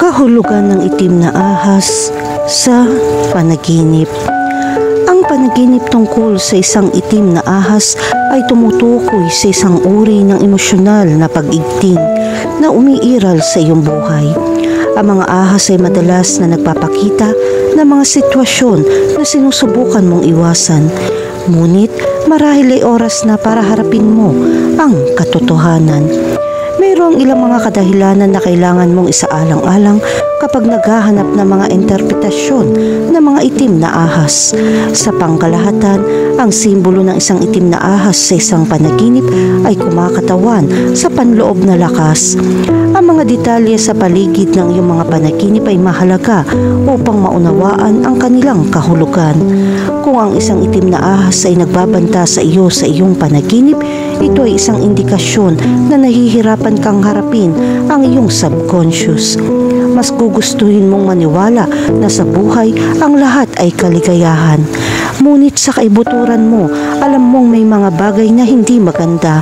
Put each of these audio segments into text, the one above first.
Kahulugan ng itim na ahas sa panaginip. Ang panaginip tungkol sa isang itim na ahas ay tumutukoy sa isang uri ng emosyonal na pag-igting na umiiral sa iyong buhay. Ang mga ahas ay madalas na nagpapakita ng mga sitwasyon na sinusubukan mong iwasan. Ngunit marahil ay oras na para harapin mo ang katotohanan. Mayroong ilang mga kadahilanan na kailangan mong isaalang-alang kapag naghahanap ng mga interpretasyon ng mga itim na ahas. Sa pangkalahatan, ang simbolo ng isang itim na ahas sa isang panaginip ay kumakatawan sa panloob na lakas. Ang mga detalye sa paligid ng iyong mga panaginip ay mahalaga upang maunawaan ang kanilang kahulugan. Kung ang isang itim na ahas ay nagbabanta sa iyo sa iyong panaginip, ito ay isang indikasyon na nahihirapan kang harapin ang iyong subconscious. Mas gugustuhin mong maniwala na sa buhay ang lahat ay kaligayahan. Ngunit sa kaibuturan mo, alam mong may mga bagay na hindi maganda.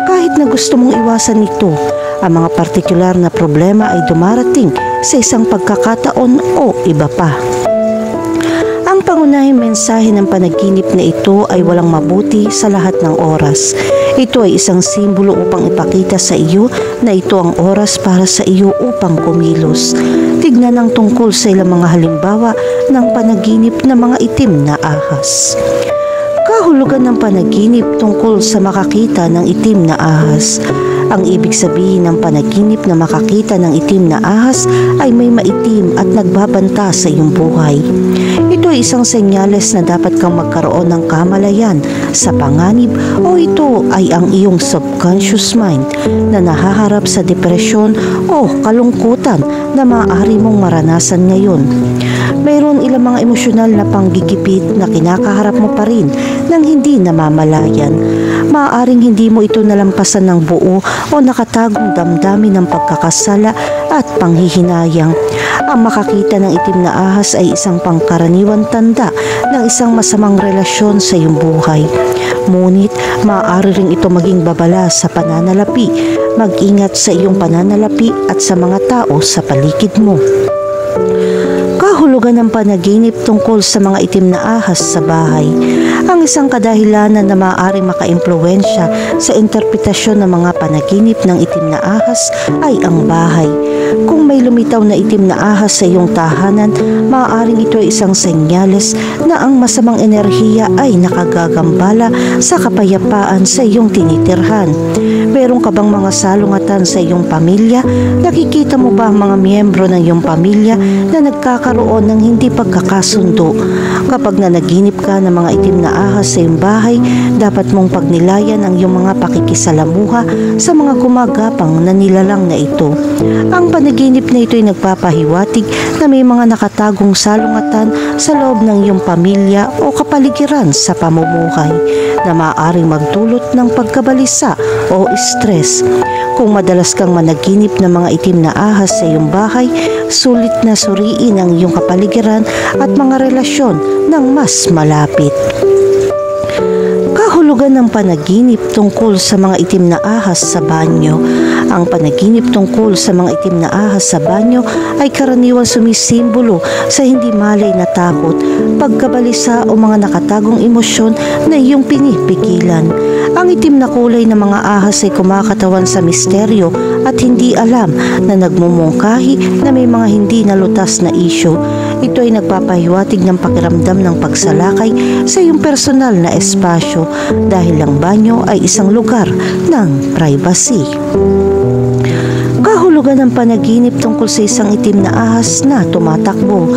Kahit na gusto mong iwasan ito, ang mga partikular na problema ay dumarating sa isang pagkakataon o iba pa. Ang pangunahing mensahe ng panaginip na ito ay walang mabuti sa lahat ng oras. Ito ay isang simbolo upang ipakita sa iyo na ito ang oras para sa iyo upang kumilos. Tignan ang tungkol sa ilang mga halimbawa ng panaginip ng mga itim na ahas. Kahulugan ng panaginip tungkol sa makakita ng itim na ahas. Ang ibig sabihin ng panaginip na makakita ng itim na ahas ay may maitim at nagbabanta sa iyong buhay. Ito ay isang senyales na dapat kang magkaroon ng kamalayan sa panganib o ito ay ang iyong subconscious mind na nahaharap sa depresyon o kalungkutan na maaari mong maranasan ngayon. Mayroon ilang mga emosyonal na panggigipit na kinakaharap mo pa rin nang hindi namamalayan. Maaaring hindi mo ito nalampasan ng buo o nakatagong damdamin ng pagkakasala at panghihinayang. Ang makakita ng itim na ahas ay isang pangkaraniwang tanda ng isang masamang relasyon sa iyong buhay. Ngunit maaari rin ito maging babala sa pananalapi. Mag-ingat sa iyong pananalapi at sa mga tao sa paligid mo. Kahulugan ng panaginip tungkol sa mga itim na ahas sa bahay. Ang isang kadahilanan na maaaring makaimpluwensya sa interpretasyon ng mga panaginip ng itim na ahas ay ang bahay. Kung may lumitaw na itim na ahas sa iyong tahanan, maaaring ito ay isang senyales na ang masamang enerhiya ay nakagagambala sa kapayapaan sa iyong tinitirhan. Meron ka bang mga salungatan sa iyong pamilya? Nakikita mo ba ang mga miyembro ng iyong pamilya na nagkakaroon ng hindi pagkakasundo? Kapag nanaginip ka ng mga itim na ahas sa iyong bahay, dapat mong pagnilayan ang iyong mga pakikisalamuha sa mga gumagapang na nilalang na ito. Ang panaginip na ito ay nagpapahiwatig na may mga nakatagong salungatan sa loob ng iyong pamilya o kapaligiran sa pamumuhay na maaaring magdulot ng pagkabalisa o stress. Kung madalas kang managinip ng mga itim na ahas sa iyong bahay, sulit na suriin ang iyong kapaligiran at mga relasyon ng mas malapit. Kahulugan ng panaginip tungkol sa mga itim na ahas sa banyo. Ang panaginip tungkol sa mga itim na ahas sa banyo ay karaniwang sumisimbolo sa hindi malay na takot, pagkabalisa o mga nakatagong emosyon na iyong pinipigilan. Ang itim na kulay ng mga ahas ay kumakatawan sa misteryo at hindi alam na nagmumungkahi na may mga hindi nalutas na isyu. Ito ay nagpapahiwatig ng pakiramdam ng pagsalakay sa iyong personal na espasyo dahil ang banyo ay isang lugar ng privacy. Kahulugan ng panaginip tungkol sa isang itim na ahas na tumatakbo.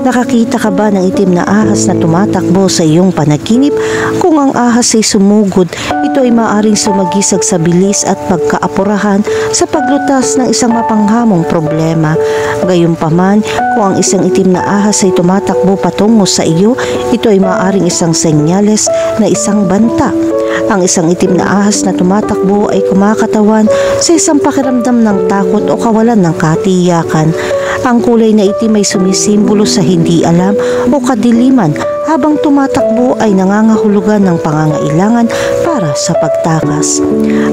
Nakakita ka ba ng itim na ahas na tumatakbo sa iyong panaginip? Kung ang ahas ay sumugod, ito ay maaaring sumagisag sa bilis at pagkaapurahan sa paglutas ng isang mapanghamong problema. Gayunpaman, kung ang isang itim na ahas ay tumatakbo patungo sa iyo, ito ay maaaring isang senyales na isang banta. Ang isang itim na ahas na tumatakbo ay kumakatawan sa isang pakiramdam ng takot o kawalan ng katiyakan. Ang kulay na itim ay sumisimbolo sa hindi alam o kadiliman, habang tumatakbo ay nangangahulugan ng pangangailangan para sa pagtakas.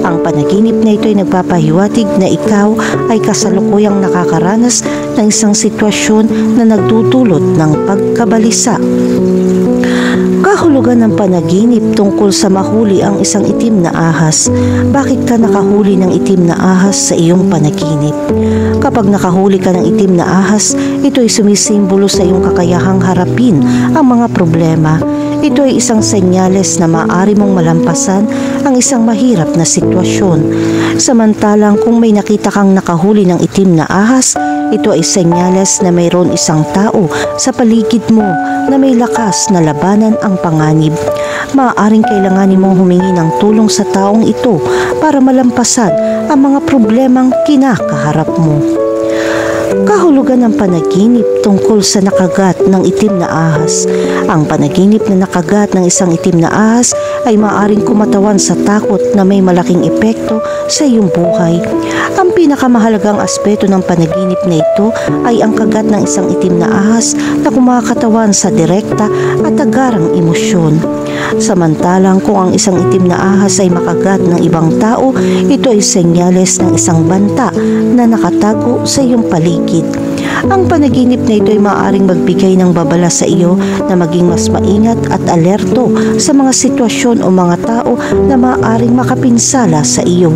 Ang panaginip na ito ay nagpapahiwatig na ikaw ay kasalukuyang nakakaranas ng isang sitwasyon na nagdudulot ng pagkabalisa. Kahulugan ng panaginip tungkol sa mahuli ang isang itim na ahas. Bakit ka nakahuli ng itim na ahas sa iyong panaginip? Kapag nakahuli ka ng itim na ahas, ito ay sumisimbolo sa iyong kakayahang harapin ang mga problema. Ito ay isang senyales na maaari mong malampasan ang isang mahirap na sitwasyon. Samantalang kung may nakita kang nakahuli ng itim na ahas, ito ay senyales na mayroon isang tao sa paligid mo na may lakas na labanan ang panganib. Maaaring kailanganin mong humingi ng tulong sa taong ito para malampasan ang mga problemang kinakaharap mo. Kahulugan ng panaginip tungkol sa nakagat ng itim na ahas. Ang panaginip na nakagat ng isang itim na ahas ay maaaring kumatawan sa takot na may malaking epekto sa iyong buhay. Ang pinakamahalagang aspeto ng panaginip na ito ay ang kagat ng isang itim na ahas na kumakatawan sa direkta at agarang emosyon. Samantalang kung ang isang itim na ahas ay makagat ng ibang tao, ito ay senyales ng isang banta na nakatago sa iyong paligid. Ang panaginip na ito ay maaaring magbigay ng babala sa iyo na maging mas maingat at alerto sa mga sitwasyon o mga tao na maaaring makapinsala sa iyo.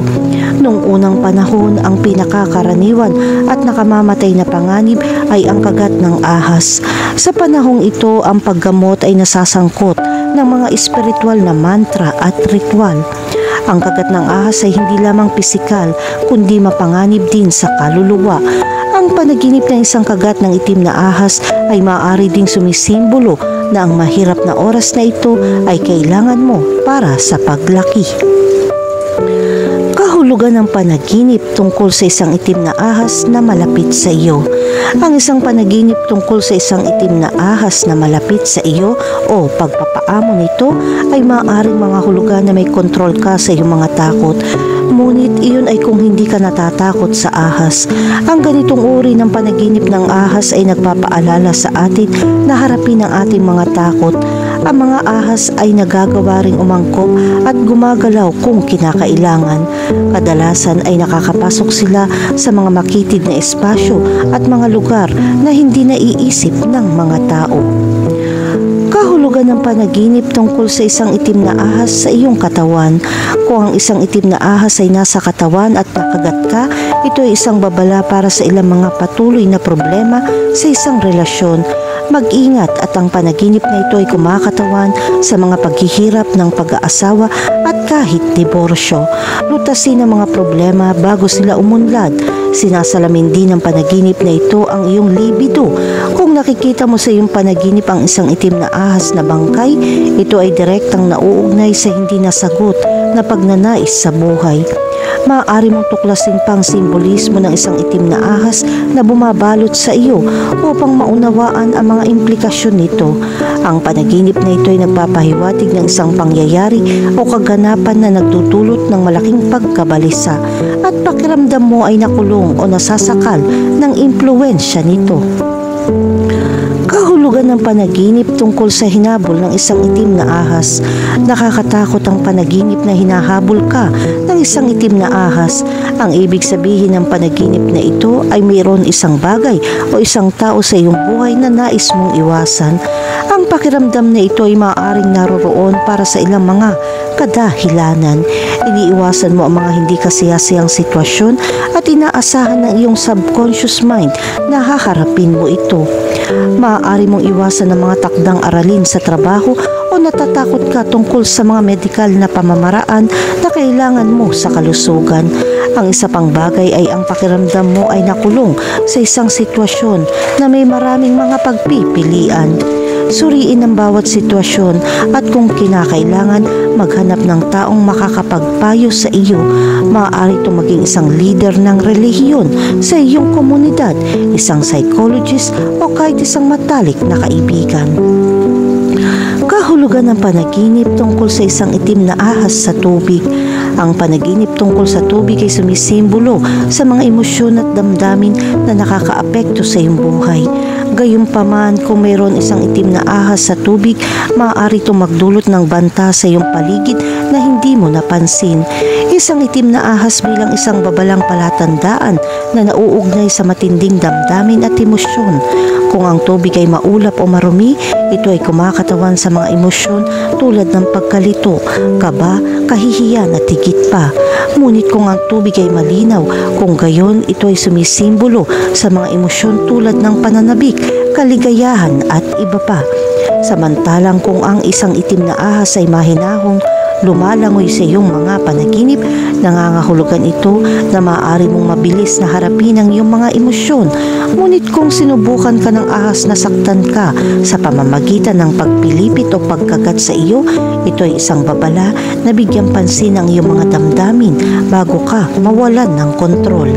Noong unang panahon, ang pinakakaraniwan at nakamamatay na panganib ay ang kagat ng ahas. Sa panahong ito, ang paggamot ay nasasangkot ng mga espiritual na mantra at ritual. Ang kagat ng ahas ay hindi lamang pisikal, kundi mapanganib din sa kaluluwa. Ang panaginip ng isang kagat ng itim na ahas ay maaari ding sumisimbolo na ang mahirap na oras na ito ay kailangan mo para sa paglaki. Kahulugan ng panaginip tungkol sa isang itim na ahas na malapit sa iyo. Ang isang panaginip tungkol sa isang itim na ahas na malapit sa iyo o pagpapaamo nito ay maaaring mga hulugan na may kontrol ka sa iyong mga takot. Ngunit iyon ay kung hindi ka natatakot sa ahas. Ang ganitong uri ng panaginip ng ahas ay nagpapaalala sa atin na harapin ang ating mga takot. Ang mga ahas ay nagagawa ring umangkop at gumagalaw kung kinakailangan. Kadalasan ay nakakapasok sila sa mga makitid na espasyo at mga lugar na hindi naiisip ng mga tao. Kahulugan ng panaginip tungkol sa isang itim na ahas sa iyong katawan. Kung ang isang itim na ahas ay nasa katawan at nakagat ka, ito ay isang babala para sa ilang mga patuloy na problema sa isang relasyon. Mag-ingat at ang panaginip na ito ay kumakatawan sa mga paghihirap ng pag-aasawa at kahit diborsyo. Lutasin ang mga problema bago sila umunlad. Sinasalamin din ng panaginip na ito ang iyong libido. Kung nakikita mo sa iyong panaginip ang isang itim na ahas na bangkay, ito ay direktang nauugnay sa hindi nasagot na pagnanais sa buhay. Maaari mong tuklasin pang simbolismo ng isang itim na ahas na bumabalot sa iyo upang maunawaan ang mga implikasyon nito. Ang panaginip na ito ay nagpapahiwatig ng isang pangyayari o kaganapan na nagdudulot ng malaking pagkabalisa at pakiramdam mo ay nakulong o nasasakal ng impluwensya nito. Kahulugan ng panaginip tungkol sa hinabol ng isang itim na ahas. Nakakatakot ang panaginip na hinahabol ka ng isang itim na ahas. Ang ibig sabihin ng panaginip na ito ay mayroon isang bagay o isang tao sa iyong buhay na nais mong iwasan. Ang pakiramdam na ito ay maaaring naroroon para sa ilang mga kadahilanan. Iniiwasan mo ang mga hindi kasiyasiyang sitwasyon at inaasahan ng iyong subconscious mind na haharapin mo ito. Maaari mong iwasan ang mga takdang aralin sa trabaho o natatakot ka tungkol sa mga medikal na pamamaraan na kailangan mo sa kalusugan. Ang isa pang bagay ay ang pakiramdam mo ay nakulong sa isang sitwasyon na may maraming mga pagpipilian. Suriin ang bawat sitwasyon at kung kinakailangan, maghanap ng taong makakapagpayo sa iyo. Maaari itong maging isang leader ng relihiyon sa iyong komunidad, isang psychologist o kahit isang matalik na kaibigan. Kahulugan ng panaginip tungkol sa isang itim na ahas sa tubig. Ang panaginip tungkol sa tubig ay sumisimbolo sa mga emosyon at damdamin na nakakaapekto sa iyong buhay. Gayunpaman, kung mayroon isang itim na ahas sa tubig, maaari itong magdulot ng banta sa iyong paligid na hindi mo napansin. isang itim na ahas bilang isang babalang palatandaan na nauugnay sa matinding damdamin at emosyon. Kung ang tubig ay maulap o marumi, ito ay kumakatawan sa mga emosyon tulad ng pagkalito, kaba, kahihiyan at higit pa. Ngunit kung ang tubig ay malinaw, kung gayon ito ay sumisimbolo sa mga emosyon tulad ng pananabik, kaligayahan at iba pa. Samantalang kung ang isang itim na ahas ay mahinahong, lumalangoy sa iyong mga panaginip, nangangahulugan ito na maaari mong mabilis na harapin ang iyong mga emosyon. Ngunit kung sinubukan ka ng ahas na saktan ka sa pamamagitan ng pagpilipit o pagkagat sa iyo, ito ay isang babala na bigyang pansin ang iyong mga damdamin bago ka mawalan ng kontrol.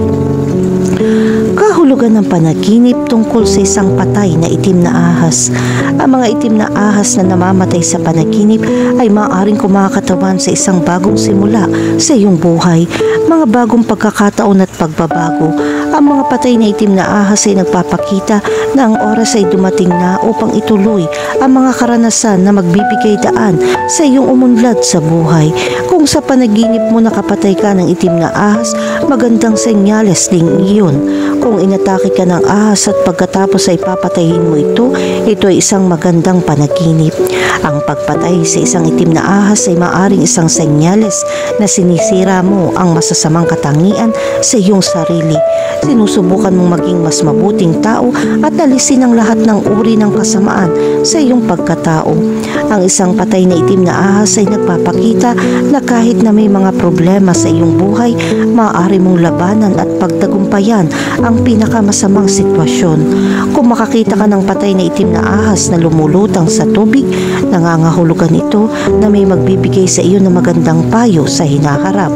Kahulugan ng panaginip tungkol sa isang patay na itim na ahas. Ang mga itim na ahas na namamatay sa panaginip ay maaaring kumakatawan sa isang bagong simula sa iyong buhay, mga bagong pagkakataon at pagbabago. Ang mga patay na itim na ahas ay nagpapakita na ang oras ay dumating na upang ituloy ang mga karanasan na magbibigay daan sa iyong umunlad sa buhay. Kung sa panaginip mo nakapatay ka ng itim na ahas, magandang senyales ding iyon. Kung inatake ka ng ahas at pagkatapos ay papatayin mo ito ay isang magandang panaginip. Ang pagpatay sa isang itim na ahas ay maaring isang senyales na sinisira mo ang masasamang katangian sa iyong sarili. Sinusubukan mong maging mas mabuting tao at alisin ang lahat ng uri ng kasamaan sa iyong pagkatao. Ang isang patay na itim na ahas ay nagpapakita na kahit na may mga problema sa iyong buhay, maaari mong labanan at pagtagumpayan ang pinakamasamang sitwasyon. Kung makakita ka ng patay na itim na ahas na lumulutang sa tubig, nangangahulugan ito na may magbibigay sa iyo ng magandang payo sa hinaharap.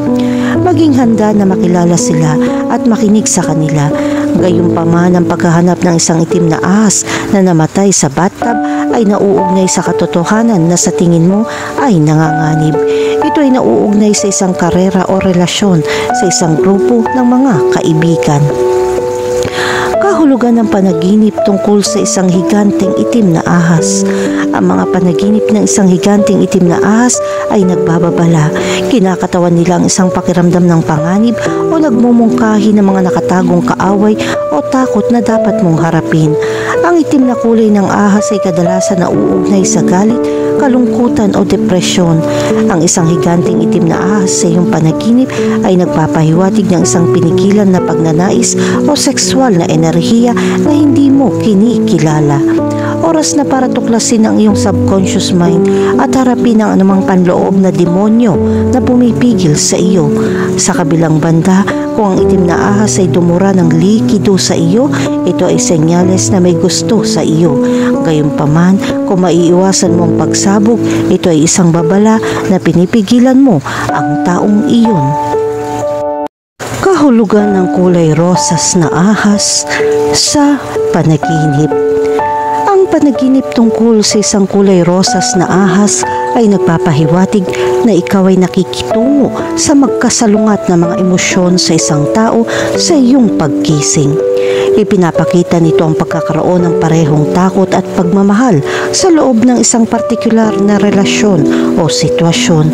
Maging handa na makilala sila at makinig sa kanila. Gayunpaman, ang paghahanap ng isang itim na ahas na namatay sa bathtub ay nauugnay sa katotohanan na sa tingin mo ay nanganganib. Ito ay nauugnay sa isang karera o relasyon sa isang grupo ng mga kaibigan. Kahulugan ng panaginip tungkol sa isang higanteng itim na ahas. Ang mga panaginip ng isang higanteng itim na ahas ay nagbababala. Kinakatawan nila ang isang pakiramdam ng panganib o nagmumungkahi ng mga nakatagong kaaway o takot na dapat mong harapin. Ang itim na kulay ng ahas ay kadalasan nauugnay sa galit, kalungkutan o depresyon. Ang isang higanteng itim na ahas sa iyong panaginip ay nagpapahiwatig ng isang pinigilan na pagnanais o sexual na enerhiya na hindi mo kinikilala. Oras na para tuklasin ang iyong subconscious mind at harapin ang anumang panloob na demonyo na pumipigil sa iyo. Sa kabilang banda, kung ang itim na ahas ay dumura ng likido sa iyo, ito ay senyales na may gusto sa iyo. Gayunpaman, kung maiiwasan mo ang pagsabog, ito ay isang babala na pinipigilan mo ang taong iyon. Kahulugan ng kulay rosas na ahas sa panaginip. Ang panaginip tungkol sa isang kulay rosas na ahas ay nagpapahiwatig na ikaw ay nakikitungo sa magkasalungat na mga emosyon sa isang tao sa iyong pagkising. Ipinapakita nito ang pagkakaroon ng parehong takot at pagmamahal sa loob ng isang partikular na relasyon o sitwasyon.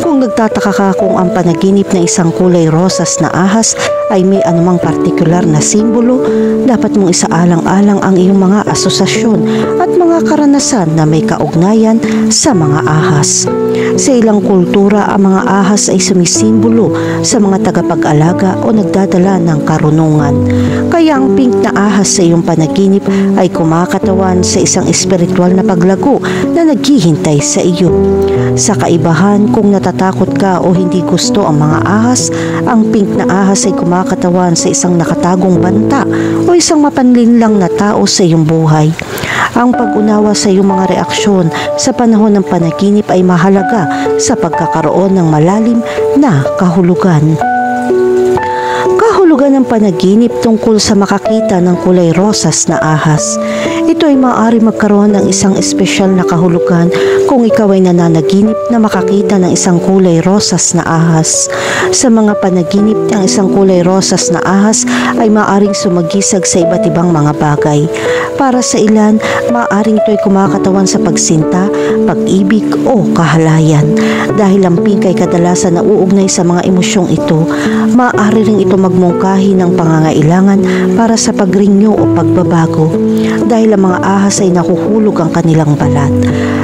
Kung nagtataka ka kung ang panaginip ng isang kulay rosas na ahas ay may anumang partikular na simbolo, dapat mong isaalang-alang ang iyong mga asosasyon at mga karanasan na may kaugnayan sa mga ahas. Sa ilang kultura, ang mga ahas ay sumisimbolo sa mga tagapag-alaga o nagdadala ng karunungan. Kaya ang pink na ahas sa iyong panaginip ay kumakatawan sa isang espiritual na paglago na naghihintay sa iyo. Sa kaibahan, kung natatakot ka o hindi gusto ang mga ahas, ang pink na ahas ay kumakatawan sa isang nakatagong banta o isang mapanlinlang na tao sa iyong buhay. Ang pag-unawa sa iyong mga reaksyon sa panahon ng panaginip ay mahalaga sa pagkakaroon ng malalim na kahulugan. Kahulugan ng panaginip tungkol sa makakita ng kulay rosas na ahas. Ito ay maaari magkaroon ng isang espesyal na kahulugan kung ikaw ay nananaginip na makakita ng isang kulay rosas na ahas. Sa mga panaginip ng isang kulay rosas na ahas ay maaaring sumagisag sa iba't ibang mga bagay. Para sa ilan, maaaring ito'y kumakatawan sa pagsinta, pag-ibig o kahalayan. Dahil ang pink ay kadalasan nauugnay sa mga emosyong ito, maaari rin ito magmungkahi ng pangangailangan para sa pagrinyo o pagbabago. Dahil ang mga ahas ay nahuhulog ang kanilang balat.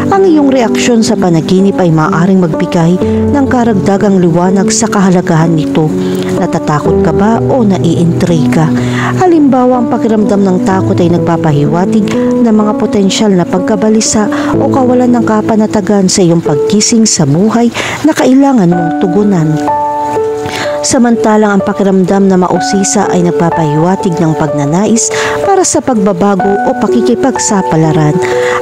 Ang iyong reaksyon sa panaginip ay maaaring magbigay ng karagdagang liwanag sa kahalagahan nito. Natatakot ka ba o naiintriga? Halimbawa, ang pakiramdam ng takot ay nagpapahiwatig ng mga potensyal na pagkabalisa o kawalan ng kapanatagan sa iyong pagkising sa buhay na kailangan mong tugunan. Samantalang ang pakiramdam na mausisa ay nagpapahiwatig ng pagnanais para sa pagbabago o pakikipagsapalaran.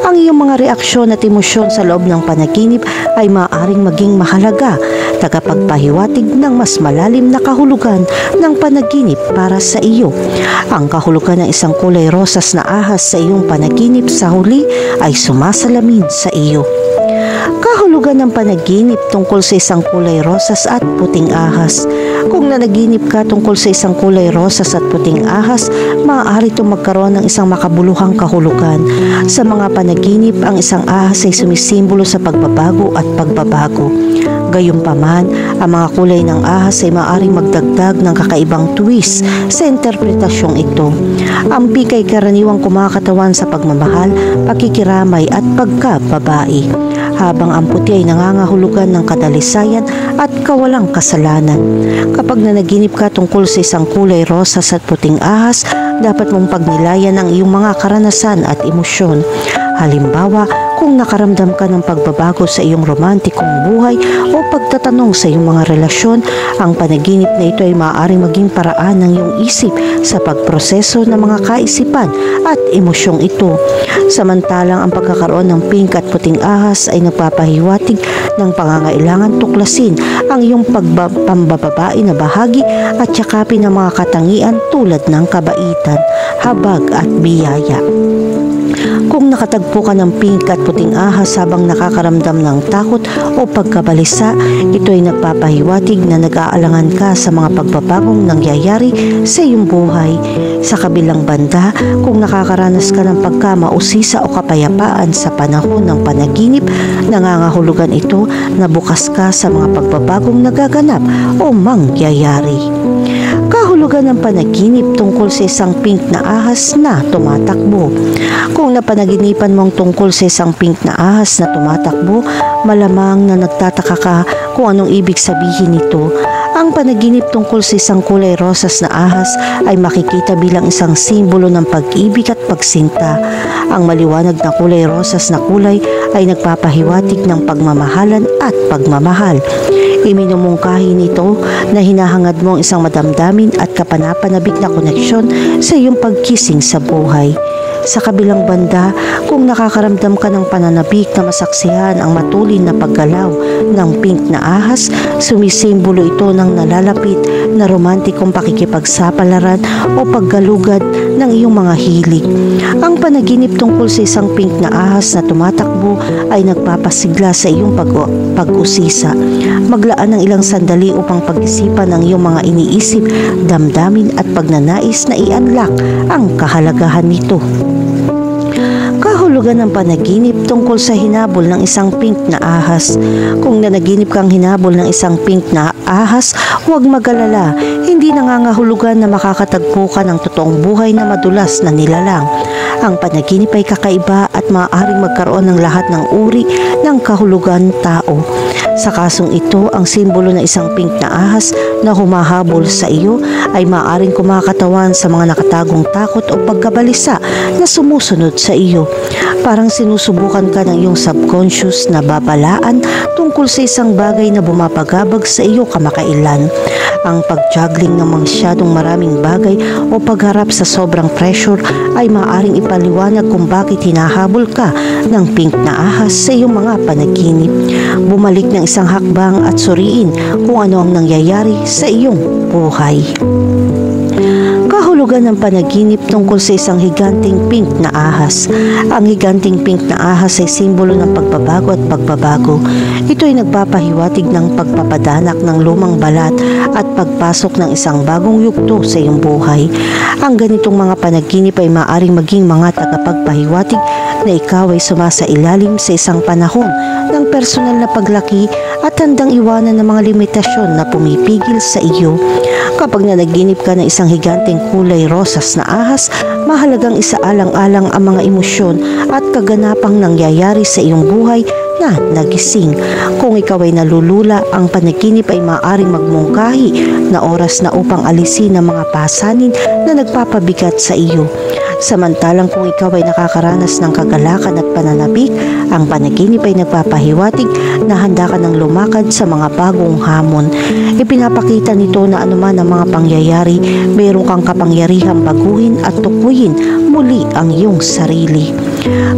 Ang iyong mga reaksyon at emosyon sa loob ng panaginip ay maaaring maging mahalaga, tagapagpahiwatig ng mas malalim na kahulugan ng panaginip para sa iyo. Ang kahulugan ng isang kulay rosas na ahas sa iyong panaginip sa huli ay sumasalamin sa iyo. Kahulugan ng panaginip tungkol sa isang kulay rosas at puting ahas. Kung nanaginip ka tungkol sa isang kulay rosas at puting ahas, maaari itong magkaroon ng isang makabuluhang kahulugan. Sa mga panaginip, ang isang ahas ay sumisimbolo sa pagbabago at pagbabago. Gayunpaman, ang mga kulay ng ahas ay maaaring magdagdag ng kakaibang twist sa interpretasyong ito. Ang pink ay karaniwang kumakatawan sa pagmamahal, pakikiramay at pagkababae, habang ang puti ay nangangahulugan ng kadalisayan at kawalang kasalanan. Kapag nanaginip ka tungkol sa isang kulay rosas at puting ahas, dapat mong pagnilayan ang iyong mga karanasan at emosyon. Halimbawa, kung nakaramdam ka ng pagbabago sa iyong romantikong buhay o pagtatanong sa iyong mga relasyon, ang panaginip na ito ay maaaring maging paraan ng iyong isip sa pagproseso ng mga kaisipan at emosyong ito. Samantalang ang pagkakaroon ng pink at puting ahas ay nagpapahiwatig ng pangangailangan tuklasin ang iyong pambababae na bahagi at yakapin ang mga katangian tulad ng kabaitan, habag at biyaya. Kung nakatagpo ka ng pink at puting ahas habang nakakaramdam ng takot o pagkabalisa, ito ay nagpapahiwatig na nag-aalangan ka sa mga pagbabagong nangyayari sa iyong buhay. Sa kabilang banda, kung nakakaranas ka ng pagkamausisa o kapayapaan sa panahon ng panaginip, nangangahulugan ito na bukas ka sa mga pagbabagong nagaganap o mangyayari. Kahulugan ng panaginip tungkol sa isang pink na ahas na tumatakbo. Kung napanaginipan mong tungkol sa isang pink na ahas na tumatakbo, malamang na nagtataka ka kung anong ibig sabihin nito. Ang panaginip tungkol sa isang kulay rosas na ahas ay makikita bilang isang simbolo ng pag-ibig at pagsinta. Ang maliwanag na kulay rosas na kulay ay nagpapahiwatig ng pagmamahalan at pagmamahal. Iminumungkahi nito na hinahangad mo ang isang madamdamin at kapanapanabik na koneksyon sa iyong pagkising sa buhay. Sa kabilang banda, kung nakakaramdam ka ng pananabik na masaksihan ang matulin na paggalaw ng pink na ahas, sumisimbolo ito ng nalalapit na romantikong pakikipagsapalaran o paggalugad ng iyong mga hilig. Ang panaginip tungkol sa isang pink na ahas na tumatakbo ay nagpapasigla sa iyong pag-usisa. Maglaan ng ilang sandali upang pag-isipan ang iyong mga iniisip, damdamin at pagnanais na i-unlock ang kahalagahan nito. Kahulugan ng panaginip tungkol sa hinabol ng isang pink na ahas. Kung nanaginip kang hinabol ng isang pink na ahas, huwag mag-alala. Hindi nangangahulugan na makakatagpo ka ng totoong buhay na madulas na nilalang. Ang panaginip ay kakaiba at maaaring magkaroon ng lahat ng uri ng kahulugan tao. Sa kasong ito, ang simbolo ng isang pink na ahas na humahabol sa iyo ay maaaring kumakatawan sa mga nakatagong takot o pagkabalisa na sumusunod sa iyo. Parang sinusubukan ka ng iyong subconscious na babalaan tungkol sa isang bagay na bumapagabag sa iyo kamakailan. Ang pag-juggling ng masyadong maraming bagay o pagharap sa sobrang pressure ay maaaring ipaliwanag kung bakit hinahabol ka ng pink na ahas sa iyong mga panaginip. Bumalik ng isang hakbang at suriin kung ano ang nangyayari sa iyong buhay. Kahulugan ng panaginip tungkol sa isang higanting pink na ahas. Ang higanting pink na ahas ay simbolo ng pagbabago at pagbabago. Ito ay nagpapahiwatig ng pagpapadanak ng lumang balat at pagpasok ng isang bagong yugto sa iyong buhay. Ang ganitong mga panaginip ay maaaring maging mga tagapagpahiwatig na ikaw ay sumasailalim sa isang panahon ng personal na paglaki at handang iwanan ng mga limitasyon na pumipigil sa iyo. Kapag nanaginip ka ng isang higanteng kulay rosas na ahas, mahalagang isaalang-alang ang mga emosyon at kaganapang nangyayari sa iyong buhay na nagising. Kung ikaw ay nalulula, ang panaginip ay maaaring magmungkahi na oras na upang alisin ang mga pasanin na nagpapabigat sa iyo. Samantalang kung ikaw ay nakakaranas ng kagalakan at pananabik, ang panaginip ay nagpapahiwatig na handa ka ng lumakad sa mga bagong hamon. Ipinapakita nito na anuman ang mga pangyayari, mayroon kang kapangyarihang baguhin at tukuyin muli ang iyong sarili.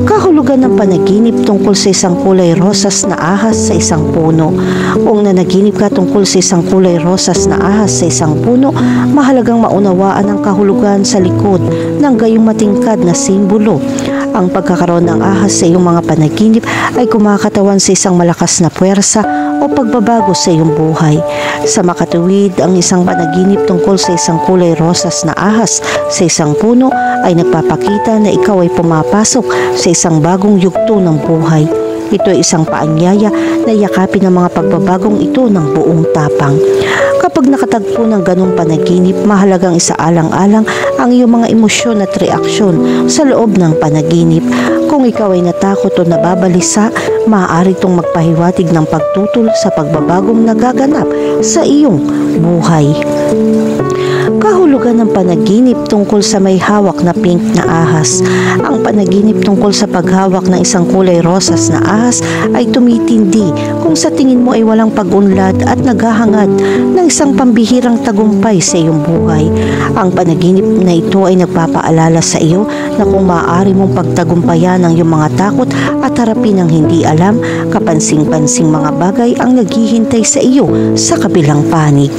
Kahulugan ng panaginip tungkol sa isang kulay rosas na ahas sa isang puno. Kung nanaginip ka tungkol sa isang kulay rosas na ahas sa isang puno, mahalagang maunawaan ang kahulugan sa likod ng gayong matingkad na simbolo. Ang pagkakaroon ng ahas sa iyong mga panaginip ay kumakatawan sa isang malakas na puwersa o pagbabago sa iyong buhay. Sa makatuwid, ang isang panaginip tungkol sa isang kulay rosas na ahas sa isang puno ay nagpapakita na ikaw ay pumapasok sa isang bagong yugto ng buhay. Ito ay isang paanyaya na yakapin ang mga pagbabagong ito ng buong tapang. Kapag nakatagpo ng ganong panaginip, mahalagang isaalang-alang ang iyong mga emosyon at reaksyon sa loob ng panaginip. Kung ikaw ay natakot o nababalisa, maaari itong magpahiwatig ng pagtutol sa pagbabagong nagaganap sa iyong buhay. Kahulugan ng panaginip tungkol sa may hawak na pink na ahas. Ang panaginip tungkol sa paghawak ng isang kulay rosas na ahas ay tumitindi kung sa tingin mo ay walang pag-unlad at naghahangad ng isang pambihirang tagumpay sa iyong buhay. Ang panaginip na ito ay nagpapaalala sa iyo na kung maaari mong pagtagumpayan ang iyong mga takot at harapin ang hindi alam, kapansing-pansing mga bagay ang naghihintay sa iyo sa kabilang panig.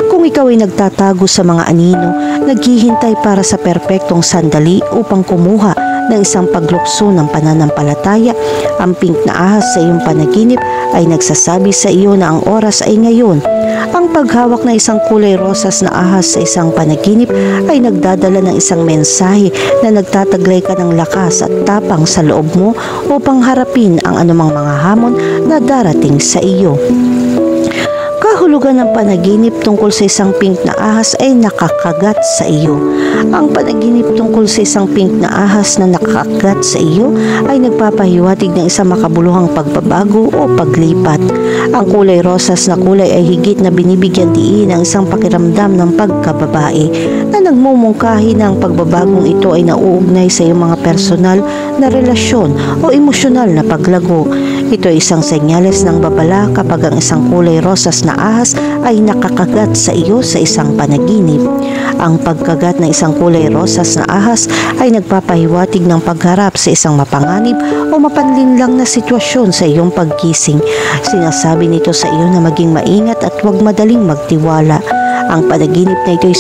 Kung ikaw ay nagtatago sa mga anino, naghihintay para sa perpektong sandali upang kumuha ng isang paglukso ng pananampalataya, ang pink na ahas sa iyong panaginip ay nagsasabi sa iyo na ang oras ay ngayon. Ang paghawak ng isang kulay rosas na ahas sa isang panaginip ay nagdadala ng isang mensahe na nagtataglay ka ng lakas at tapang sa loob mo upang harapin ang anumang mga hamon na darating sa iyo. Kahulugan ng panaginip tungkol sa isang pink na ahas ay nakakagat sa iyo. Ang panaginip tungkol sa isang pink na ahas na nakakagat sa iyo ay nagpapahiwatig ng isang makabuluhang pagbabago o paglipat. Ang kulay rosas na kulay ay higit na binibigyan diin ng isang pakiramdam ng pagkababae na nagmumungkahi na ang pagbabagong ito ay nauugnay sa iyong mga personal na relasyon o emosyonal na paglago. Ito ay isang senyales ng babala kapag ang isang kulay rosas na ahas ay nakakagat sa iyo sa isang panaginip. Ang pagkagat ng isang kulay rosas na ahas ay nagpapahiwatig ng pagharap sa isang mapanganib o mapanlinlang na sitwasyon sa iyong paggising. Sinasabi nito sa iyo na maging maingat at huwag madaling magtiwala. Ang panaginip na ito ay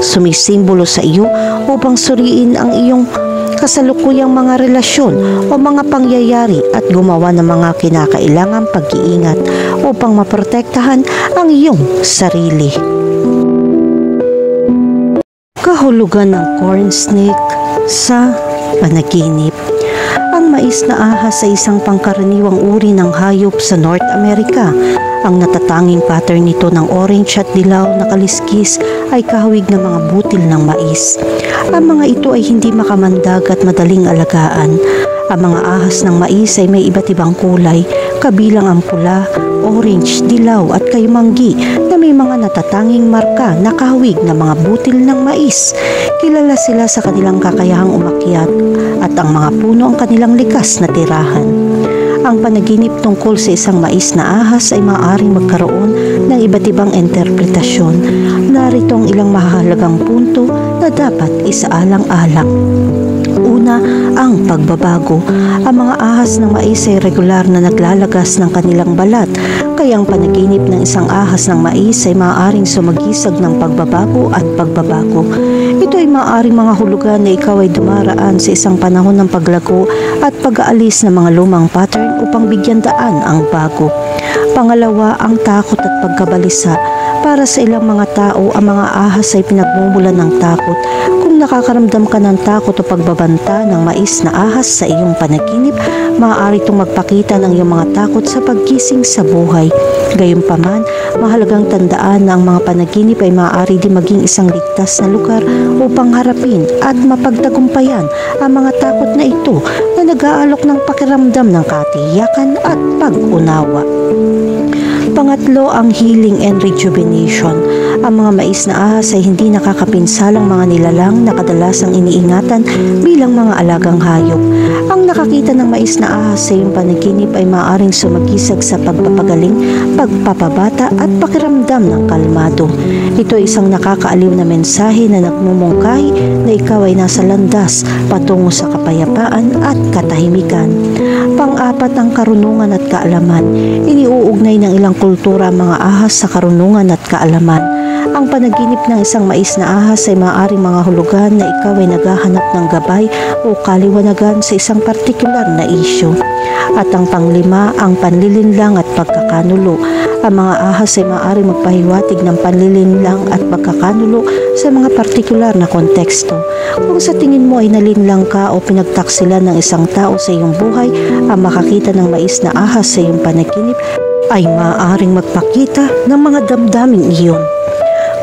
sumisimbolo sa iyo upang suriin ang iyong kasalukuyang mga relasyon o mga pangyayari at gumawa ng mga kinakailangang pag-iingat upang maprotektahan ang iyong sarili. Kahulugan ng corn snake sa panaginip. Ang mais na ahas ay isang pangkaraniwang uri ng hayop sa North America. Ang natatanging pattern nito ng orange at dilaw na kaliskis ay kahawig ng mga butil ng mais. Ang mga ito ay hindi makamandag at madaling alagaan. Ang mga ahas ng mais ay may iba't ibang kulay, kabilang ang pula, orange, dilaw at kaymanggi na may mga natatanging marka na kahawig ng mga butil ng mais. Kilala sila sa kanilang kakayahang umakyat at ang mga puno ang kanilang likas na tirahan. Ang panaginip tungkol sa isang mais na ahas ay maaaring magkaroon ng iba't ibang interpretasyon. Narito ang ilang mahalagang punto na dapat isaalang-alang. Una, na ang pagbabago. Ang mga ahas ng mais ay regular na naglalagas ng kanilang balat, kaya ang panaginip ng isang ahas ng mais ay maaaring sumagisag ng pagbabago at pagbabago. Ito ay maaaring mga hulugan na ikaw ay dumaraan sa isang panahon ng paglago at pag-aalis ng mga lumang pattern upang bigyan daan ang bago. Pangalawa, ang takot at pagkabalisa. Para sa ilang mga tao, ang mga ahas ay pinagmumulan ng takot. Kung nakakaramdam ka ng takot o pagbabanta ng mais na ahas sa iyong panaginip, maaari itong magpakita ng iyong mga takot sa paggising sa buhay. Gayunpaman, mahalagang tandaan na ang mga panaginip ay maaari din maging isang ligtas na lugar upang harapin at mapagtagumpayan ang mga takot na ito na nag-aalok ng pakiramdam ng katiyakan at pag-unawa. Pangatlo, ang healing and rejuvenation. Ang mga mais na ahas ay hindi nakakapinsalang mga nilalang na kadalasang iniingatan bilang mga alagang hayop. Ang nakakita ng mais na ahas sa iyong panaginip ay maaaring sumagisag sa pagpapagaling, pagpapabata at pakiramdam ng kalmado. Ito ay isang nakakaaliw na mensahe na nagmumungkahi na ikaw ay nasa landas patungo sa kapayapaan at katahimikan. Pang-apat, ang karunungan at kaalaman. Iniuugnay ng ilang kultura ang mga ahas sa karunungan at kaalaman. Ang panaginip ng isang mais na ahas ay maaaring mga hulugan na ikaw ay naghahanap ng gabay o kaliwanagan sa isang partikular na isyu. At ang panglima, ang panlilinlang at pagkakanulo. Ang mga ahas ay maaaring magpahiwatig ng panlilinlang at pagkakanulo sa mga partikular na konteksto. Kung sa tingin mo ay nalinlang ka o pinagtaksilan ng isang tao sa iyong buhay, ang makakita ng mais na ahas sa iyong panaginip ay maaaring magpakita ng mga damdaming iyon.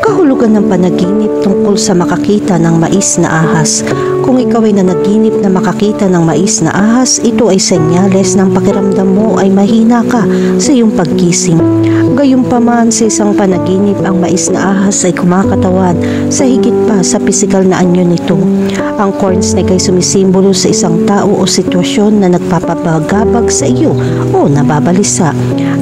Kahulugan ng panaginip tungkol sa makakita ng mais na ahas. Kung ikaw ay nanaginip na makakita ng mais na ahas, ito ay senyales ng pakiramdam mo ay mahina ka sa iyong paggising. Gayunpaman, sa isang panaginip, ang mais na ahas ay kumakatawan sa higit pa sa pisikal na anyo nito. Ang corn snake ay sumisimbolo sa isang tao o sitwasyon na nagpapabagabag sa iyo o nababalisa.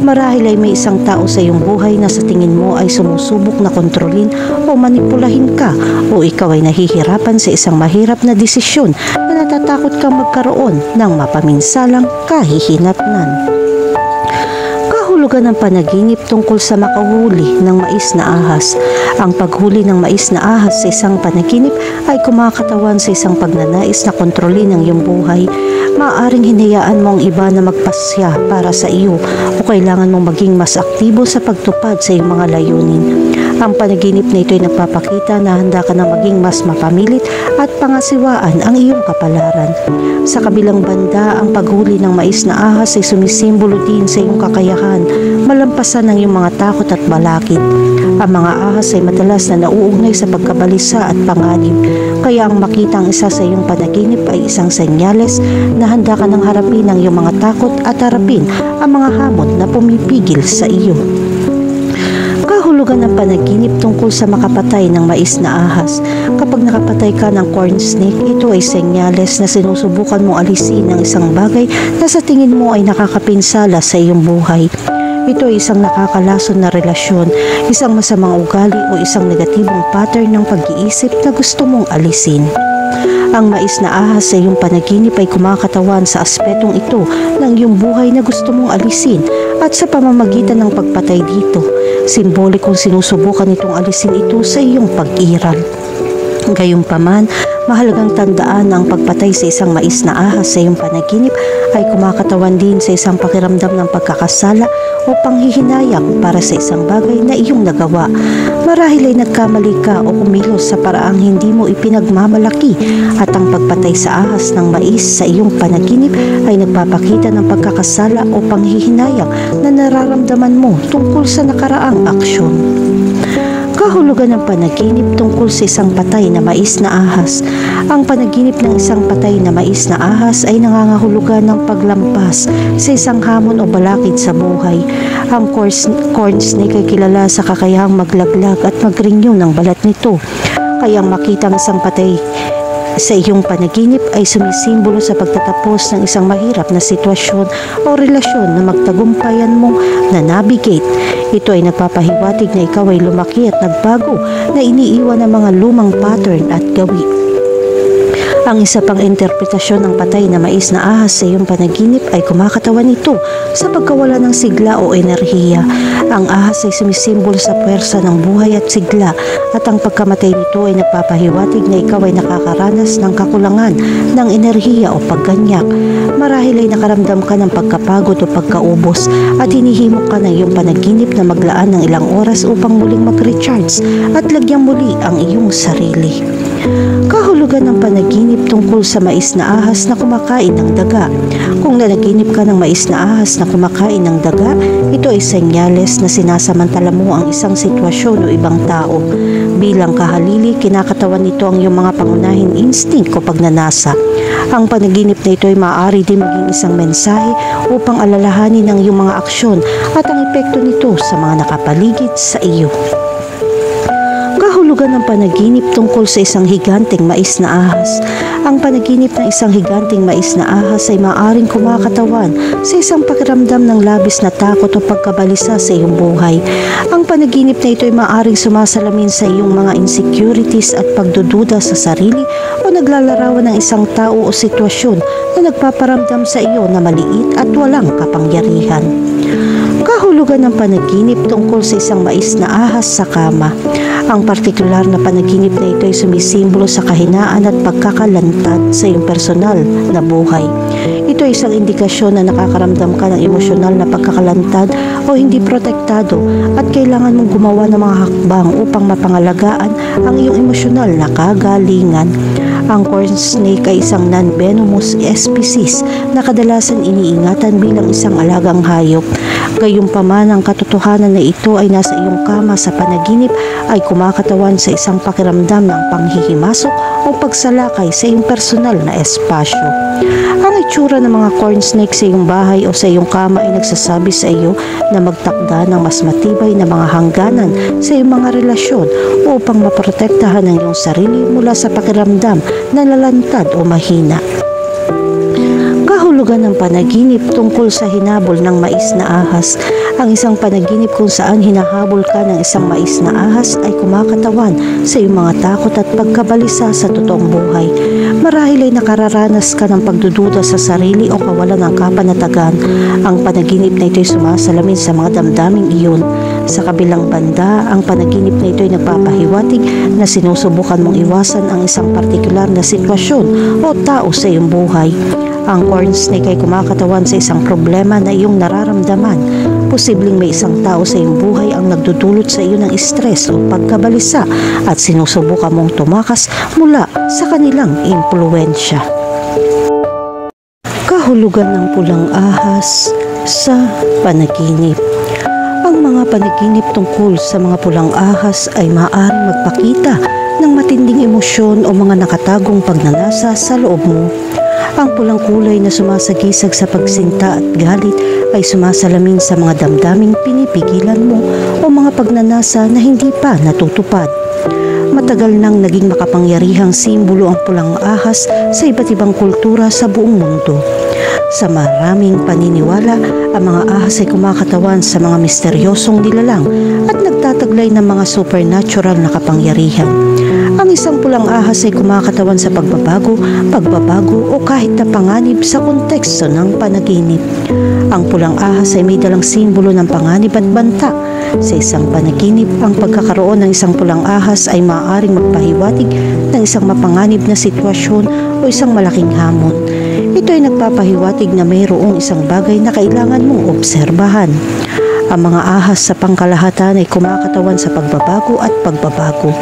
Marahil ay may isang tao sa iyong buhay na sa tingin mo ay sumusubok na kontrolin o manipulahin ka, o ikaw ay nahihirapan sa isang mahirap na desisyon na natatakot kang magkaroon ng mapaminsalang kahihinatnan. Kahulugan ng panaginip tungkol sa makahuli ng mais na ahas. Ang paghuli ng mais na ahas sa isang panaginip ay kumakatawan sa isang pagnanais na kontrolin ang iyong buhay. Maaaring hinayaan mo ang iba na magpasya para sa iyo o kailangan mong maging mas aktibo sa pagtupad sa iyong mga layunin. Ang panaginip na ito ay nagpapakita na handa ka na maging mas mapamilit at pangasiwaan ang iyong kapalaran. Sa kabilang banda, ang paghuli ng mais na ahas ay sumisimbolo din sa iyong kakayahan, malampasan ang iyong mga takot at balakid. Ang mga ahas ay madalas na nauugnay sa pagkabalisa at panganib, kaya ang makitang isa sa iyong panaginip ay isang senyales na handa ka nang harapin ang iyong mga takot at harapin ang mga hamon na pumipigil sa iyo. Kahulugan ng panaginip tungkol sa makapatay ng mais na ahas. Kapag nakapatay ka ng corn snake, ito ay senyales na sinusubukan mong alisin ang isang bagay na sa tingin mo ay nakakapinsala sa iyong buhay. Ito ay isang nakakalason na relasyon, isang masamang ugali o isang negatibong pattern ng pag-iisip na gusto mong alisin. Ang mais na ahas sa iyong panaginip ay kumakatawan sa aspetong ito ng iyong buhay na gusto mong alisin, at sa pamamagitan ng pagpatay dito, simbolikong sinusubukan itong alisin ito sa iyong pag-iral. Gayunpaman, mahalagang tandaan na ang pagpatay sa isang mais na ahas sa iyong panaginip ay kumakatawan din sa isang pakiramdam ng pagkakasala o panghihinayang para sa isang bagay na iyong nagawa. Marahil ay nagkamali ka o kumilos sa paraang hindi mo ipinagmamalaki, at ang pagpatay sa ahas ng mais sa iyong panaginip ay nagpapakita ng pagkakasala o panghihinayang na nararamdaman mo tungkol sa nakaraang aksyon. Kahulugan ng panaginip tungkol sa isang patay na mais na ahas. Ang panaginip ng isang patay na mais na ahas ay nangangahulugan ng paglampas sa isang hamon o balakid sa buhay. Ang corn snake ay kilala sa kakayahang maglaglag at magrinyo ng balat nito. Kaya ang makitang isang patay sa iyong panaginip ay sumisimbolo sa pagtatapos ng isang mahirap na sitwasyon o relasyon na magtagumpayan mong na-navigate. Ito ay nagpapahiwatig na ikaw ay lumaki at nagbago, na iniiwan ng mga lumang pattern at gawi. Ang isa pang interpretasyon ng patay na mais na ahas sa iyong panaginip ay kumakatawan ito sa pagkawala ng sigla o enerhiya. Ang ahas ay sumisimbolo sa puwersa ng buhay at sigla, at ang pagkamatay nito ay nagpapahiwatig na ikaw ay nakakaranas ng kakulangan ng enerhiya o pagganyak. Marahil ay nakaramdam ka ng pagkapagod o pagkaubos at hinihimok ka ng iyong panaginip na maglaan ng ilang oras upang muling mag-recharge at lagyan muli ang iyong sarili. Kahulugan ng panaginip tungkol sa mais na ahas na kumakain ng daga. Kung nanaginip ka ng mais na ahas na kumakain ng daga, ito ay senyales na sinasamantala mo ang isang sitwasyon o ibang tao. Bilang kahalili, kinakatawan nito ang iyong mga pangunahing instinct o pagnanasa. Ang panaginip na ito ay maaari din maging isang mensahe upang alalahanin ang iyong mga aksyon at ang epekto nito sa mga nakapaligid sa iyo. Kahulugan ng panaginip tungkol sa isang higanteng mais na ahas. Ang panaginip ng isang higanteng mais na ahas ay maaaring kumakatawan sa isang pakiramdam ng labis na takot o pagkabalisa sa iyong buhay. Ang panaginip na ito ay maaaring sumasalamin sa iyong mga insecurities at pagdududa sa sarili o naglalarawan ng isang tao o sitwasyon na nagpaparamdam sa iyo na maliit at walang kapangyarihan. Kahulugan ng panaginip tungkol sa isang mais na ahas sa kama. Ang partikular na panaginip na ito ay sumisimbolo sa kahinaan at pagkakalantad sa iyong personal na buhay. Ito ay isang indikasyon na nakakaramdam ka ng emosyonal na pagkakalantad o hindi protektado at kailangan mong gumawa ng mga hakbang upang mapangalagaan ang iyong emosyonal na kagalingan. Ang corn snake ay isang non-venomous species na kadalasan iniingatan bilang isang alagang hayop. Gayunpaman, ang katotohanan na ito ay nasa iyong kama sa panaginip ay kumakatawan sa isang pakiramdam ng panghihimasok o pagsalakay sa iyong personal na espasyo. Ang itsura ng mga corn snake sa iyong bahay o sa iyong kama ay nagsasabi sa iyo na magtakda ng mas matibay na mga hangganan sa iyong mga relasyon upang maprotektahan ang iyong sarili mula sa pakiramdam na lalantad o mahina. Kahulugan ng panaginip tungkol sa hinabol ng mais na ahas. Ang isang panaginip kung saan hinahabol ka ng isang mais na ahas ay kumakatawan sa iyong mga takot at pagkabalisa sa totoong buhay. Marahil ay nakararanas ka ng pagdududa sa sarili o kawalan ng kapanatagan. Ang panaginip na ito ay sumasalamin sa mga damdaming iyon. Sa kabilang banda, ang panaginip na ito ay nagpapahiwatig na sinusubukan mong iwasan ang isang partikular na sitwasyon o tao sa iyong buhay. Ang corn snake ay kumakatawan sa isang problema na iyong nararamdaman. Posibleng may isang tao sa iyong buhay ang nagdudulot sa iyo ng stress o pagkabalisa at sinusubukan mong tumakas mula sa kanilang impluwensya. Kahulugan ng pulang ahas sa panaginip. Ang mga panaginip tungkol sa mga pulang ahas ay maaaring magpakita ng matinding emosyon o mga nakatagong pagnanasa sa loob mo. Ang pulang kulay na sumasagisag sa pagsinta at galit ay sumasalamin sa mga damdaming pinipigilan mo o mga pagnanasa na hindi pa natutupad. Matagal nang naging makapangyarihang simbolo ang pulang ahas sa iba't ibang kultura sa buong mundo. Sa maraming paniniwala, ang mga ahas ay kumakatawan sa mga misteryosong nilalang at nagtataglay ng mga supernatural na kapangyarihan. Ang isang pulang ahas ay kumakatawan sa pagbabago o kahit na panganib sa konteksto ng panaginip. Ang pulang ahas ay may dalang simbolo ng panganib at banta. Sa isang panaginip, ang pagkakaroon ng isang pulang ahas ay maaaring magpahiwatig ng isang mapanganib na sitwasyon o isang malaking hamon. Ito ay nagpapahiwatig na mayroong isang bagay na kailangan mong obserbahan. Ang mga ahas sa pangkalahatan ay kumakatawan sa pagbabago at pagbabago.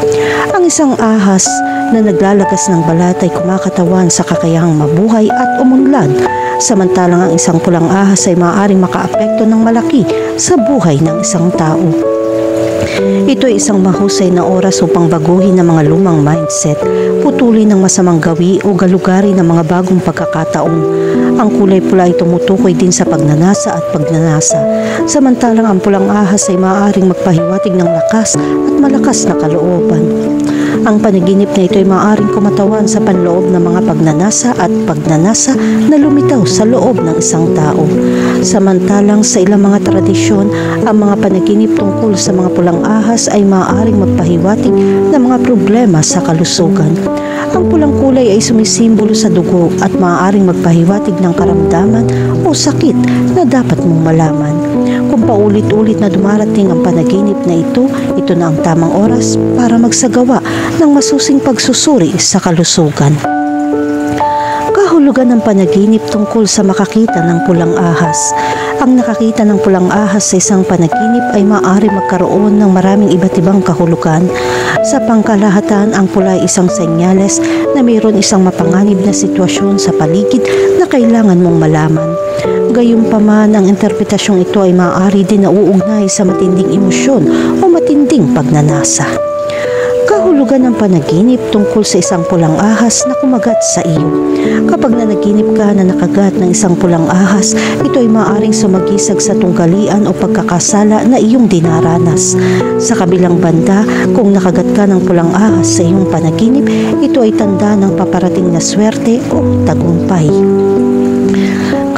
Ang isang ahas na naglalagas ng balat ay kumakatawan sa kakayahang mabuhay at umunlad, samantalang ang isang pulang ahas ay maaaring makaapekto ng malaki sa buhay ng isang tao. Ito ay isang mahusay na oras upang baguhin ang mga lumang mindset, putulin ng masamang gawi o galugari ng mga bagong pagkakataon. Ang kulay pula ay tumutukoy din sa pagnanasa at pagnanasa, samantalang ang pulang ahas ay maaaring magpahiwatig ng lakas at malakas na kalooban. Ang panaginip na ito ay maaaring kumatawan sa panloob ng mga pagnanasa at pagnanasa na lumitaw sa loob ng isang tao. Samantalang sa ilang mga tradisyon, ang mga panaginip tungkol sa mga pulang ahas ay maaaring magpahiwatig ng mga problema sa kalusugan. Ang pulang kulay ay sumisimbolo sa dugo at maaaring magpahiwatig ng karamdaman o sakit na dapat mong malaman. Kung paulit-ulit na dumarating ang panaginip na ito na ang tamang oras para magsagawa ng masusing pagsusuri sa kalusugan. Kahulugan ng panaginip tungkol sa makakita ng pulang ahas. Ang nakakita ng pulang ahas sa isang panaginip ay maaari magkaroon ng maraming iba't ibang kahulugan. Sa pangkalahatan, ang pula ay isang senyales na mayroon isang mapanganib na sitwasyon sa paligid na kailangan mong malaman. Gayunpaman, ang interpretasyong ito ay maaari din na uugnay sa matinding emosyon o matinding pagnanasa. Kahulugan ng panaginip tungkol sa isang pulang ahas na kumagat sa iyo. Kapag nanaginip ka na nakagat ng isang pulang ahas, ito ay maaaring sumagisag sa tunggalian o pagkakasala na iyong dinaranas. Sa kabilang banda, kung nakagat ka ng pulang ahas sa iyong panaginip, ito ay tanda ng paparating na swerte o tagumpay.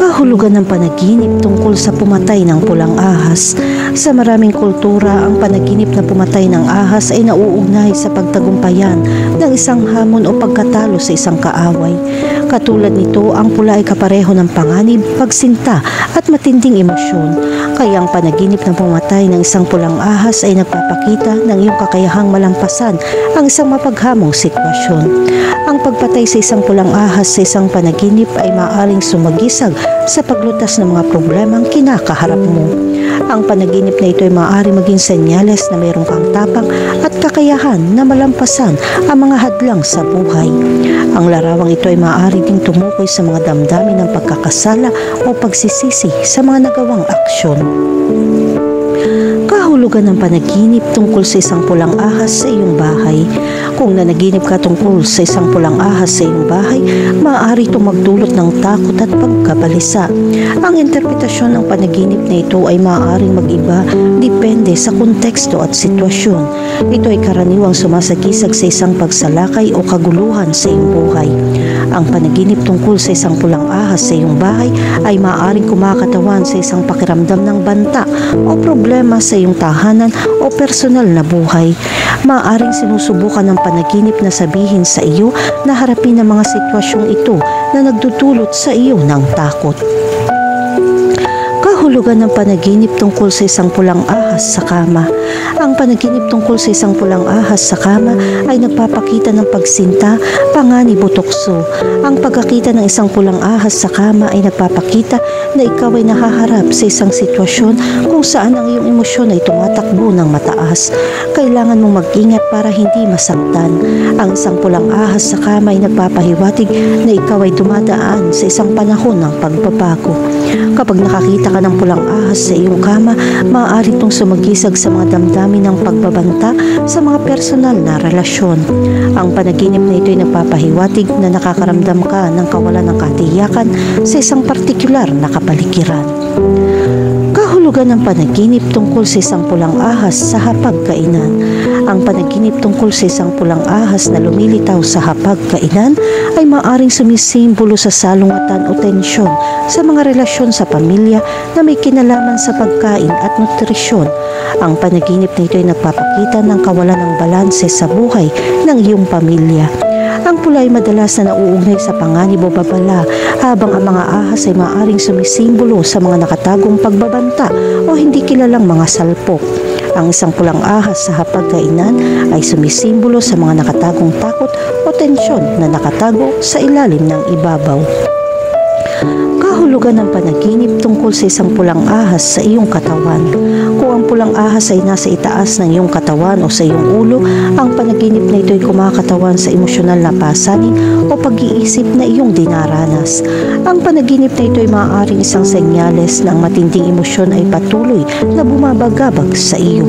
Kahulugan ng panaginip tungkol sa pumatay ng pulang ahas. Sa maraming kultura, ang panaginip na pumatay ng ahas ay nauugnay sa pagtagumpayan ng isang hamon o pagkatalo sa isang kaaway. Katulad nito, ang pula ay kapareho ng panganib, pagsinta at matinding emosyon. Kaya ang panaginip na pumatay ng isang pulang ahas ay nagpapakita ng iyong kakayahang malampasan ang isang mapaghamong sitwasyon. Ang pagpatay sa isang pulang ahas sa isang panaginip ay maaaring sumagisag sa paglutas ng mga problemang kinakaharap mo. Ang panaginip na ito ay maaari maging senyales na mayroon kang tapang at kakayahan na malampasan ang mga hadlang sa buhay. Ang larawang ito ay maaari ding tumukoy sa mga damdamin ng pagkakasala o pagsisisi sa mga nagawang aksyon. Kahulugan ng panaginip tungkol sa isang pulang ahas sa iyong bahay. Kung nanaginip ka tungkol sa isang pulang ahas sa iyong bahay, maaari itong magdulot ng takot at pagkabalisa. Ang interpretasyon ng panaginip na ito ay maaaring mag-iba depende sa konteksto at sitwasyon. Ito ay karaniwang sumasagisag sa isang pagsalakay o kaguluhan sa iyong buhay. Ang panaginip tungkol sa isang pulang ahas sa iyong bahay ay maaaring kumakatawan sa isang pakiramdam ng banta o problema sa iyong tahanan o personal na buhay. Maaaring sinusubukan ng panaginip na sabihin sa iyo na harapin ang mga sitwasyong ito na nagdudulot sa iyo ng takot. Kahulugan ng panaginip tungkol sa isang pulang ahas sa kama. Ang panaginip tungkol sa isang pulang ahas sa kama ay nagpapakita ng pagsinta, panganib o tukso. Ang pagkakita ng isang pulang ahas sa kama ay nagpapakita na ikaw ay nahaharap sa isang sitwasyon kung saan ang iyong emosyon ay tumatakbo ng mataas. Kailangan mong mag-ingat para hindi masaktan. Ang isang pulang ahas sa kama ay nagpapahiwatig na ikaw ay dumadaan sa isang panahon ng pagbabago. Kapag nakakita ka ng pulang ahas sa iyong kama, maaari itong sumagisag sa mga damdamin ng pagbabanta sa mga personal na relasyon. Ang panaginip na ito ay nagpapahiwatig na nakakaramdam ka ng kawalan ng katiyakan sa isang partikular na kapaligiran. Kahulugan ng panaginip tungkol sa isang pulang ahas sa hapagkainan. Ang panaginip tungkol sa isang pulang ahas na lumilitaw sa hapagkainan ay maaaring sumisimbolo sa salungatan o tensyon sa mga relasyon sa pamilya na may kinalaman sa pagkain at nutrisyon. Ang panaginip na ito ay nagpapakita ng kawalan ng balanse sa buhay ng iyong pamilya. Ang pula ay madalas na nauugnay sa panganib o babala, habang ang mga ahas ay maaaring sumisimbolo sa mga nakatagong pagbabanta o hindi kilalang mga salpok. Ang isang pulang ahas sa hapagkainan ay sumisimbolo sa mga nakatagong takot o tensyon na nakatago sa ilalim ng ibabaw. Kahulugan ng panaginip tungkol sa isang pulang ahas sa iyong katawan. Kung ang pulang ahas ay nasa itaas ng iyong katawan o sa iyong ulo, ang panaginip na ito ay kumakatawan sa emosyonal na pasanin o pag-iisip na iyong dinaranas. Ang panaginip na ito ay maaaring isang senyales na ang matinding emosyon ay patuloy na bumabagabag sa iyo.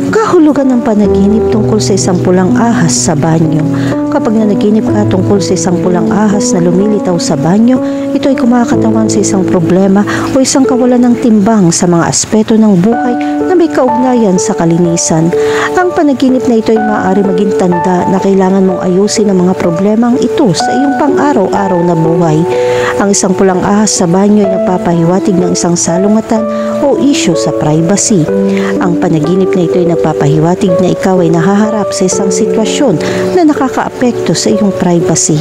Kahulugan ng panaginip tungkol sa isang pulang ahas sa banyo. Kapag nanaginip ka tungkol sa isang pulang ahas na lumilitaw sa banyo, ito ay kumakatawan sa isang problema o isang kawalan ng timbang sa mga aspeto ng buhay na may kaugnayan sa kalinisan. Ang panaginip na ito ay maaari maging tanda na kailangan mong ayusin ang mga problemang ito sa iyong pang-araw-araw na buhay. Ang isang pulang ahas sa banyo ay nagpapahiwatig ng isang salungatan o isyu sa privacy. Ang panaginip na ito ay nagpapahiwatig nagpapahiwatig na ikaw ay nahaharap sa isang sitwasyon na nakakaapekto sa iyong privacy.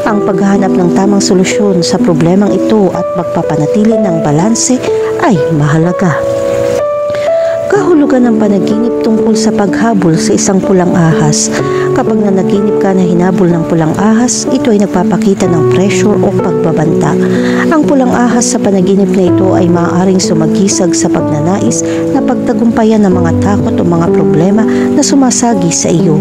Ang paghahanap ng tamang solusyon sa problemang ito at magpapanatili ng balanse ay mahalaga. Kahulugan ng panaginip tungkol sa paghabol sa isang pulang ahas. Kapag nanaginip ka na hinabol ng pulang ahas, ito ay nagpapakita ng pressure o pagbabanta. Ang pulang ahas sa panaginip na ito ay maaaring sumagisag sa pagnanais na pagtagumpayan ng mga takot o mga problema na sumasagi sa iyo.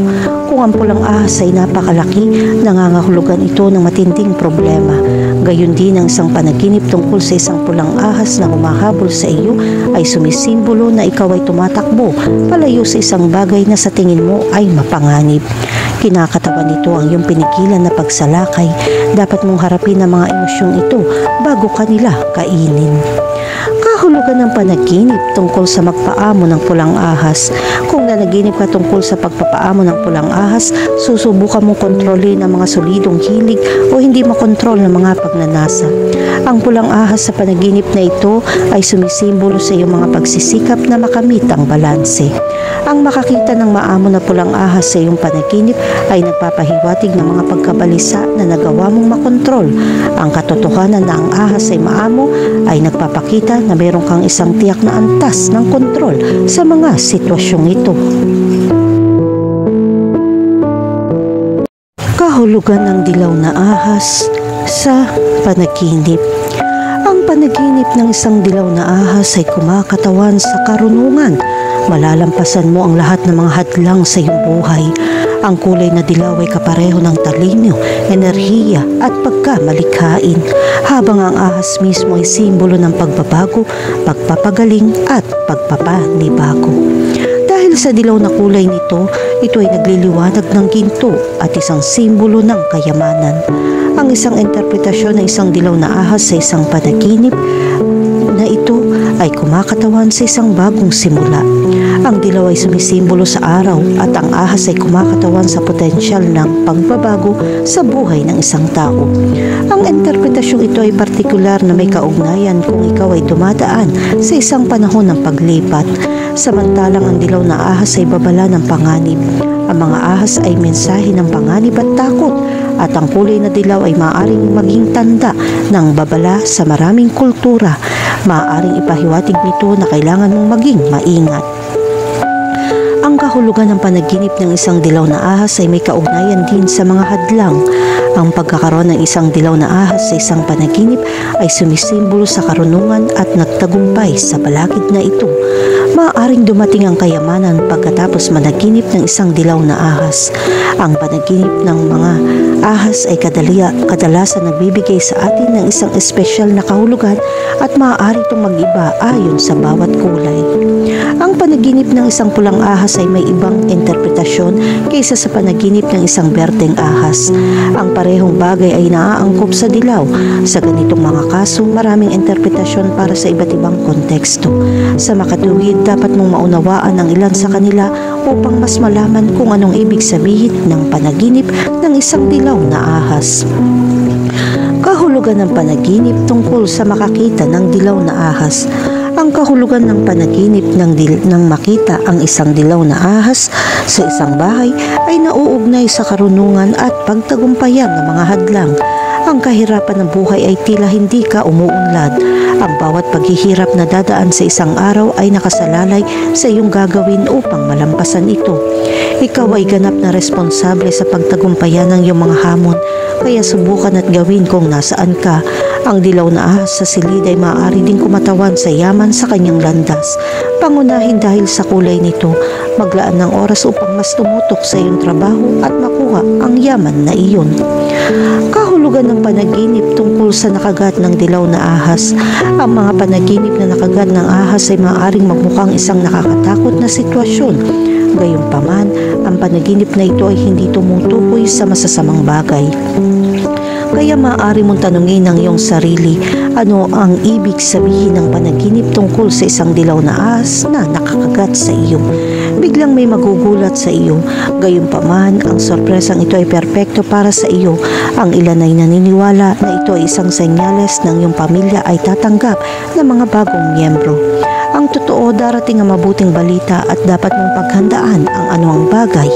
Kung ang pulang ahas ay napakalaki, nangangahulugan ito ng matinding problema. Gayon din ang isang panaginip tungkol sa isang pulang ahas na humahabol sa iyo ay sumisimbolo na ikaw ay tumatakbo palayo sa isang bagay na sa tingin mo ay mapanganib. Kinakatawan nito ang iyong pinigilan na pagsalakay. Dapat mong harapin ang mga emosyong ito bago ka nila kainin. Kahulugan ng panaginip tungkol sa magpaamo ng pulang ahas. Kung nanaginip ka tungkol sa pagpapaamo ng pulang ahas, susubukan mong kontrolin ang mga solidong hilig o hindi makontrol ng mga pagnanasa. Ang pulang ahas sa panaginip na ito ay sumisimbolo sa iyong mga pagsisikap na makamit ang balanse. Ang makakita ng maamo na pulang ahas sa iyong panaginip ay nagpapahiwatig ng mga pagkabalisa na nagawa mong makontrol. Ang katotohanan na ang ahas ay maamo ay nagpapakita na mayroon kang isang tiyak na antas ng kontrol sa mga sitwasyong ito. Kahulugan ng dilaw na ahas sa panaginip. Ang panaginip ng isang dilaw na ahas ay kumakatawan sa karunungan. Malalampasan mo ang lahat ng mga hadlang sa iyong buhay. Ang kulay na dilaw ay kapareho ng talino, enerhiya at pagkamalikhain, habang ang ahas mismo ay simbolo ng pagbabago, pagpapagaling at pagpapanibago. Dahil sa dilaw na kulay nito, ito ay nagliliwanag ng ginto at isang simbolo ng kayamanan. Ang isang interpretasyon ng isang dilaw na ahas sa isang panaginip na ito ay kumakatawan sa isang bagong simula. Ang dilaw ay sumisimbolo sa araw at ang ahas ay kumakatawan sa potensyal ng pagbabago sa buhay ng isang tao. Ang interpretasyong ito ay partikular na may kaugnayan kung ikaw ay dumadaan sa isang panahon ng paglipat. Samantalang ang dilaw na ahas ay babala ng panganib. Ang mga ahas ay mensahe ng panganib at takot, at ang kulay na dilaw ay maaaring maging tanda ng babala sa maraming kultura. Maaaring ipahiwatig nito na kailangan mong maging maingat. Ang kahulugan ng panaginip ng isang dilaw na ahas ay may kaugnayan din sa mga hadlang. Ang pagkakaroon ng isang dilaw na ahas sa isang panaginip ay sumisimbolo sa karunungan at nagtagumpay sa balakid na ito. Maaaring dumating ang kayamanan pagkatapos managinip ng isang dilaw na ahas. Ang panaginip ng mga ahas ay kadalasan nagbibigay sa atin ng isang espesyal na kahulugan at maaari itong mag-iba ayon sa bawat kulay. Ang panaginip ng isang pulang ahas ay may ibang interpretasyon kaysa sa panaginip ng isang berdeng ahas. Ang parehong bagay ay naaangkop sa dilaw. Sa ganitong mga kaso, maraming interpretasyon para sa iba't ibang konteksto. Sa makatuwid, dapat mong maunawaan ang ilan sa kanila upang mas malaman kung anong ibig sabihin ng panaginip ng isang dilaw na ahas. Kahulugan ng panaginip tungkol sa makakita ng dilaw na ahas. Ang kahulugan ng panaginip ng makita ang isang dilaw na ahas sa isang bahay ay nauugnay sa karunungan at pagtagumpayan ng mga hadlang. Ang kahirapan ng buhay ay tila hindi ka umuunlad. Ang bawat paghihirap na dadaan sa isang araw ay nakasalalay sa iyong gagawin upang malampasan ito. Ikaw ay ganap na responsable sa pagtagumpayan ng iyong mga hamon, kaya subukan at gawin kung nasaan ka. Ang dilaw na ahas sa silid ay maaari din kumatawan sa yaman sa kanyang landas. Pangunahin dahil sa kulay nito, maglaan ng oras upang mas tumutok sa iyong trabaho at makuha ang yaman na iyon. Kahulugan ng panaginip tungkol sa nakagat ng dilaw na ahas. Ang mga panaginip na nakagat ng ahas ay maaaring magmukhang isang nakakatakot na sitwasyon. Gayunpaman, ang panaginip na ito ay hindi tumutukoy sa masasamang bagay. Kaya maaari mong tanungin ang iyong sarili, ano ang ibig sabihin ng panaginip tungkol sa isang dilaw na ahas na nakakagat sa iyo. Biglang may magugulat sa iyo. Gayunpaman, ang sorpresang ito ay perpekto para sa iyo. Ang ilan ay naniniwala na ito ay isang senyales ng iyong pamilya ay tatanggap ng mga bagong miyembro. Ang totoo, darating ang mabuting balita at dapat mong paghandaan ang anumang bagay.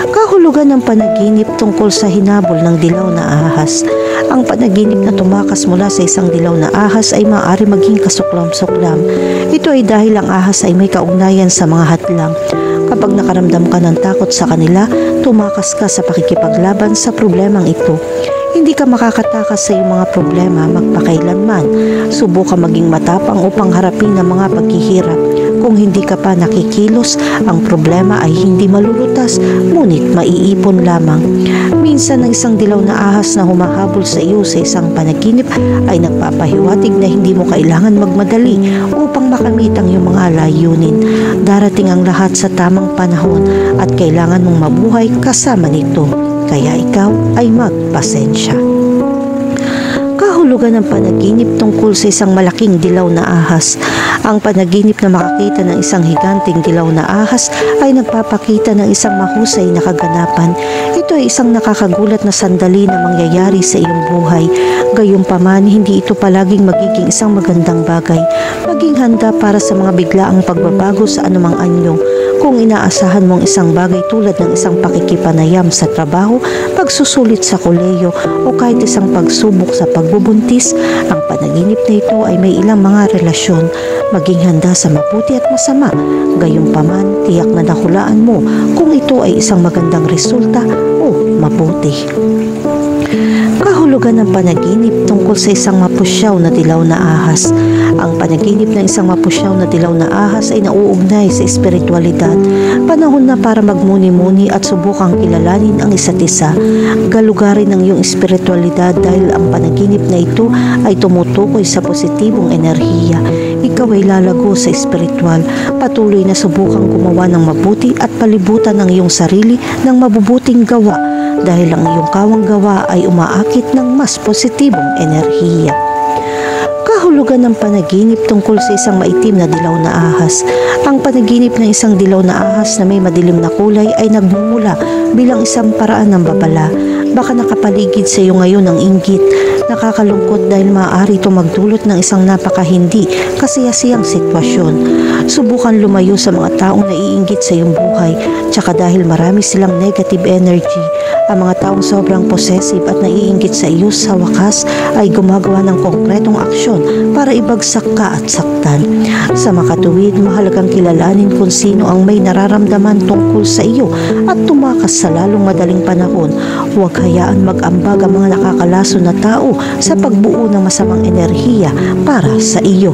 Kahulugan ng panaginip tungkol sa hinabol ng dilaw na ahas. Ang panaginip na tumakas mula sa isang dilaw na ahas ay maaari maging kasuklam-suklam. Ito ay dahil ang ahas ay may kaugnayan sa mga hadlang. Kapag nakaramdam ka ng takot sa kanila, tumakas ka sa pakikipaglaban sa problemang ito. Hindi ka makakatakas sa iyong mga problema magpakailanman. Subukan maging matapang upang harapin ang mga paghihirap. Kung hindi ka pa nakikilos, ang problema ay hindi malulutas, ngunit maiipon lamang. Minsan ang isang dilaw na ahas na humahabol sa iyo sa isang panaginip ay nagpapahiwatig na hindi mo kailangan magmadali upang makamit ang iyong mga layunin. Darating ang lahat sa tamang panahon at kailangan mong mabuhay kasama nito. Kaya ikaw ay magpasensya. Kahulugan ng panaginip tungkol sa isang malaking dilaw na ahas. Ang panaginip na makakita ng isang higanting dilaw na ahas ay nagpapakita ng isang mahusay na kaganapan. Ito ay isang nakakagulat na sandali na mangyayari sa iyong buhay. Gayunpaman, hindi ito palaging magiging isang magandang bagay. Maging handa para sa mga biglaang pagbabago sa anumang anyo. Kung inaasahan mong isang bagay tulad ng isang pakikipanayam sa trabaho, pagsusulit sa kolehiyo o kahit isang pagsubok sa pagbubuntis, ang panaginip na ito ay may ilang mga relasyon. Maging handa sa mabuti at masama. Gayunpaman, tiyak na nahulaan mo kung ito ay isang magandang resulta o mabuti. Kahulugan ng panaginip tungkol sa isang mapusyaw na dilaw na ahas. Ang panaginip ng isang mapusyaw na dilaw na ahas ay nauugnay sa espiritualidad. Panahon na para magmuni-muni at subukang kilalanin ang isa't isa. Galugarin ang iyong espiritualidad dahil ang panaginip na ito ay tumutukoy sa positibong enerhiya. Ikaw ay lalago sa espiritual. Patuloy na subukang gumawa ng mabuti at palibutan ang iyong sarili ng mabubuting gawa dahil ang iyong kawang gawa ay umaakit ng mas positibong enerhiya. Kahulugan ng panaginip tungkol sa isang maitim na dilaw na ahas. Ang panaginip ng isang dilaw na ahas na may madilim na kulay ay nagmumula bilang isang paraan ng babala. Baka nakapaligid sa iyo ngayon ang inggit. Nakakalungkot dahil maaari ito magdulot ng isang napakahindi kasiyasiyang sitwasyon. Subukan lumayo sa mga taong naiinggit sa iyong buhay, tsaka dahil marami silang negative energy. Ang mga taong sobrang possessive at naiinggit sa iyo sa wakas ay gumagawa ng konkretong aksyon para ibagsak ka at saktan. Sa makatuwid, mahalagang kilalanin kung sino ang may nararamdaman tungkol sa iyo at tumakas sa lalong madaling panahon. Huwag hayaan mag-ambag ang mga nakakalaso na tao sa pagbuo ng masamang enerhiya para sa iyo.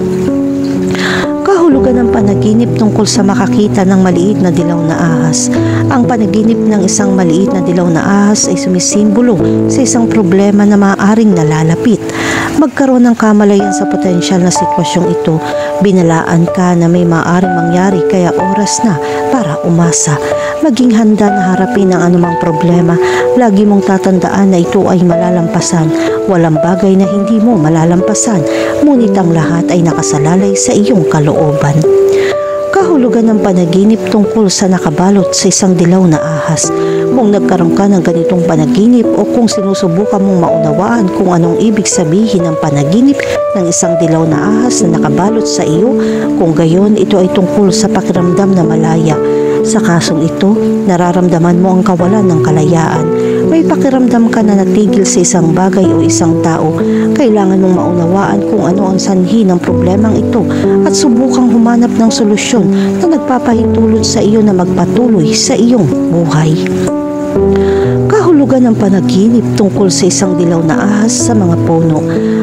Kahulugan ng panaginip tungkol sa makakita ng maliit na dilaw na ahas. Ang panaginip ng isang maliit na dilaw na ahas ay sumisimbolo sa isang problema na maaaring nalalapit. Magkaroon ng kamalayan sa potensyal na sitwasyong ito. Binalaan ka na may maaaring mangyari kaya oras na para umasa. Maging handa na harapin ang anumang problema. Lagi mong tatandaan na ito ay malalampasan. Walang bagay na hindi mo malalampasan, ngunit ang lahat ay nakasalalay sa iyong kalooban. Kahulugan ng panaginip tungkol sa nakabalot sa isang dilaw na ahas. Kung nagkaroon ka ng ganitong panaginip o kung sinusubukan mong maunawaan kung anong ibig sabihin ng panaginip ng isang dilaw na ahas na nakabalot sa iyo, kung gayon ito ay tungkol sa pakiramdam na malaya. Sa kasong ito, nararamdaman mo ang kawalan ng kalayaan. May pakiramdam ka na natigil sa isang bagay o isang tao. Kailangan mong maunawaan kung ano ang sanhi ng problemang ito at subukang humanap ng solusyon na nagpapahintulot sa iyo na magpatuloy sa iyong buhay. Kahulugan ng panaginip tungkol sa isang dilaw na ahas sa mga puno.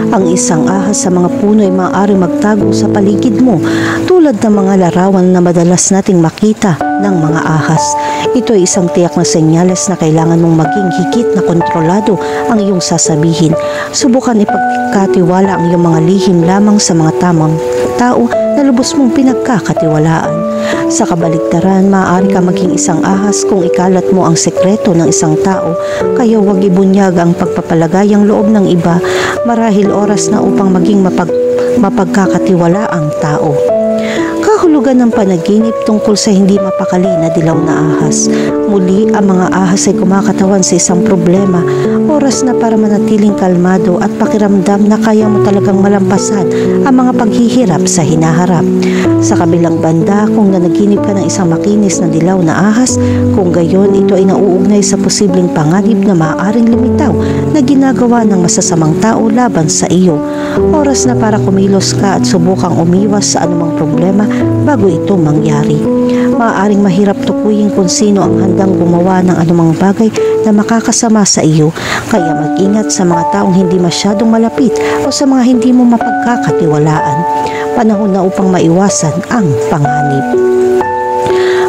Ang isang ahas sa mga puno ay maaaring magtago sa paligid mo tulad ng mga larawan na madalas nating makita ng mga ahas. Ito ay isang tiyak na senyales na kailangan mong maging higit na kontrolado ang iyong sasabihin. Subukan ipagkatiwala ang iyong mga lihim lamang sa mga tamang tao na lubos mong pinagkakatiwalaan. Sa kabaligtaran, maaari ka maging isang ahas kung ikalat mo ang sekreto ng isang tao, kaya huwag ibunyag ang pagpapalagayang loob ng iba. Marahil oras na upang maging mapagkakatiwala ang tao. Kahulugan ng panaginip tungkol sa hindi mapakali na dilaw na ahas. Muli, ang mga ahas ay kumakatawan sa isang problema. Oras na para manatiling kalmado at pakiramdam na kaya mo talagang malampasan ang mga paghihirap sa hinaharap. Sa kabilang banda, kung nanaginip ka ng isang makinis na dilaw na ahas, kung gayon ito ay nauugnay sa posibleng panganib na maaaring lumitaw na ginagawa ng masasamang tao laban sa iyo. Oras na para kumilos ka at subukang umiwas sa anumang problema bago ito mangyari. Maaaring mahirap tukuyin kung sino ang handang gumawa ng anumang bagay na makakasama sa iyo, kaya mag-ingat sa mga taong hindi masyadong malapit o sa mga hindi mo mapagkakatiwalaan. Panahon na upang maiwasan ang panganib.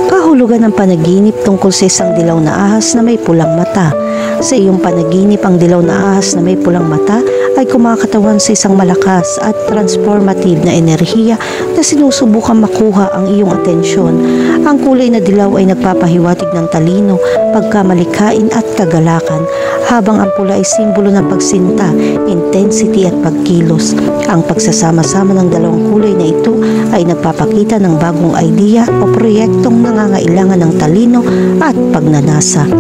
Kahulugan ng panaginip tungkol sa isang dilaw na ahas na may pulang mata. Sa iyong panaginip, ang dilaw na ahas na may pulang mata ay kumakatawan sa isang malakas at transformative na enerhiya na sinusubukan makuha ang iyong atensyon. Ang kulay na dilaw ay nagpapahiwatig ng talino, pagkamalikain at kagalakan, habang ang pula ay simbolo ng pagsinta, intensity at pagkilos. Ang pagsasama-sama ng dalawang kulay na ito ay nagpapakita ng bagong idea o proyektong nangangailangan ng talino at pagnanasa.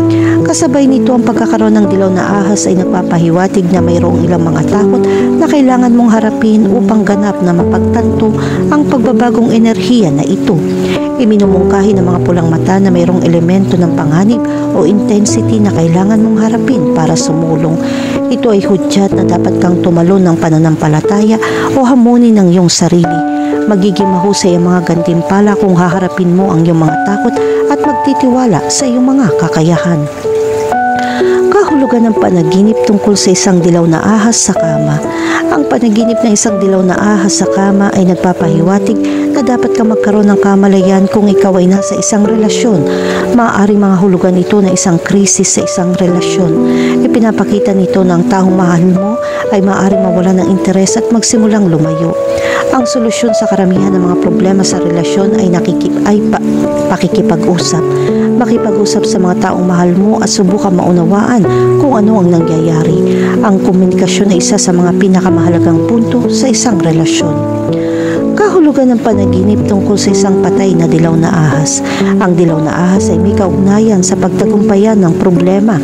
Kasabay nito, ang pagkakaroon ng dilaw na ahas ay nagpapahiwatig na mayroong ilang mga takot na kailangan mong harapin upang ganap na mapagtanto ang pagbabagong enerhiya na ito. Iminumungkahi ng mga pulang mata na mayroong elemento ng panganib o intensity na kailangan mong harapin para sumulong. Ito ay hudyat na dapat kang tumalon ng pananampalataya o hamunin ng iyong sarili. Magiging mahusay ang mga gantimpala kung haharapin mo ang iyong mga takot at magtitiwala sa iyong mga kakayahan. Kahulugan ng panaginip tungkol sa isang dilaw na ahas sa kama. Ang panaginip ng isang dilaw na ahas sa kama ay nagpapahiwatig na dapat ka magkaroon ng kamalayan kung ikaw ay nasa isang relasyon. Maaaring mga hulugan ito na isang krisis sa isang relasyon. Ipinapakita nito na ang taong mahal mo ay maaaring mawala ng interes at magsimulang lumayo. Ang solusyon sa karamihan ng mga problema sa relasyon ay pakikipag-usap. Makipag-usap sa mga taong mahal mo at subukan maunawaan kung ano ang nangyayari. Ang komunikasyon ay isa sa mga pinakamahalagang punto sa isang relasyon. Kahulugan ng panaginip tungkol sa isang patay na dilaw na ahas. Ang dilaw na ahas ay may kaugnayan sa pagtagumpayan ng problema.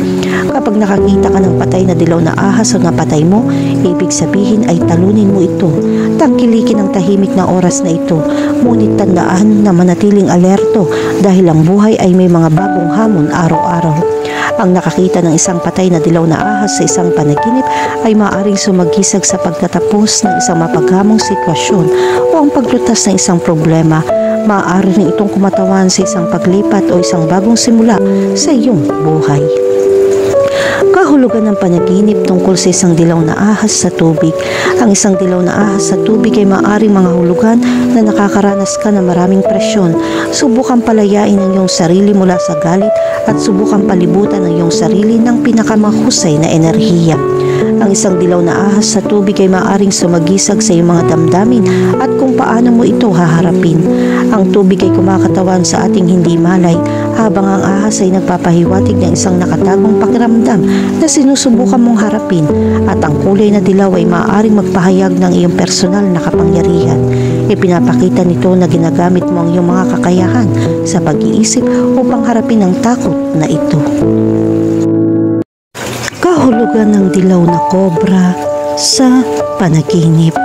Kapag nakakita ka ng patay na dilaw na ahas o napatay mo, ibig sabihin ay talunin mo ito. Tangkilikin ang tahimik na oras na ito. Ngunit tandaan na manatiling alerto dahil ang buhay ay may mga bagong hamon araw-araw. Ang nakakita ng isang patay na dilaw na ahas sa isang panaginip ay maaaring sumagisag sa pagtatapos ng isang mapaghamong sitwasyon o ang paglutas ng isang problema. Maaari rin itong kumatawan sa isang paglipat o isang bagong simula sa iyong buhay. Kahulugan ng panaginip tungkol sa isang dilaw na ahas sa tubig. Ang isang dilaw na ahas sa tubig ay maaaring mga hulugan na nakakaranas ka ng maraming presyon. Subukan palayain ang iyong sarili mula sa galit at subukan palibutan ang iyong sarili ng pinakamahusay na enerhiya. Ang isang dilaw na ahas sa tubig ay maaaring sumagisag sa iyong mga damdamin at kung paano mo ito haharapin. Ang tubig ay kumakatawan sa ating hindi malay, habang ang ahas ay nagpapahiwatig ng isang nakatagong pakiramdam na sinusubukan mong harapin, at ang kulay na dilaw ay maaaring magpahayag ng iyong personal na kapangyarihan. Ipinapakita nito na ginagamit mo ang iyong mga kakayahan sa pag-iisip upang harapin ang takot na ito. Kahulugan ng dilaw na kobra sa panaginip.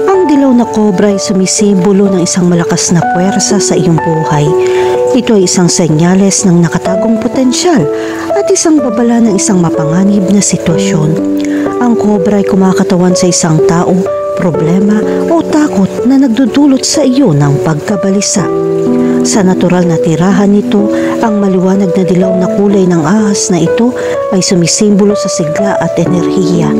Ang dilaw na kobra ay sumisimbolo ng isang malakas na puwersa sa iyong buhay. Ito ay isang senyales ng nakatagong potensyal at isang babala ng isang mapanganib na sitwasyon. Ang kobra ay kumakatawan sa isang tao, problema o takot na nagdudulot sa iyo ng pagkabalisa. Sa natural na tirahan nito, ang maliwanag na dilaw na kulay ng ahas na ito ay sumisimbolo sa sigla at enerhiya.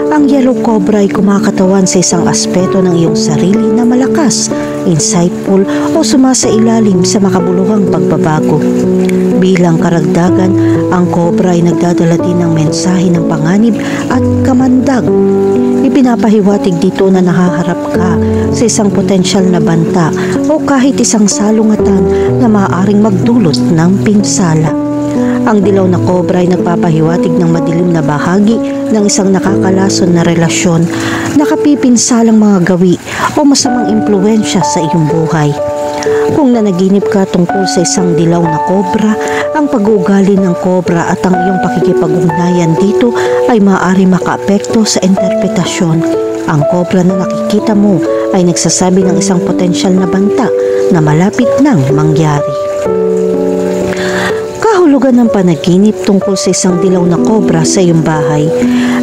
Ang yellow cobra ay kumakatawan sa isang aspeto ng iyong sarili na malakas, insightful o sumasailalim sa makabuluhang pagbabago. Bilang karagdagan, ang cobra ay nagdadala din ng mensahe ng panganib at kamandag. Ipinapahiwatig dito na nahaharap ka sa isang potensyal na banta o kahit isang salungatan na maaaring magdulot ng pinsala. Ang dilaw na cobra ay nagpapahiwatig ng madilim na bahagi ng isang nakakalason na relasyon, nakapipinsalang mga gawi o masamang impluwensya sa iyong buhay. Kung nanaginip ka tungkol sa isang dilaw na kobra, ang pag-uugali ng kobra at ang iyong pakikipag-ugnayan dito ay maaari makaapekto sa interpretasyon. Ang kobra na nakikita mo ay nagsasabi ng isang potensyal na banta na malapit nang mangyari. Kahulugan ng panaginip tungkol sa isang dilaw na kobra sa iyong bahay.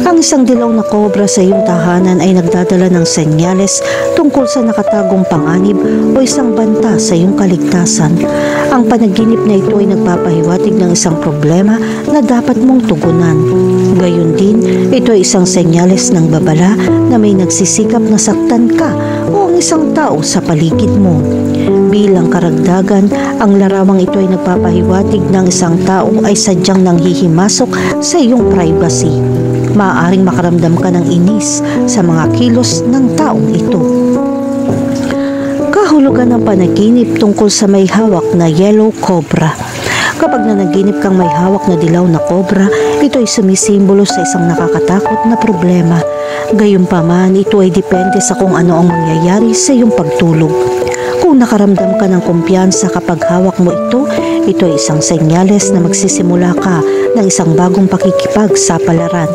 Ang isang dilaw na kobra sa iyong tahanan ay nagdadala ng senyales tungkol sa nakatagong panganib o isang banta sa iyong kaligtasan. Ang panaginip na ito ay nagpapahiwatig ng isang problema na dapat mong tugunan. Gayon din, ito ay isang senyales ng babala na may nagsisikap na saktan ka o ang isang tao sa paligid mo. Bilang karagdagan, ang larawang ito ay nagpapahiwatig ng isang tao ay sadyang nanghihimasok sa iyong privacy. Maaaring makaramdam ka ng inis sa mga kilos ng taong ito. Kahulugan ng panaginip tungkol sa may hawak na yellow cobra. Kapag nanaginip kang may hawak na dilaw na kobra, ito ay sumisimbolo sa isang nakakatakot na problema. Gayunpaman, ito ay depende sa kung ano ang mangyayari sa iyong pagtulog. Kung nakaramdam ka ng kumpiyansa kapag hawak mo ito ay isang senyales na magsisimula ka ng isang bagong pakikipagsapalaran.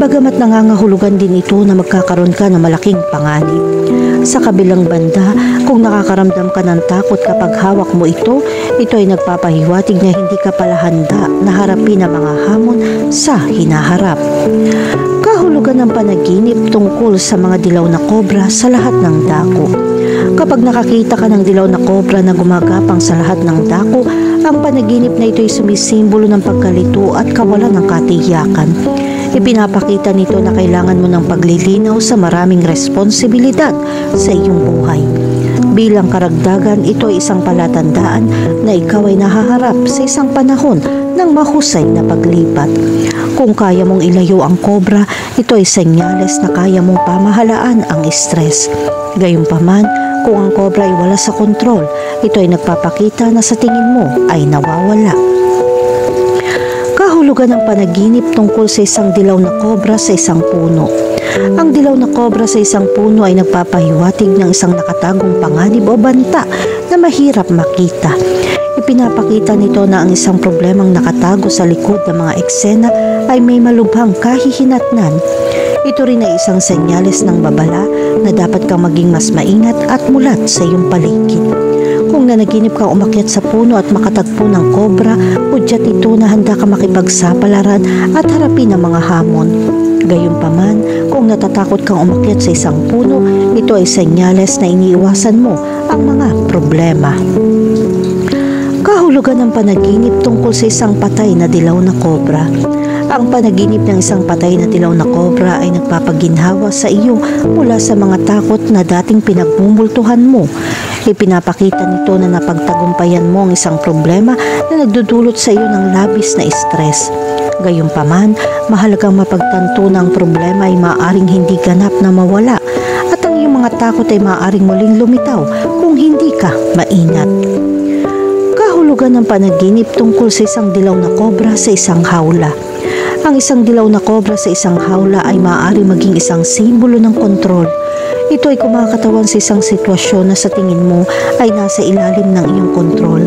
Bagamat nangangahulugan din ito na magkakaroon ka ng malaking panganib. Sa kabilang banda, kung nakakaramdam ka ng takot kapag hawak mo ito ay nagpapahiwatig na hindi ka pala handa na harapin ang mga hamon sa hinaharap. Kahulugan ng panaginip tungkol sa mga dilaw na kobra sa lahat ng dako. Kapag nakakita ka ng dilaw na kobra na gumagapang sa lahat ng dako, ang panaginip na ito ay sumisimbolo ng pagkalito at kawalan ng katiyakan. Ipinapakita nito na kailangan mo ng paglilinaw sa maraming responsibilidad sa iyong buhay. Bilang karagdagan, ito ay isang palatandaan na ikaw ay nahaharap sa isang panahon ng mahusay na paglipat. Kung kaya mong ilayo ang kobra, ito ay senyales na kaya mong pamahalaan ang stress. Gayunpaman, kung ang kobra ay wala sa kontrol, ito ay nagpapakita na sa tingin mo ay nawawala. Kahulugan ng panaginip tungkol sa isang dilaw na kobra sa isang puno. Ang dilaw na kobra sa isang puno ay nagpapahiwatig ng isang nakatagong panganib o banta na mahirap makita. Ipinapakita nito na ang isang problemang nakatago sa likod ng mga eksena ay may malubhang kahihinatnan. Ito rin ay isang senyales ng babala na dapat kang maging mas maingat at mulat sa iyong paligid. Kung nanaginip kang umakyat sa puno at makatagpo ng kobra, udyat ito na handa ka makipagsapalaran at harapin ang mga hamon. Gayunpaman, kung natatakot kang umakyat sa isang puno, ito ay senyales na iniiwasan mo ang mga problema. Kahulugan ng panaginip tungkol sa isang patay na dilaw na kobra. Ang panaginip ng isang patay na dilaw na kobra ay nagpapaginhawa sa iyo mula sa mga takot na dating pinagmumultuhan mo. Ipinapakita nito na napagtagumpayan mo ang isang problema na nagdudulot sa iyo ng labis na stress. Gayunpaman, mahalagang mapagtanto na ang problema ay maaaring hindi ganap na mawala at ang iyong mga takot ay maaaring muling lumitaw kung hindi ka maingat. Kahulugan ng panaginip tungkol sa isang dilaw na kobra sa isang hawla. Ang isang dilaw na kobra sa isang hawla ay maaari maging isang simbolo ng kontrol. Ito ay kumakatawan sa isang sitwasyon na sa tingin mo ay nasa ilalim ng iyong kontrol.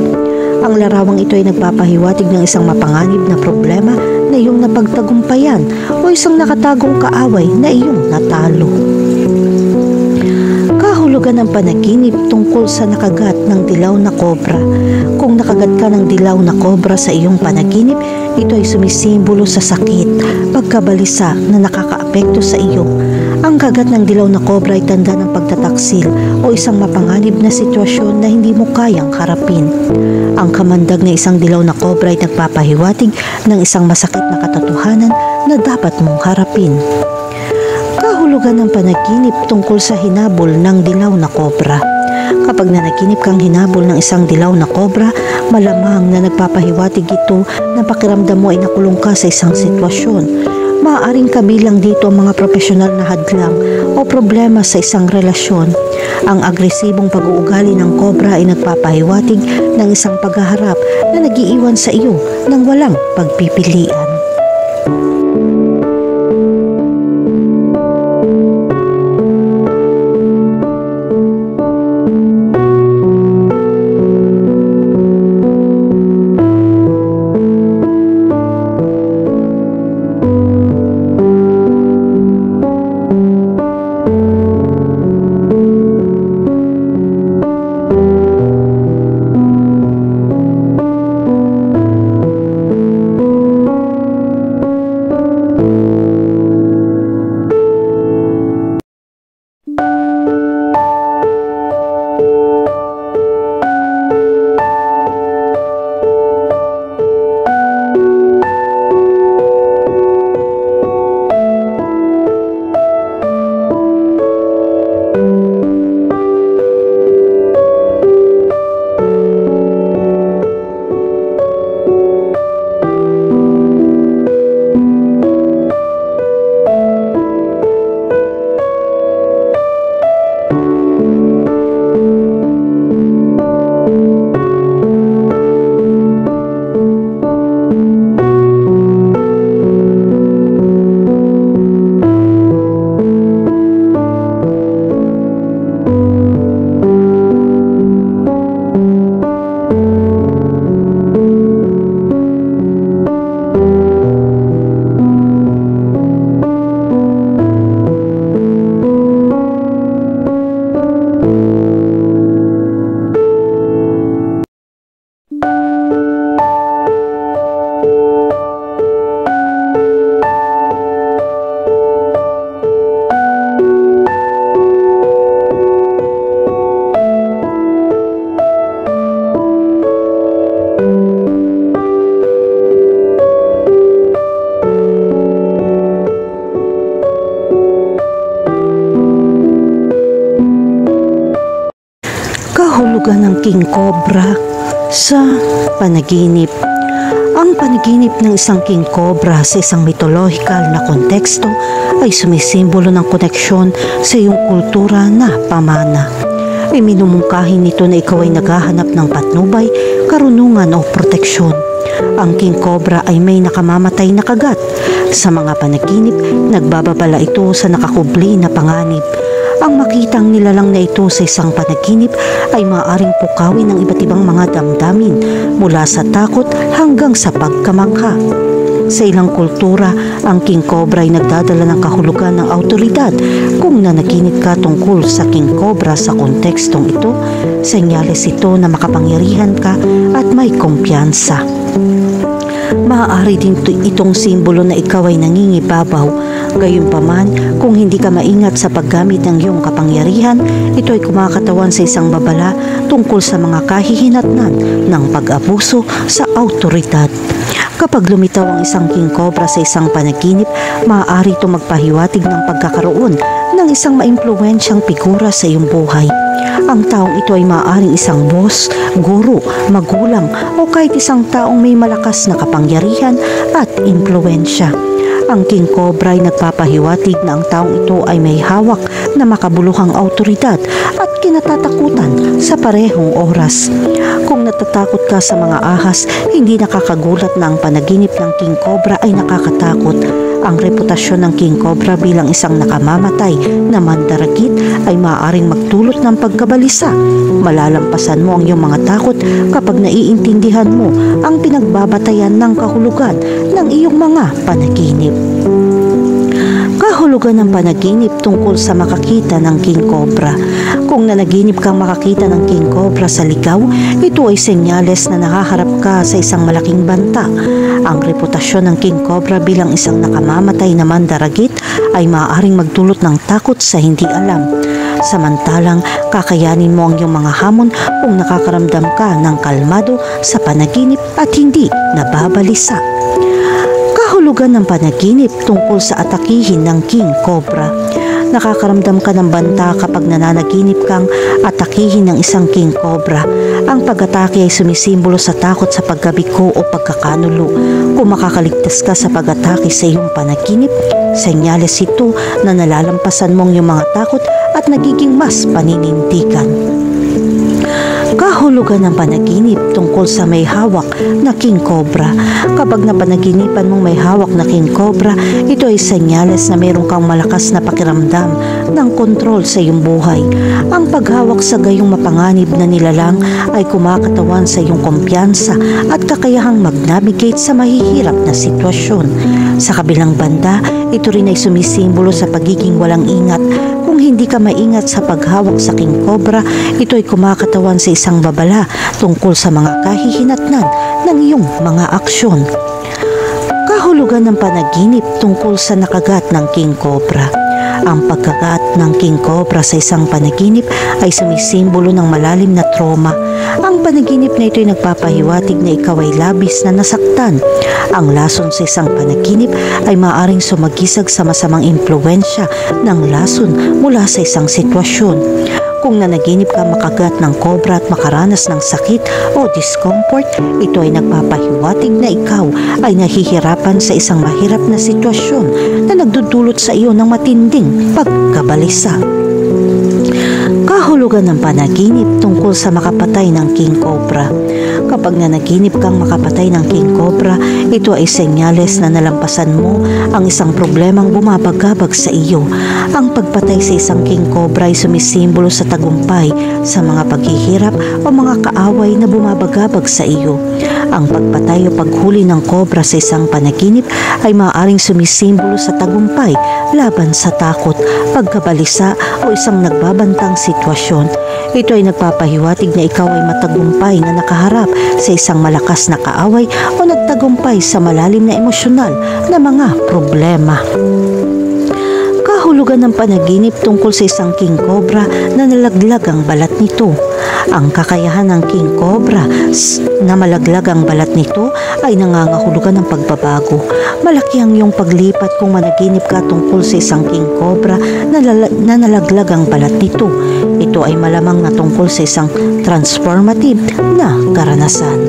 Ang larawang ito ay nagpapahiwatig ng isang mapanganib na problema na iyong napagtagumpayan o isang nakatagong kaaway na iyong natalo. Kahulugan ng panaginip tungkol sa nakagat ng dilaw na kobra. Kung nakagat ka ng dilaw na kobra sa iyong panaginip, ito ay sumisimbolo sa sakit, pagkabalisa na nakakaapekto sa iyo. Ang kagat ng dilaw na kobra ay tanda ng pagtataksil o isang mapanganib na sitwasyon na hindi mo kayang harapin. Ang kamandag na isang dilaw na kobra ay nagpapahiwatig ng isang masakit na katotohanan na dapat mong harapin. Kahulugan ng panaginip tungkol sa hinabol ng dilaw na kobra. Kapag nanaginip kang hinabol ng isang dilaw na kobra, malamang na nagpapahiwatig ito na pakiramdam mo ay nakulong ka sa isang sitwasyon. Maaaring kabilang dito ang mga profesional na hadlang o problema sa isang relasyon. Ang agresibong pag-uugali ng kobra ay nagpapahiwatig ng isang paghaharap na nag-iiwan sa iyo ng walang pagpipilian. Kahulugan ng King Cobra sa panaginip. Ang panaginip ng isang King Cobra sa isang mythological na konteksto ay sumisimbolo ng koneksyon sa iyong kultura na pamana. Minumungkahi nito na ikaw ay naghahanap ng patnubay, karunungan o proteksyon. Ang King Cobra ay may nakamamatay na kagat. Sa mga panaginip, nagbababala ito sa nakakubli na panganib. Ang makitang nilalang na ito sa isang panaginip ay maaaring pukawin ng iba't ibang mga damdamin mula sa takot hanggang sa pagkamangha. Sa ilang kultura, ang King Cobra ay nagdadala ng kahulugan ng awtoridad. Kung nanaginip ka tungkol sa King Cobra sa kontekstong ito, senyales ito na makapangyarihan ka at may kumpiyansa. Maaari din itong simbolo na ikaw ay nangingibabaw. Gayunpaman, kung hindi ka maingat sa paggamit ng iyong kapangyarihan, ito ay kumakatawan sa isang babala tungkol sa mga kahihinatnan ng pag-abuso sa awtoridad. Kapag lumitaw ang isang King Cobra sa isang panaginip, maaari itong magpahiwatig ng pagkakaroon ng isang maimpluwensyang figura sa iyong buhay. Ang taong ito ay maaaring isang boss, guro, magulang o kahit isang taong may malakas na kapangyarihan at impluwensya. Ang King Cobra ay nagpapahiwatig na ang taong ito ay may hawak na makabuluhang awtoridad at kinatatakutan sa parehong oras. Kung natatakot ka sa mga ahas, hindi nakakagulat na ang panaginip ng King Cobra ay nakakatakot. Ang reputasyon ng King Cobra bilang isang nakamamatay na mandaragit ay maaaring magdulot ng pagkabalisa. Malalampasan mo ang iyong mga takot kapag naiintindihan mo ang pinagbabatayan ng kahulugan ng iyong mga panaginip. Kahulugan ng panaginip tungkol sa makakita ng King Cobra. Kung nanaginip kang makakita ng King Cobra sa ligaw, ito ay senyales na nakaharap ka sa isang malaking banta. Ang reputasyon ng King Cobra bilang isang nakamamatay na mandaragit ay maaaring magdulot ng takot sa hindi alam. Samantalang kakayanin mo ang iyong mga hamon kung nakakaramdam ka ng kalmado sa panaginip at hindi nababalisa. Kahulugan ng panaginip tungkol sa atakihin ng King Cobra. Nakakaramdam ka ng banta kapag nananaginip kang atakihin ng isang King Cobra. Ang pag-atake ay sumisimbolo sa takot sa pagkabiko o pagkakanulo. Kung makakaligtas ka sa pag-atake sa iyong panaginip, senyales ito na nalalampasan mong iyong mga takot at nagiging mas paninindigan. Kahulugan ng panaginip tungkol sa may hawak na King Cobra. Kapag napanaginipan mong may hawak na King Cobra, ito ay senyales na mayroon kang malakas na pakiramdam ng kontrol sa iyong buhay. Ang paghawak sa gayong mapanganib na nilalang ay kumakatawan sa iyong kumpiyansa at kakayahang mag-navigate sa mahihirap na sitwasyon. Sa kabilang banda, ito rin ay sumisimbolo sa pagiging walang ingat. Kung hindi ka maingat sa paghawak sa King Cobra, ito ay kumakatawan sa isang babala tungkol sa mga kahihinatnan ng iyong mga aksyon. Kahulugan ng panaginip tungkol sa nakagat ng King Cobra. Ang pagkagat ng King Cobra sa isang panaginip ay sumisimbolo ng malalim na trauma. Ang panaginip na ito ay nagpapahiwatig na ikaw ay labis na nasaktan. Ang lason sa isang panaginip ay maaaring sumagisag sa masamang impluwensya ng lason mula sa isang sitwasyon. Kung nanaginip ka makagat ng cobra at makaranas ng sakit o discomfort, ito ay nagpapahiwatig na ikaw ay nahihirapan sa isang mahirap na sitwasyon na nagdudulot sa iyo ng matinding pagkabalisa. Kahulugan ng panaginip tungkol sa makapatay ng King Cobra. Kapag nanaginip kang makapatay ng King Cobra, ito ay senyales na nalampasan mo ang isang problemang bumabagabag sa iyo. Ang pagpatay sa isang King Cobra ay sumisimbolo sa tagumpay sa mga paghihirap o mga kaaway na bumabagabag sa iyo. Ang pagpatay o paghuli ng cobra sa isang panaginip ay maaaring sumisimbolo sa tagumpay laban sa takot, pagkabalisa o isang nagbabantang sitwasyon. Ito ay nagpapahiwatig na ikaw ay matagumpay na nakaharap sa isang malakas na kaaway o nagtagumpay sa malalim na emosyonal na mga problema. Kahulugan ng panaginip tungkol sa isang king cobra na nalaglag ang balat nito. Ang kakayahan ng king cobra na malaglag ang balat nito ay nangangahulugan ng pagbabago. Malaki ang iyong paglipat kung managinip ka tungkol sa isang king cobra na nalaglag ang balat nito. Ito ay malamang na tungkol sa isang transformative na karanasan.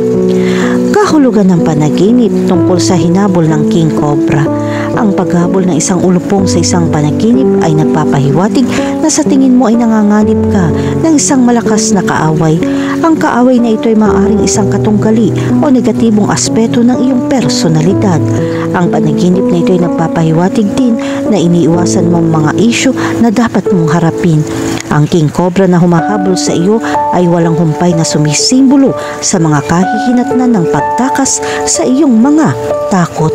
Kahulugan ng panaginip tungkol sa hinabol ng king cobra. Ang paghabol ng isang ulupong sa isang panaginip ay nagpapahiwatig na sa tingin mo ay nanganganib ka ng isang malakas na kaaway. Ang kaaway na ito ay maaaring isang katunggali o negatibong aspeto ng iyong personalidad. Ang panaginip na ito ay nagpapahiwatig din na iniiwasan mong mga isyu na dapat mong harapin. Ang king cobra na humahabol sa iyo ay walang humpay na sumisimbolo sa mga kahihinatnan ng pagtakas sa iyong mga takot.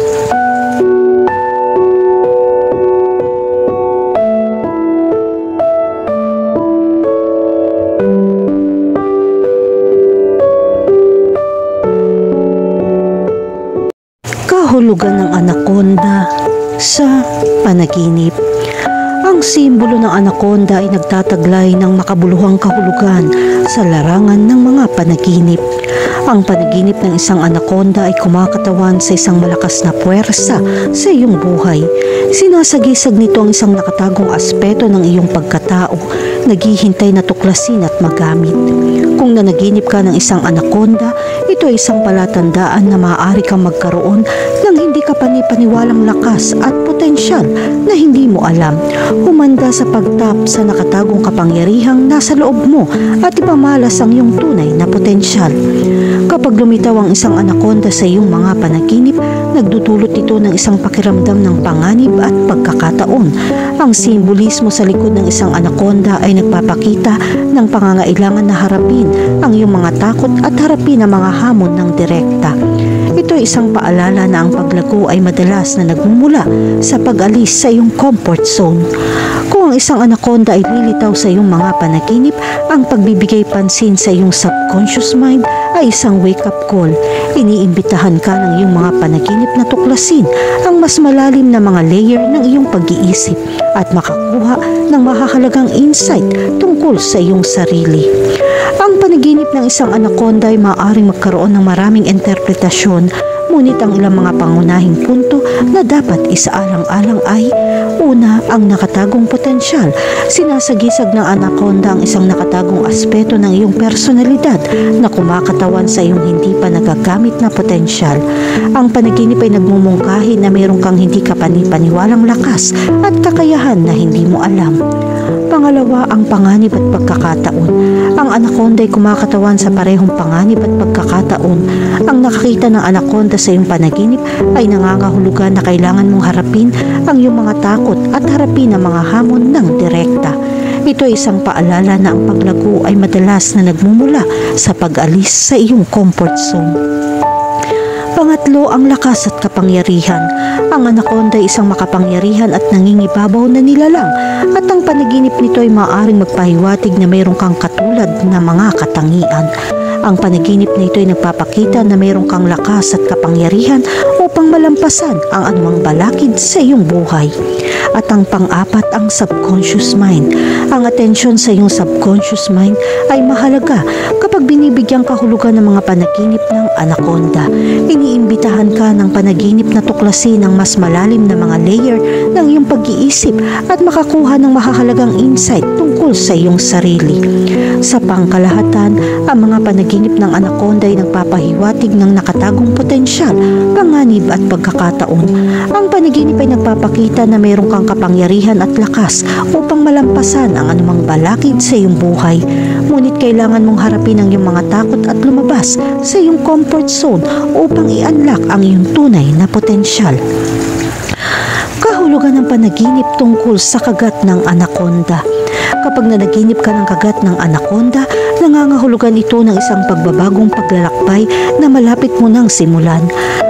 Kahulugan ng anaconda sa panaginip. Ang simbolo ng anaconda ay nagtataglay ng makabuluhang kahulugan sa larangan ng mga panaginip. Ang panaginip ng isang anaconda ay kumakatawan sa isang malakas na puwersa sa iyong buhay. Sinasagisag nito ang isang nakatagong aspeto ng iyong pagkatao, naghihintay na tuklasin at magamit. Kung nanaginip ka ng isang anaconda, ito ay isang palatandaan na maaari kang magkaroon ng hindi kapani-paniwalang lakas at potensyal na hindi mo alam. Humanda sa pagtap sa nakatagong kapangyarihang nasa loob mo at ipamalas ang iyong tunay na potensyal. Kapag lumitaw ang isang anaconda sa iyong mga panaginip, nagdudulot ito ng isang pakiramdam ng panganib at pagkakataon. Ang simbolismo sa likod ng isang anaconda ay nagpapakita ng pangangailangan na harapin ang iyong mga takot at harapin ang mga hamon ng direkta. Ito ay isang paalala na ang paglago ay madalas na nagmumula sa pag-alis sa iyong comfort zone. Kung ang isang anaconda ay lilitaw sa iyong mga panaginip, ang pagbibigay pansin sa iyong subconscious mind ay isang wake-up call. Iniimbitahan ka ng iyong mga panaginip na tuklasin ang mas malalim na mga layer ng iyong pag-iisip at makakuha ng mahahalagang insight tungkol sa iyong sarili. Ang panaginip ng isang anaconda ay maaaring magkaroon ng maraming interpretasyon, ngunit ang ilang mga pangunahing punto na dapat isaalang-alang ay: una, ang nakatagong potensyal. Sinasagisag ng anaconda ang isang nakatagong aspeto ng iyong personalidad na kumakatawan sa iyong hindi pa nagagamit na potensyal. Ang panaginip ay nagmumungkahi na mayroon kang hindi kapani-paniwalang lakas at kakayahan na hindi mo alam. Pangalawa, ang panganib at pagkakataon. Ang anaconda ay kumakatawan sa parehong panganib at pagkakataon. Ang nakakita ng anaconda sa iyong panaginip ay nangangahulugan na kailangan mong harapin ang iyong mga takot at harapin ang mga hamon ng direkta. Ito ay isang paalala na ang paglago ay madalas na nagmumula sa pag-alis sa iyong comfort zone. Pangatlo, ang lakas at kapangyarihan. Ang anaconda ay isang makapangyarihan at nangingibabaw na nilalang, at ang panaginip nito ay maaaring magpahiwatig na mayroon kang katulad na mga katangian. Ang panaginip na ito ay nagpapakita na mayroon kang lakas at kapangyarihan upang malampasan ang anumang balakid sa iyong buhay. At ang pang-apat, ang subconscious mind. Ang atensyon sa iyong subconscious mind ay mahalaga kapag binibigyan kahulugan ng mga panaginip ng anaconda. Iniimbitahan ka ng panaginip na tuklasin ang mas malalim na mga layer ng iyong pag-iisip at makakuha ng mahahalagang insight tungkol sa iyong sarili. Sa pangkalahatan, ang mga panaginip ng anaconda ay nagpapahiwatig ng nakatagong potensyal, panganib at pagkakataon. Ang panaginip ay nagpapakita na mayroon kang kapangyarihan at lakas upang malampasan ang anumang balakid sa iyong buhay. Ngunit kailangan mong harapin ang iyong mga takot at lumabas sa iyong comfort zone upang i-unlock ang iyong tunay na potensyal. Kahulugan ng panaginip tungkol sa kagat ng anaconda. Kapag nanaginip ka ng kagat ng anaconda, nangangahulugan ito ng isang pagbabagong paglalakbay na malapit mo nang simulan.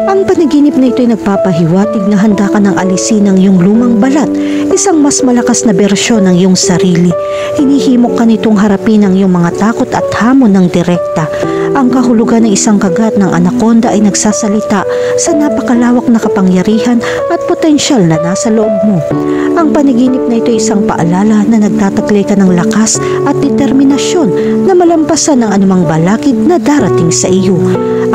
Ang panaginip na ito ay nagpapahiwatig na handa ka ng alisin ang iyong lumang balat, isang mas malakas na bersyon ng iyong sarili. Hinihimok ka nitong harapin ang iyong mga takot at hamon ng direkta. Ang kahulugan ng isang kagat ng anaconda ay nagsasalita sa napakalawak na kapangyarihan at potensyal na nasa loob mo. Ang panaginip na ito ay isang paalala na nagtataglay ka ng lakas at determinasyon na malampasan ang anumang balakid na darating sa iyo.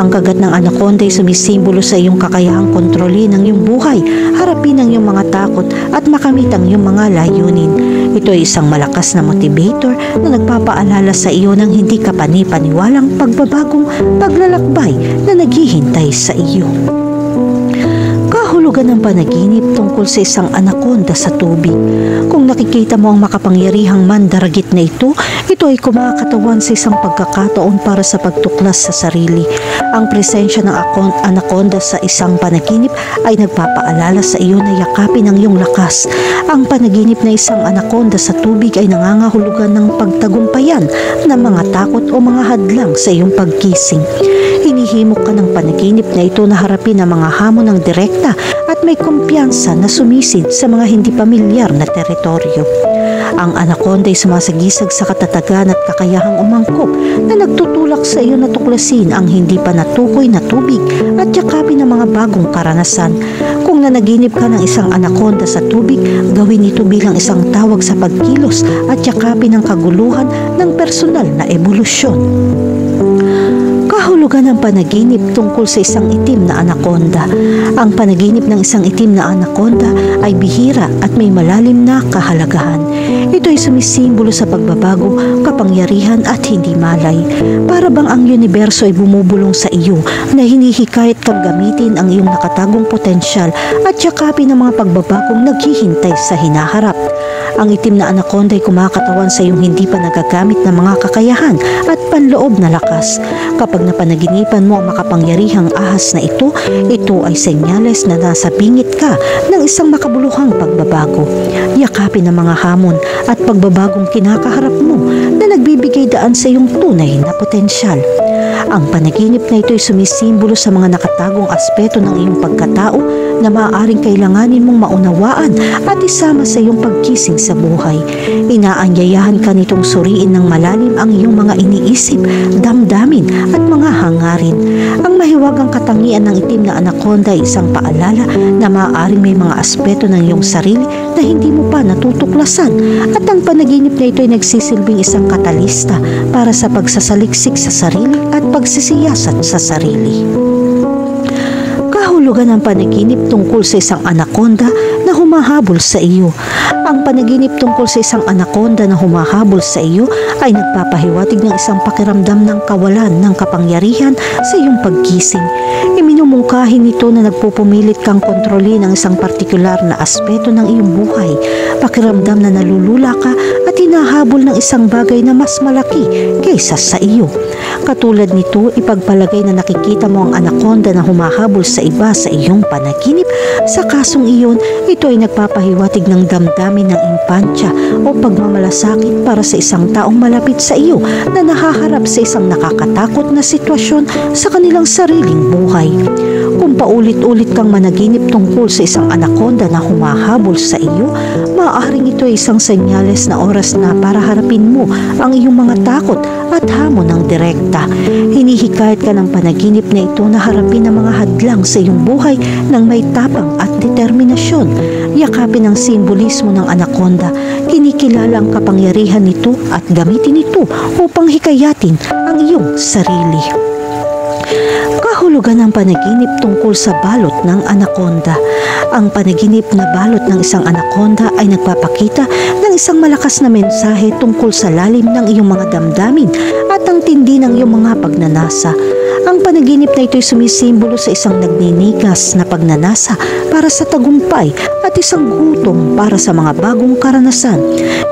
Ang kagat ng anaconda ay sumisimbolo sa iyong kakayahang kontrolin ang iyong buhay, harapin ang iyong mga takot at makamit ang iyong mga layunin. Ito ay isang malakas na motivator na nagpapaalala sa iyo ng hindi ka panipaniwalang pagbabagong paglalakbay na naghihintay sa iyo. Kahulugan ng panaginip tungkol sa isang anaconda sa tubig. Kung nakikita mo ang makapangyarihang mandaragit na ito ay kumakatawan sa isang pagkakataon para sa pagtuklas sa sarili. Ang presensya ng anaconda sa isang panaginip ay nagpapaalala sa iyo na yakapin ang iyong lakas. Ang panaginip na isang anaconda sa tubig ay nangangahulugan ng pagtagumpayan ng mga takot o mga hadlang sa iyong pagkising. Hinihimok ka ng panaginip na ito na harapin ang mga hamon ng direkta at may kumpiyansa na sumisid sa mga hindi pamilyar na teritoryo. Ang anaconda ay sumasagisag sa katatagan at kakayahang umangkop na nagtutulak sa iyo na tuklasin ang hindi pa natukoy na tubig at yakapin ang mga bagong karanasan. Kung nanaginip ka ng isang anaconda sa tubig, gawin ito bilang isang tawag sa pagkilos at yakapin ang kaguluhan ng personal na ebolusyon. Kahulugan ng panaginip tungkol sa isang itim na anaconda. Ang panaginip ng isang itim na anaconda ay bihira at may malalim na kahalagahan. Ito ay sumisimbolo sa pagbabago, kapangyarihan at hindi malay. Para bang ang universo ay bumubulong sa iyo na hinihikayat kang gamitin ang iyong nakatagong potensyal at yakapin ang mga pagbabagong naghihintay sa hinaharap. Ang itim na anaconda ay kumakatawan sa iyong hindi pa nagagamit na mga kakayahan at panloob na lakas. Kapag napanaginipan mo ang makapangyarihang ahas na ito ay senyales na nasa bingit ka ng isang makabuluhang pagbabago. Yakapin ang mga hamon at pagbabagong kinakaharap mo na nagbibigay daan sa iyong tunay na potensyal. Ang panaginip na ito ay sumisimbolo sa mga nakatagong aspeto ng iyong pagkatao na maaaring kailanganin mong maunawaan at isama sa iyong pagkising sa buhay. Inaanyayahan ka nitong suriin ng malalim ang iyong mga iniisip, damdamin at mga hangarin. Ang mahiwagang katangian ng itim na anaconda ay isang paalala na maaaring may mga aspeto ng iyong sarili na hindi mo pa natutuklasan at ang panaginip na ito ay nagsisilbing isang katalista para sa pagsasaliksik sa sarili at pagsisiyasat sa sarili. Kahulugan ng panaginip tungkol sa isang anaconda na humahabol sa iyo. Ang panaginip tungkol sa isang anaconda na humahabol sa iyo ay nagpapahiwatig ng isang pakiramdam ng kawalan ng kapangyarihan sa iyong pagkising. Iminumungkahi nito na nagpupumilit kang kontrolin ang isang partikular na aspeto ng iyong buhay. Pakiramdam na nalulula ka at hinahabol ng isang bagay na mas malaki kaysa sa iyo. Katulad nito, ipagpalagay na nakikita mo ang anaconda na humahabol sa iba sa iyong panaginip. Sa kasong iyon, ito ay nagpapahiwatig ng damdamin ng impantya o pagmamalasakit para sa isang taong malapit sa iyo na nahaharap sa isang nakakatakot na sitwasyon sa kanilang sariling buhay. Kung paulit-ulit kang managinip tungkol sa isang anaconda na humahabol sa iyo, maaaring ito ay isang senyales na oras na para harapin mo ang iyong mga takot at hamon ng direkta. Hinihikayat ka ng panaginip na ito na harapin ang mga hadlang sa iyong buhay ng may tapang at determinasyon. Yakapin ang simbolismo ng anaconda. Kinikilala ang kapangyarihan nito at gamitin ito upang hikayatin ang iyong sarili. Kahulugan ng panaginip tungkol sa balot ng anaconda. Ang panaginip na balot ng isang anaconda ay nagpapakita ng isang malakas na mensahe tungkol sa lalim ng iyong mga damdamin at ang tindi ng iyong mga pagnanasa. Ang panaginip na ito ay sumisimbolo sa isang nagninigas na pagnanasa para sa tagumpay at at isang gutom para sa mga bagong karanasan.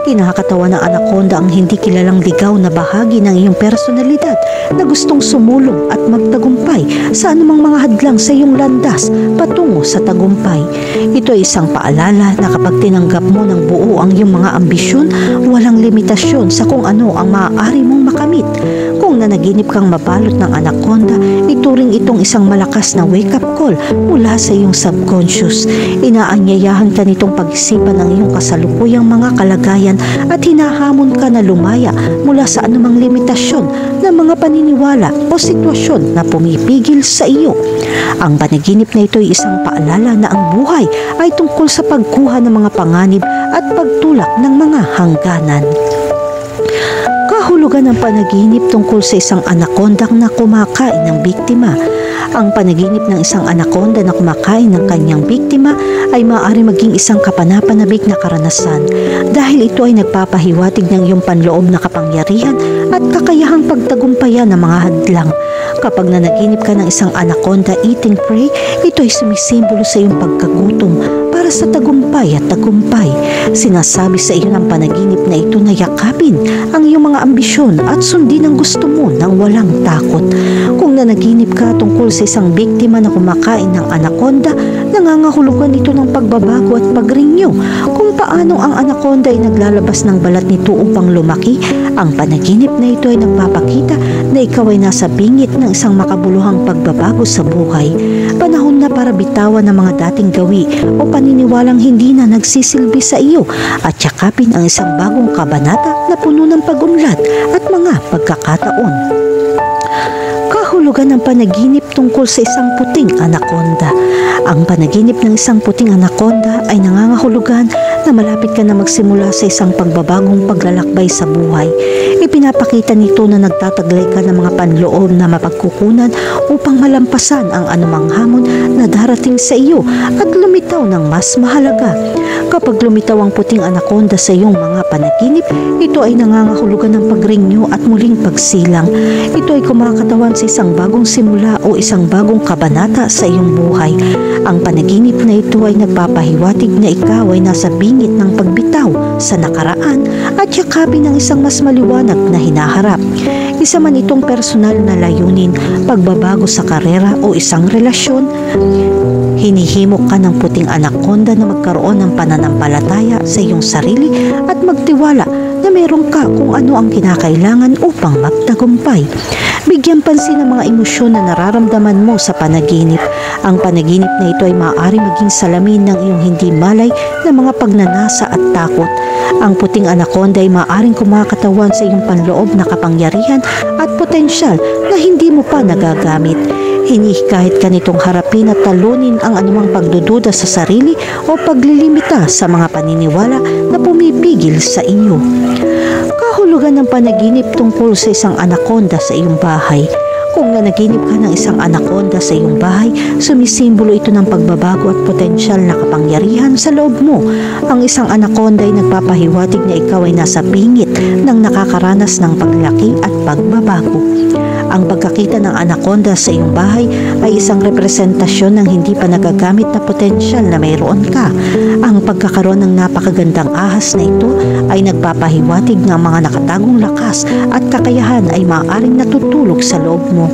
Kinakatawa ng anaconda ang hindi kilalang ligaw na bahagi ng iyong personalidad na gustong sumulong at magtagumpay sa anumang mga hadlang sa iyong landas patungo sa tagumpay. Ito ay isang paalala na kapag tinanggap mo ng buo ang iyong mga ambisyon, walang limitasyon sa kung ano ang maaari mong makamit. Kung nanaginip kang mabalot ng anaconda, ituring itong isang malakas na wake-up call mula sa iyong subconscious. Inaanyayahan ka nitong pag-isipan ng iyong kasalukuyang mga kalagayan at hinahamon ka na lumaya mula sa anumang limitasyon ng mga paniniwala o sitwasyon na pumipigil sa iyo. Ang panaginip na ito ay isang paalala na ang buhay ay tungkol sa pagkuha ng mga panganib at pagtulak ng mga hangganan. Kahulugan ng panaginip tungkol sa isang anakondang na kumakain ng biktima. Ang panaginip ng isang anaconda na kumakain ng kanyang biktima ay maaari maging isang kapanapanabik na karanasan dahil ito ay nagpapahiwatig ng iyong panloob na kapangyarihan at kakayahang pagtagumpayan ng mga hadlang. Kapag nanaginip ka ng isang anaconda eating prey, ito ay sumisimbolo sa iyong pagkagutom para sa tagumpay at tagumpay. Sinasabi sa iyo ng panaginip na ito na yakapin ang iyong mga ambisyon at sundin ang gusto mo nang walang takot. Kung nanaginip ka tungkol sa isang biktima na kumakain ng anaconda, nangangahulugan ito ng pagbabago at pagrinyo. Kung paano ang anaconda ay naglalabas ng balat nito upang lumaki, ang panaginip na ito ay nagpapakita na ikaw ay nasa bingit ng isang makabuluhang pagbabago sa buhay. Panahon na para bitawan ng mga dating gawi o paniniwalang hindi na nagsisilbi sa iyo at yakapin ang isang bagong kabanata na puno ng pag-unlad at mga pagkakataon. Kahulugan ng panaginip tungkol sa isang puting anaconda. Ang panaginip ng isang puting anaconda ay nangangahulugan na malapit ka na magsimula sa isang pagbabagong paglalakbay sa buhay. Ipinapakita nito na nagtataglay ka ng mga panloob na mapagkukunan upang malampasan ang anumang hamon na darating sa iyo at lumitaw ng mas mahalaga. Kapag lumitaw ang puting anaconda sa iyong mga panaginip, ito ay nangangahulugan ng pagrinyo at muling pagsilang. Ito ay kumakatawan sa isang bagong simula o isang bagong kabanata sa iyong buhay. Ang panaginip na ito ay nagpapahiwatig na ikaw ay nasa bingit ng pagbitaw sa nakaraan at yakapin ng isang mas maliwanag na hinaharap. Isa man itong personal na layunin, pagbabago sa karera o isang relasyon, hinihimok ka ng puting anaconda na magkaroon ng pananampalataya sa iyong sarili at magtiwala na meron ka kung ano ang kinakailangan upang magtagumpay. Bigyan pansin ang mga emosyon na nararamdaman mo sa panaginip. Ang panaginip na ito ay maaari maging salamin ng iyong hindi malay na mga pagnanasa at takot. Ang puting anaconda ay maaaring kumakatawan sa iyong panloob na kapangyarihan at potensyal na hindi mo pa nagagamit. Hinihikayat ka nitong harapin at talunin ang anumang pagdududa sa sarili o paglilimita sa mga paniniwala na pumipigil sa iyo. Kahulugan ng panaginip tungkol sa isang anaconda sa iyong bahay. Kung nanaginip ka ng isang anaconda sa iyong bahay, sumisimbolo ito ng pagbabago at potensyal na kapangyarihan sa loob mo. Ang isang anaconda ay nagpapahiwatig na ikaw ay nasa bingit ng nakakaranas ng paglaki at pagbabago. Ang pagkakita ng anaconda sa iyong bahay ay isang representasyon ng hindi pa nagagamit na potensyal na mayroon ka. Ang pagkakaroon ng napakagandang ahas na ito ay nagpapahiwatig ng mga nakatagong lakas at kakayahan ay maaaring natutulog sa loob mo.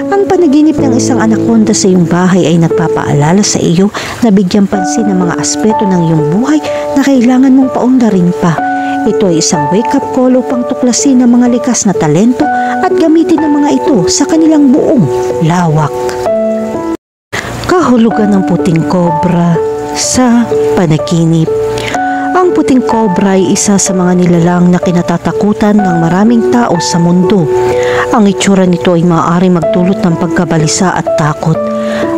Ang panaginip ng isang anaconda sa iyong bahay ay nagpapaalala sa iyo na bigyan pansin ng mga aspeto ng iyong buhay na kailangan mong paunlarin pa. Ito ay isang wake-up call upang tuklasin ang mga likas na talento at gamitin ang mga ito sa kanilang buong lawak. Kahulugan ng puting kobra sa panaginip. Ang puting kobra ay isa sa mga nilalang na kinatatakutan ng maraming tao sa mundo. Ang itsura nito ay maaari magdulot ng pagkabalisa at takot.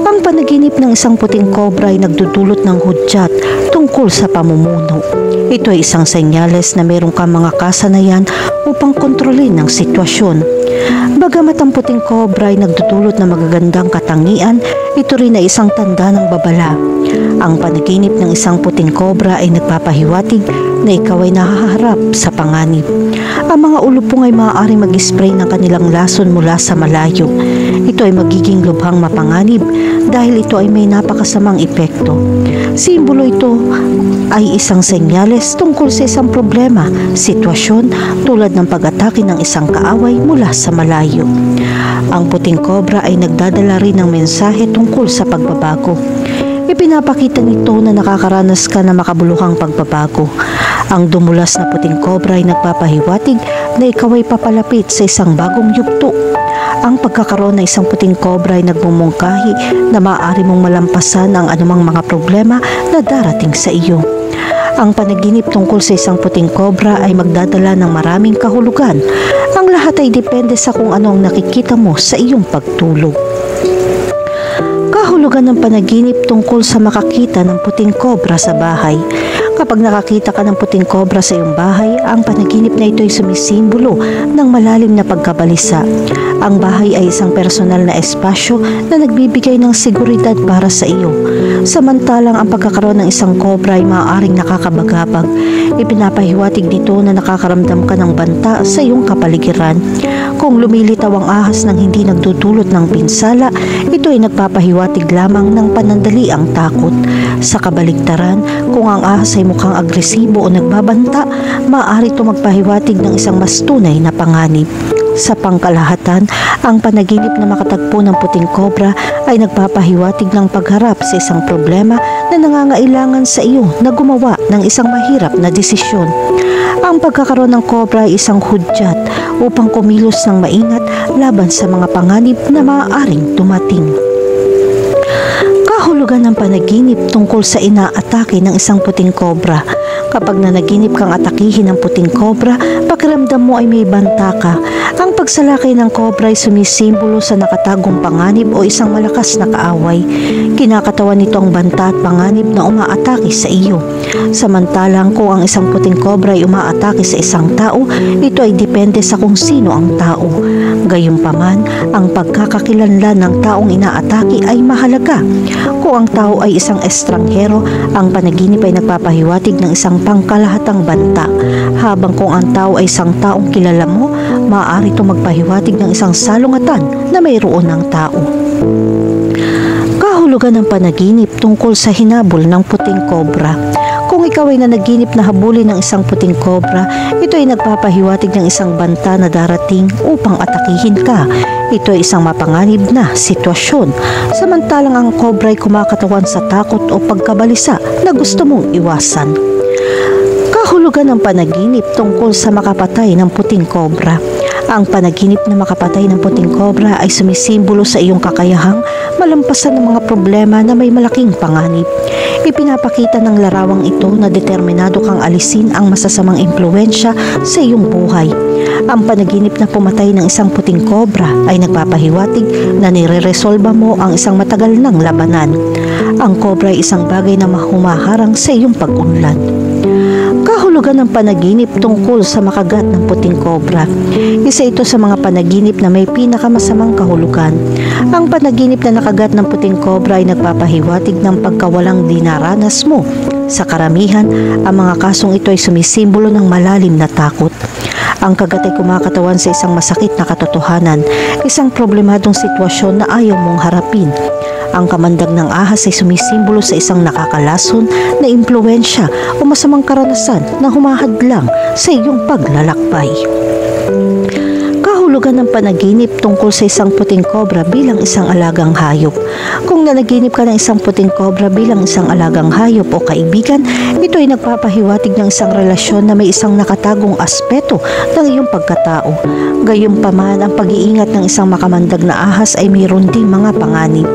Ang panaginip ng isang puting kobra ay nagdudulot ng hudyat tungkol sa pamumuno. Ito ay isang senyales na meron kang mga kasanayan upang kontrolin ang sitwasyon. Bagamat ang puting kobra ay nagdudulot ng magagandang katangian, ito rin ay isang tanda ng babala. Ang panaginip ng isang puting kobra ay nagpapahiwatig na ikaw ay nahaharap sa panganib. Ang mga ulupong ay maaaring mag-spray ng kanilang lason mula sa malayo. Ito ay magiging lubhang mapanganib dahil ito ay may napakasamang epekto. Simbolo ito ay isang senyales tungkol sa isang problema, sitwasyon tulad ng pag-atake ng isang kaaway mula sa malayo. Ang puting kobra ay nagdadala rin ng mensahe tungkol sa pagbabago. Ipinapakita nito na nakakaranas ka ng makabuluhang pagbabago. Ang dumulas na puting kobra ay nagpapahiwatig na ikaw ay papalapit sa isang bagong yugto. Ang pagkakaroon ng isang puting kobra ay nagmumungkahi na maaari mong malampasan ang anumang mga problema na darating sa iyo. Ang panaginip tungkol sa isang puting kobra ay magdadala ng maraming kahulugan. Ang lahat ay depende sa kung ano ang nakikita mo sa iyong pagtulog. Kahulugan ng panaginip tungkol sa makakita ng puting kobra sa bahay. Kapag nakakita ka ng puting kobra sa iyong bahay, ang panaginip na ito ay sumisimbolo ng malalim na pagkabalisa. Ang bahay ay isang personal na espasyo na nagbibigay ng seguridad para sa iyo. Samantalang ang pagkakaroon ng isang kobra ay maaaring nakakabagabag. Ipinapahiwatig nito na nakakaramdam ka ng banta sa iyong kapaligiran. Kung lumilitaw ang ahas ng hindi nagdudulot ng pinsala, ito ay nagpapahiwatig lamang ng panandaliang takot. Sa kabaligtaran, kung ang ahas ay mukhang agresibo o nagbabanta, maaari ito magpahiwatig ng isang mas tunay na panganib. Sa pangkalahatan, ang panaginip na makatagpo ng puting kobra ay nagpapahiwatig ng pagharap sa isang problema na nangangailangan sa iyo na gumawa ng isang mahirap na desisyon. Ang pagkakaroon ng kobra ay isang hudyat upang kumilos ng maingat laban sa mga panganib na maaaring dumating. Kahulugan ng panaginip tungkol sa inaatake ng isang puting kobra. Kapag nanaginip kang atakihin ng puting kobra, pakiramdam mo ay may banta ka. Ang pagsalakay ng kobra ay sumisimbolo sa nakatagong panganib o isang malakas na kaaway. Kinakatawan nito ang banta at panganib na umaatake sa iyo. Samantalang kung ang isang puting kobra ay umaatake sa isang tao, ito ay depende sa kung sino ang tao. Gayunpaman, ang pagkakakilanlan ng taong inaatake ay mahalaga. Kung ang tao ay isang estranghero, ang panaginip ay nagpapahiwatig ng isang pangkalahatang banta. Habang kung ang tao ay isang taong kilala mo, maaari itong magpahiwatig ng isang salungatan na mayroon ng tao. Kahulugan ng panaginip tungkol sa hinabol ng puting kobra. Kung ikaw ay nanaginip na habulin ng isang puting kobra, ito ay nagpapahiwatig ng isang banta na darating upang atakihin ka. Ito ay isang mapanganib na sitwasyon. Samantalang ang kobra ay kumakatawan sa takot o pagkabalisa na gusto mong iwasan. Kahulugan ng panaginip tungkol sa makapatay ng puting kobra. Ang panaginip na makapatay ng puting kobra ay sumisimbolo sa iyong kakayahang malampasan ng mga problema na may malaking panganib. Ipinapakita ng larawang ito na determinado kang alisin ang masasamang impluwensya sa iyong buhay. Ang panaginip na pumatay ng isang puting kobra ay nagpapahiwatig na nire-resolba mo ang isang matagal ng labanan. Ang kobra ay isang bagay na humaharang sa iyong pag-unlad. Kahulugan ng panaginip tungkol sa makagat ng puting kobra. Isa ito sa mga panaginip na may pinakamasamang kahulugan. Ang panaginip na nakagat ng puting kobra ay nagpapahiwatig ng pagkawalang dinaranas mo. Sa karamihan, ang mga kasong ito ay sumisimbolo ng malalim na takot. Ang kagat ay kumakatawan sa isang masakit na katotohanan, isang problemadong sitwasyon na ayaw mong harapin. Ang kamandag ng ahas ay sumisimbolo sa isang nakakalason na impluwensya o masamang karanasan na humahadlang sa iyong paglalakbay. Kahulugan ng panaginip tungkol sa isang puting kobra bilang isang alagang hayop. Kung nanaginip ka ng isang puting kobra bilang isang alagang hayop o kaibigan, ito ay nagpapahiwatig ng isang relasyon na may isang nakatagong aspeto ng iyong pagkatao. Gayunpaman, ang pag-iingat ng isang makamandag na ahas ay mayroon ding mga panganib.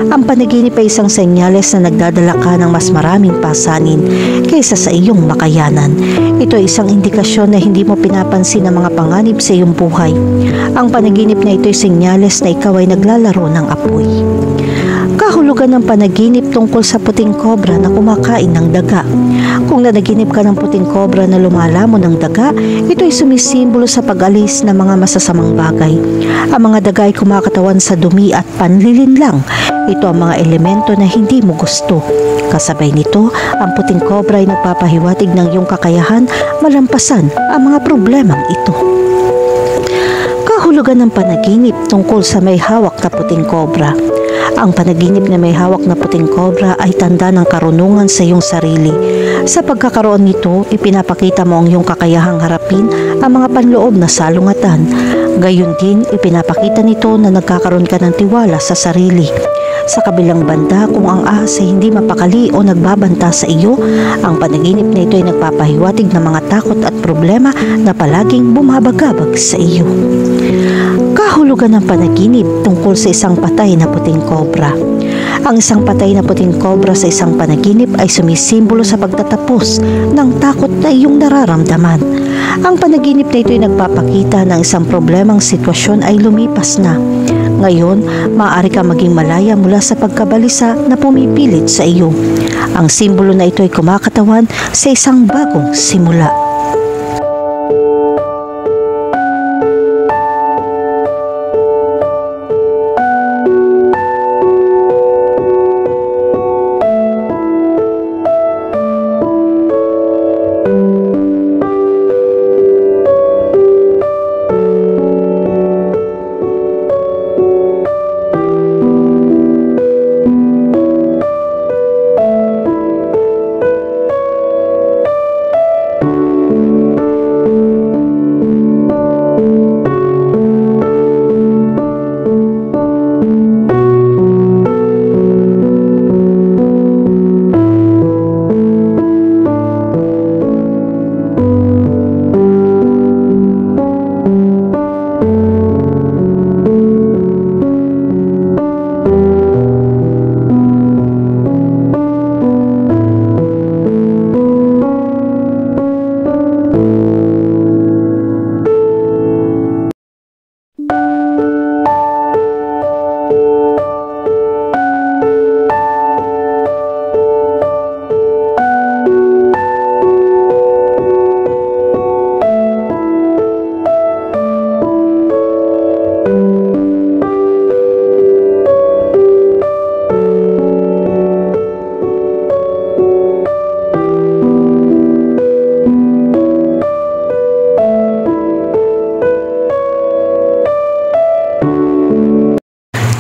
Ang panaginip ay isang senyales na nagdadala ka ng mas maraming pasanin kaysa sa iyong makayanan. Ito ay isang indikasyon na hindi mo pinapansin ang mga panganib sa iyong buhay. Ang panaginip na ito ay senyales na ikaw ay naglalaro ng apoy. Kahulugan ng panaginip tungkol sa puting kobra na kumakain ng daga. Kung nanaginip ka ng puting kobra na lumalamon ng daga, ito ay sumisimbolo sa pag-alis ng mga masasamang bagay. Ang mga daga ay kumakatawan sa dumi at panlilinlang. Ito ang mga elemento na hindi mo gusto. Kasabay nito, ang puting kobra ay nagpapahiwatig ng iyong kakayahan malampasan ang mga problemang ito. Kahulugan ng panaginip tungkol sa may hawak na puting kobra. Ang panaginip na may hawak na puting kobra ay tanda ng karunungan sa iyong sarili. Sa pagkakaroon nito, ipinapakita mo ang iyong kakayahang harapin ang mga panloob na salungatan. Gayon din, ipinapakita nito na nagkakaroon ka ng tiwala sa sarili. Sa kabilang banda, kung ang ahas ay hindi mapakali o nagbabanta sa iyo, ang panaginip na ito ay nagpapahiwatig ng mga takot at problema na palaging bumabagabag sa iyo. Kahulugan ng panaginip tungkol sa isang patay na puting kobra. Ang isang patay na puting kobra sa isang panaginip ay sumisimbolo sa pagtatapos ng takot na iyong nararamdaman. Ang panaginip na ito ay nagpapakita ng isang problemang sitwasyon ay lumipas na. Ngayon, maaari ka maging malaya mula sa pagkabalisa na pumipilit sa iyo. Ang simbolo na ito ay kumakatawan sa isang bagong simula.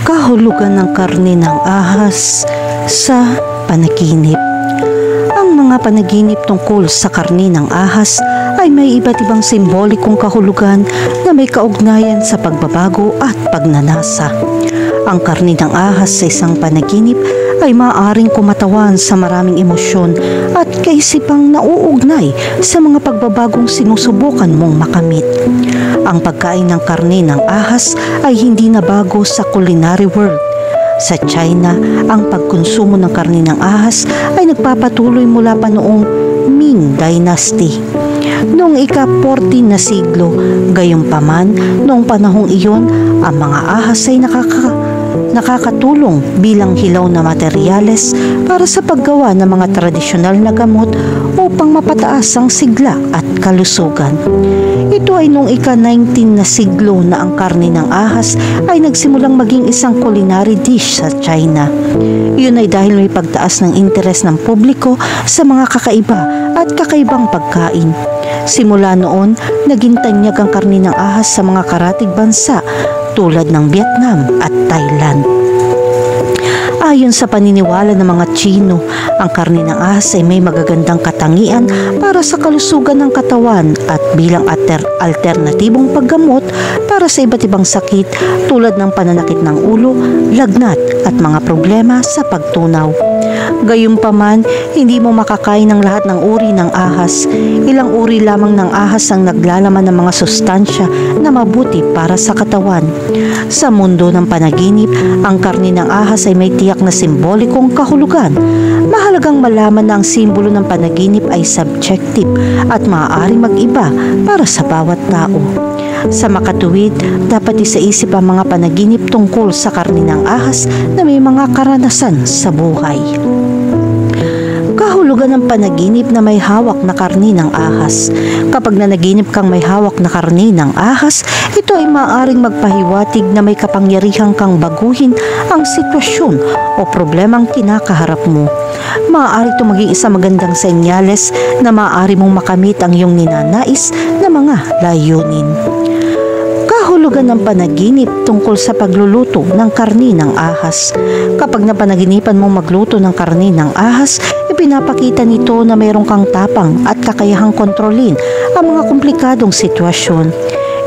Kahulugan ng karne ng ahas sa panaginip. Ang mga panaginip tungkol sa karne ng ahas ay may iba't ibang simbolikong kahulugan na may kaugnayan sa pagbabago at pagnanasa. Ang karne ng ahas sa isang panaginip ay maaaring kumatawan sa maraming emosyon at kaisipang nauugnay sa mga pagbabagong sinusubukan mong makamit. Ang pagkain ng karne ng ahas ay hindi na bago sa culinary world. Sa China, ang pagkonsumo ng karne ng ahas ay nagpapatuloy mula pa noong Ming Dynasty. Noong ika-14 na siglo, gayunpaman, noong panahong iyon, ang mga ahas ay nakakatulong bilang hilaw na materyales para sa paggawa ng mga tradisyonal na gamot upang mapataas ang sigla at kalusugan. Ito ay noong ika-19 na siglo na ang karne ng ahas ay nagsimulang maging isang culinary dish sa China. Iyon ay dahil may pagtaas ng interes ng publiko sa mga kakaiba at kakaibang pagkain. Simula noon, naging tanyag ang karne ng ahas sa mga karatig bansa tulad ng Vietnam at Thailand. Ayon sa paniniwala ng mga Tsino, ang karne ng ahas ay may magagandang katangian para sa kalusugan ng katawan at bilang alternatibong paggamot para sa iba't ibang sakit tulad ng pananakit ng ulo, lagnat at mga problema sa pagtunaw. Gayunpaman, hindi mo makakain ng lahat ng uri ng ahas. Ilang uri lamang ng ahas ang naglalaman ng mga sustansya na mabuti para sa katawan. Sa mundo ng panaginip, ang karne ng ahas ay may tiyak na simbolikong kahulugan. Mahalagang malaman na ang simbolo ng panaginip ay subjective at maaaring mag-iba para sa bawat tao. Sa makatuwid, dapat isaisip ang mga panaginip tungkol sa karni ng ahas na may mga karanasan sa buhay. Kahulugan ng panaginip na may hawak na karni ng ahas. Kapag nanaginip kang may hawak na karni ng ahas, ito ay maaaring magpahiwatig na may kapangyarihan kang baguhin ang sitwasyon o problemang kinakaharap mo. Maaari ito maging isang magandang senyales na maaari mong makamit ang iyong ninanais na mga layunin. Kahulugan ng panaginip tungkol sa pagluluto ng karni ng ahas. Kapag napanaginipan mong magluto ng karni ng ahas, ipinapakita nito na mayroon kang tapang at kakayahang kontrolin ang mga komplikadong sitwasyon.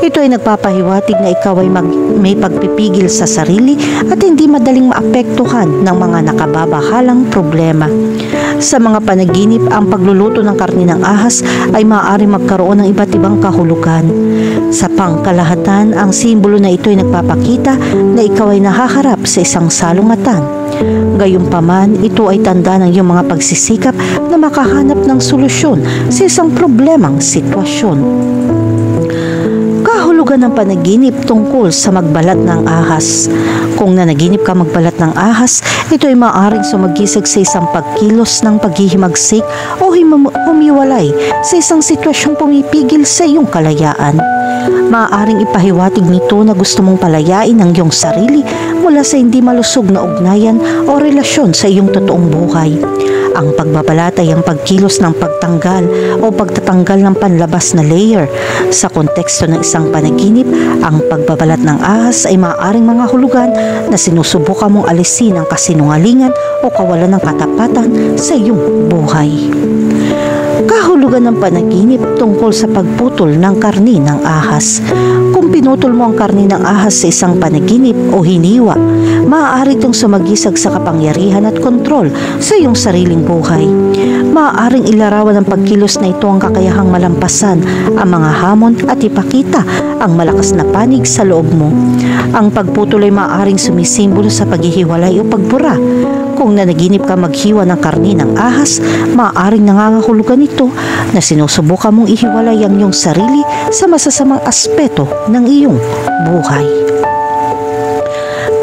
Ito ay nagpapahiwatig na ikaw ay may pagpipigil sa sarili at hindi madaling maapektuhan ng mga nakababahalang problema. Sa mga panaginip, ang pagluluto ng karni ng ahas ay maaari magkaroon ng iba't ibang kahulugan. Sa pangkalahatan, ang simbolo na ito ay nagpapakita na ikaw ay nahaharap sa isang salungatan. Gayunpaman, ito ay tanda ng iyong mga pagsisikap na makahanap ng solusyon sa isang problemang sitwasyon. Kahulugan ng panaginip tungkol sa magbalat ng ahas. Kung nanaginip ka magbalat ng ahas, ito ay maaaring sumagisag sa isang pagkilos ng paghihimagsik o humiwalay sa isang sitwasyong pumipigil sa iyong kalayaan. Maaaring ipahiwatig nito na gusto mong palayain ang iyong sarili mula sa hindi malusog na ugnayan o relasyon sa iyong totoong buhay. Ang pagbabalat ay ang pagkilos ng pagtanggal o pagtatanggal ng panlabas na layer. Sa konteksto ng isang panaginip, ang pagbabalat ng ahas ay maaaring mga hulugan na sinusubukan mong alisin ang kasinungalingan o kawalan ng katapatan sa iyong buhay. Kahulugan ng panaginip tungkol sa pagputol ng karni ng ahas. Kung pinutol mo ang karni ng ahas sa isang panaginip o hiniwa, maaari itong sumagisag sa kapangyarihan at kontrol sa iyong sariling buhay. Maaaring ilarawan ng pagkilos na ito ang kakayahang malampasan ang mga hamon at ipakita ang malakas na panig sa loob mo. Ang pagputol ay maaaring sumisimbolo sa paghihiwalay o pagbura. Kung nanaginip ka maghiwa ng karni ng ahas, maaaring nangangahulugan ito na sinusubukan mong ihiwalay ang iyong sarili sa masasamang aspeto ng iyong buhay.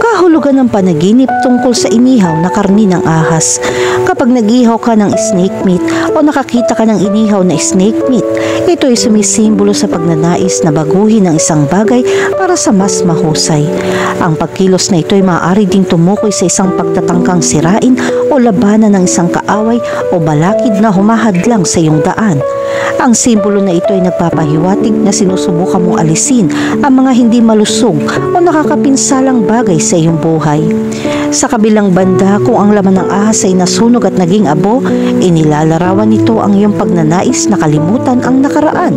Kahulugan ng panaginip tungkol sa inihaw na karni ng ahas. Kapag nag-ihaw ka ng snake meat o nakakita ka ng inihaw na snake meat, ito ay sumisimbolo sa pagnanais na baguhin ang isang bagay para sa mas mahusay. Ang pagkilos na ito ay maaari ding tumukoy sa isang pagtatangkang sirain o labanan ng isang kaaway o balakid na humahadlang sa iyong daan. Ang simbolo na ito ay nagpapahiwatig na sinusubukan mong alisin ang mga hindi malusog o nakakapinsalang bagay sa iyong buhay. Sa kabilang banda, kung ang laman ng ahas ay nasunog at naging abo, inilalarawan nito ang iyong pagnanais na kalimutan ang nakaraan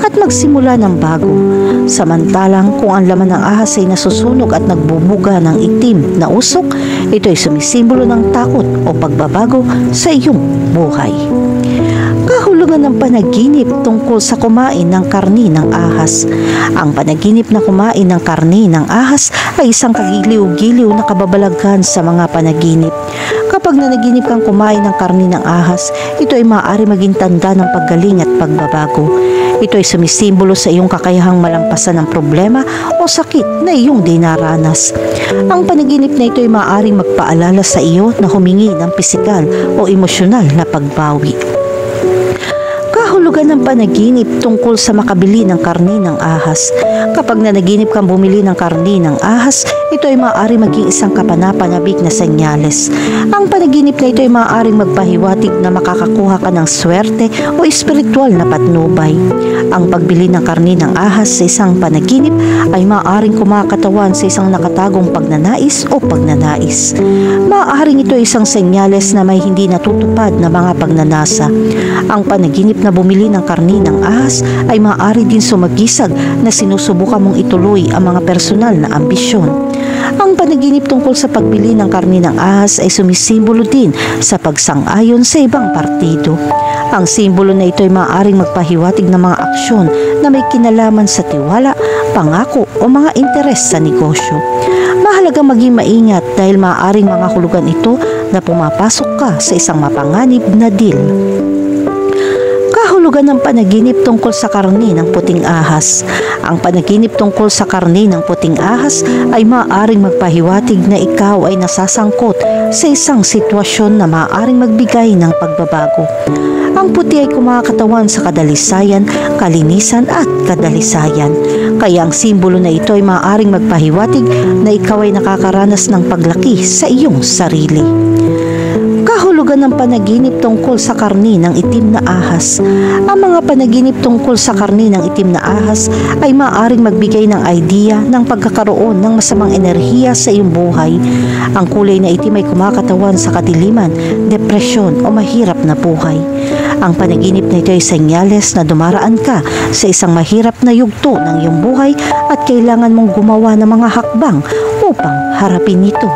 at magsimula ng bago. Samantalang kung ang laman ng ahas ay nasusunog at nagbubuga ng itim na usok, ito ay sumisimbolo ng takot o pagbabago sa iyong buhay. Kahulugan ng panaginip tungkol sa kumain ng karni ng ahas. Ang panaginip na kumain ng karni ng ahas ay isang kagiliw-giliw na kababalaghan sa mga panaginip. Kapag nanaginip kang kumain ng karni ng ahas, ito ay maaari maging tanda ng paggaling at pagbabago. Ito ay sumisimbolo sa iyong kakayahang malampasan ng problema o sakit na iyong dinaranas. Ang panaginip na ito ay maaaring magpaalala sa iyo na humingi ng pisikal o emosyonal na pagbawi. Kahulugan ng panaginip tungkol sa makabili ng karni ng ahas. Kapag nanaginip kang bumili ng karni ng ahas, ito ay maaari maging isang kapanapanabik na senyales. Ang panaginip na ito ay maaaring magpahiwatig na makakakuha ka ng swerte o espiritual na patnubay. Ang pagbili ng karni ng ahas sa isang panaginip ay maaaring kumakatawan sa isang nakatagong pagnanais o pagnanais. Maaaring ito ay isang senyales na may hindi natutupad na mga pagnanasa. Ang panaginip na bumili ng karni ng ahas ay maaari din sumagisag na sinusubukan mong ituloy ang mga personal na ambisyon. Ang panaginip tungkol sa pagbili ng karni ng ahas ay sumisimbolo din sa pagsang-ayon sa ibang partido. Ang simbolo na ito ay maaaring magpahiwatig ng mga aksyon na may kinalaman sa tiwala, pangako o mga interes sa negosyo. Mahalagang maging maingat dahil maaaring mga hulugan ito na pumapasok ka sa isang mapanganib na deal. Kahulugan ng panaginip tungkol sa karni ng puting ahas. Ang panaginip tungkol sa karni ng puting ahas ay maaaring magpahiwatig na ikaw ay nasasangkot sa isang sitwasyon na maaaring magbigay ng pagbabago. Ang puti ay kumakatawan sa kadalisayan, kalinisan at kadalisayan. Kaya ang simbolo na ito ay maaaring magpahiwatig na ikaw ay nakakaranas ng paglaki sa iyong sarili. Kahulugan ng panaginip tungkol sa karni ng itim na ahas. Ang mga panaginip tungkol sa karni ng itim na ahas ay maaaring magbigay ng idea ng pagkakaroon ng masamang enerhiya sa iyong buhay. Ang kulay na itim ay kumakatawan sa kadiliman, depresyon o mahirap na buhay. Ang panaginip na ito ay senyales na dumaraan ka sa isang mahirap na yugto ng iyong buhay at kailangan mong gumawa ng mga hakbang upang harapin ito.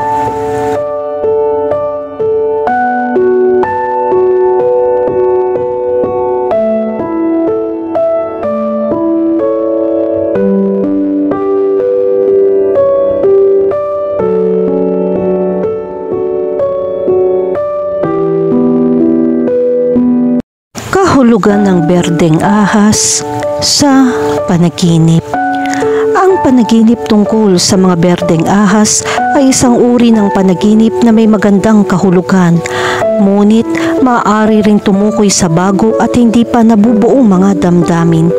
Kahulugan ng berdeng ahas sa panaginip. Ang panaginip tungkol sa mga berdeng ahas ay isang uri ng panaginip na may magandang kahulugan, ngunit maaari ring tumukoy sa bago at hindi pa nabubuong mga damdamin.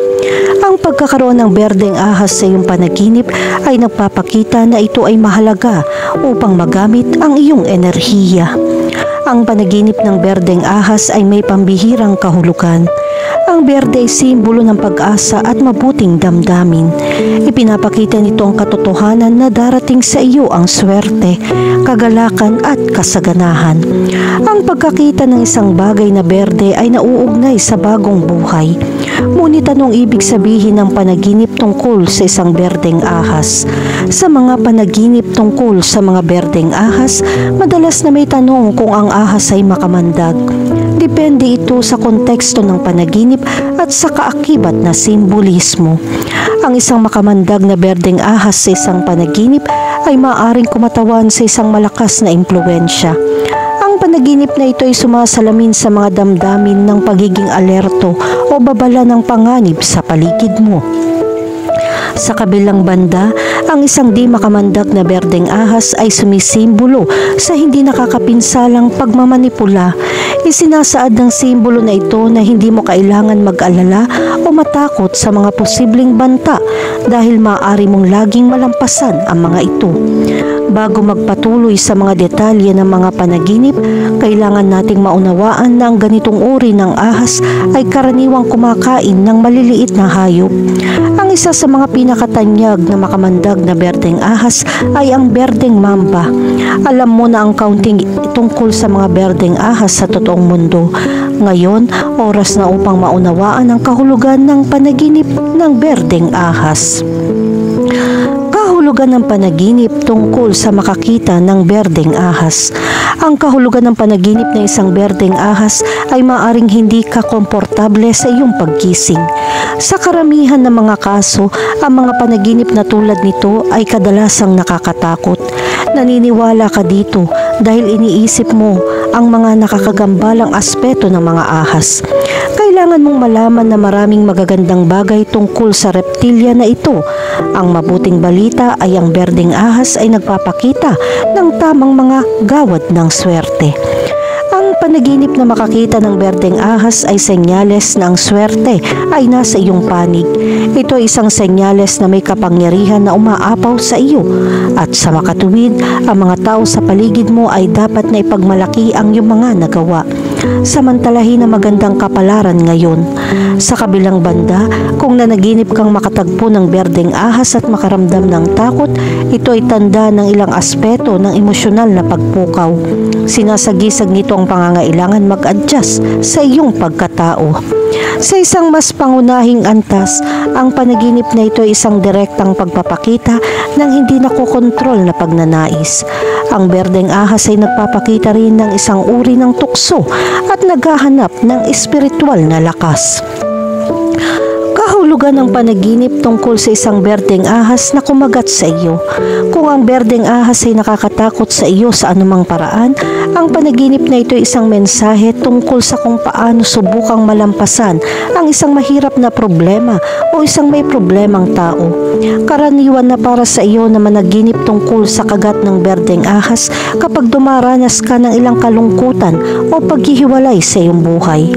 Ang pagkakaroon ng berdeng ahas sa iyong panaginip ay nagpapakita na ito ay mahalaga upang magamit ang iyong enerhiya. Ang panaginip ng berdeng ahas ay may pambihirang kahulugan. Ang berde ay simbolo ng pag-asa at mabuting damdamin. Ipinapakita nito ang katotohanan na darating sa iyo ang swerte, kagalakan at kasaganahan. Ang pagkakita ng isang bagay na berde ay nauugnay sa bagong buhay. Ngunit anong ibig sabihin ng panaginip tungkol sa isang berdeng ahas? Sa mga panaginip tungkol sa mga berdeng ahas, madalas na may tanong kung ang ahas ay makamandag. Depende ito sa konteksto ng panaginip at sa kaakibat na simbolismo. Ang isang makamandag na berdeng ahas sa isang panaginip ay maaaring kumatawan sa isang malakas na impluwensya. Ang panaginip na ito ay sumasalamin sa mga damdamin ng pagiging alerto o babala ng panganib sa paligid mo. Sa kabilang banda, ang isang di makamandag na berdeng ahas ay sumisimbolo sa hindi nakakapinsalang pagmamanipula. Isinasaad ng simbolo na ito na hindi mo kailangan mag-alala o matakot sa mga posibleng banta dahil maaari mong laging malampasan ang mga ito. Bago magpatuloy sa mga detalye ng mga panaginip, kailangan nating maunawaan na ang ganitong uri ng ahas ay karaniwang kumakain ng maliliit na hayop. Ang isa sa mga pinakatanyag na makamandag na berdeng ahas ay ang berdeng mamba. Alam mo na ang counting tungkol sa mga berdeng ahas sa totoong mundo. Ngayon, oras na upang maunawaan ang kahulugan ng panaginip ng berdeng ahas. Kahulugan ng panaginip tungkol sa makakita ng berdeng ahas. Ang kahulugan ng panaginip ng isang berdeng ahas ay maaring hindi ka komportable sa iyong paggising. Sa karamihan ng mga kaso, ang mga panaginip na tulad nito ay kadalasang nakakatakot. Naniniwala ka dito dahil iniisip mo ang mga nakakagambalang aspeto ng mga ahas. Kailangan mong malaman na maraming magagandang bagay tungkol sa reptilya na ito. Ang mabuting balita ay ang berdeng ahas ay nagpapakita ng tamang mga gawad ng swerte. Ang panaginip na makakita ng berdeng ahas ay senyales na ang swerte ay nasa iyong panig. Ito ay isang senyales na may kapangyarihan na umaapaw sa iyo. At sa makatuwid, ang mga tao sa paligid mo ay dapat na ipagmalaki ang iyong mga nagawa. Samantalahin na magandang kapalaran ngayon. Sa kabilang banda, kung nanaginip kang makatagpo ng berdeng ahas at makaramdam ng takot, ito ay tanda ng ilang aspeto ng emosyonal na pagpukaw. Sinasagisag nito ang pangangailangan mag-adjust sa iyong pagkatao. Sa isang mas pangunahing antas, ang panaginip na ito ay isang direktang pagpapakita ng hindi nakokontrol na pagnanais. Ang berdeng ahas ay nagpapakita rin ng isang uri ng tukso at naghahanap ng espiritual na lakas. Kahulugan Kahulugan ng panaginip tungkol sa isang berdeng ahas na kumagat sa iyo. Kung ang berdeng ahas ay nakakatakot sa iyo sa anumang paraan, ang panaginip na ito ay isang mensahe tungkol sa kung paano subukang malampasan ang isang mahirap na problema o isang may problemang tao. Karaniwan na para sa iyo na managinip tungkol sa kagat ng berdeng ahas kapag dumaranas ka ng ilang kalungkutan o paghihiwalay sa iyong buhay.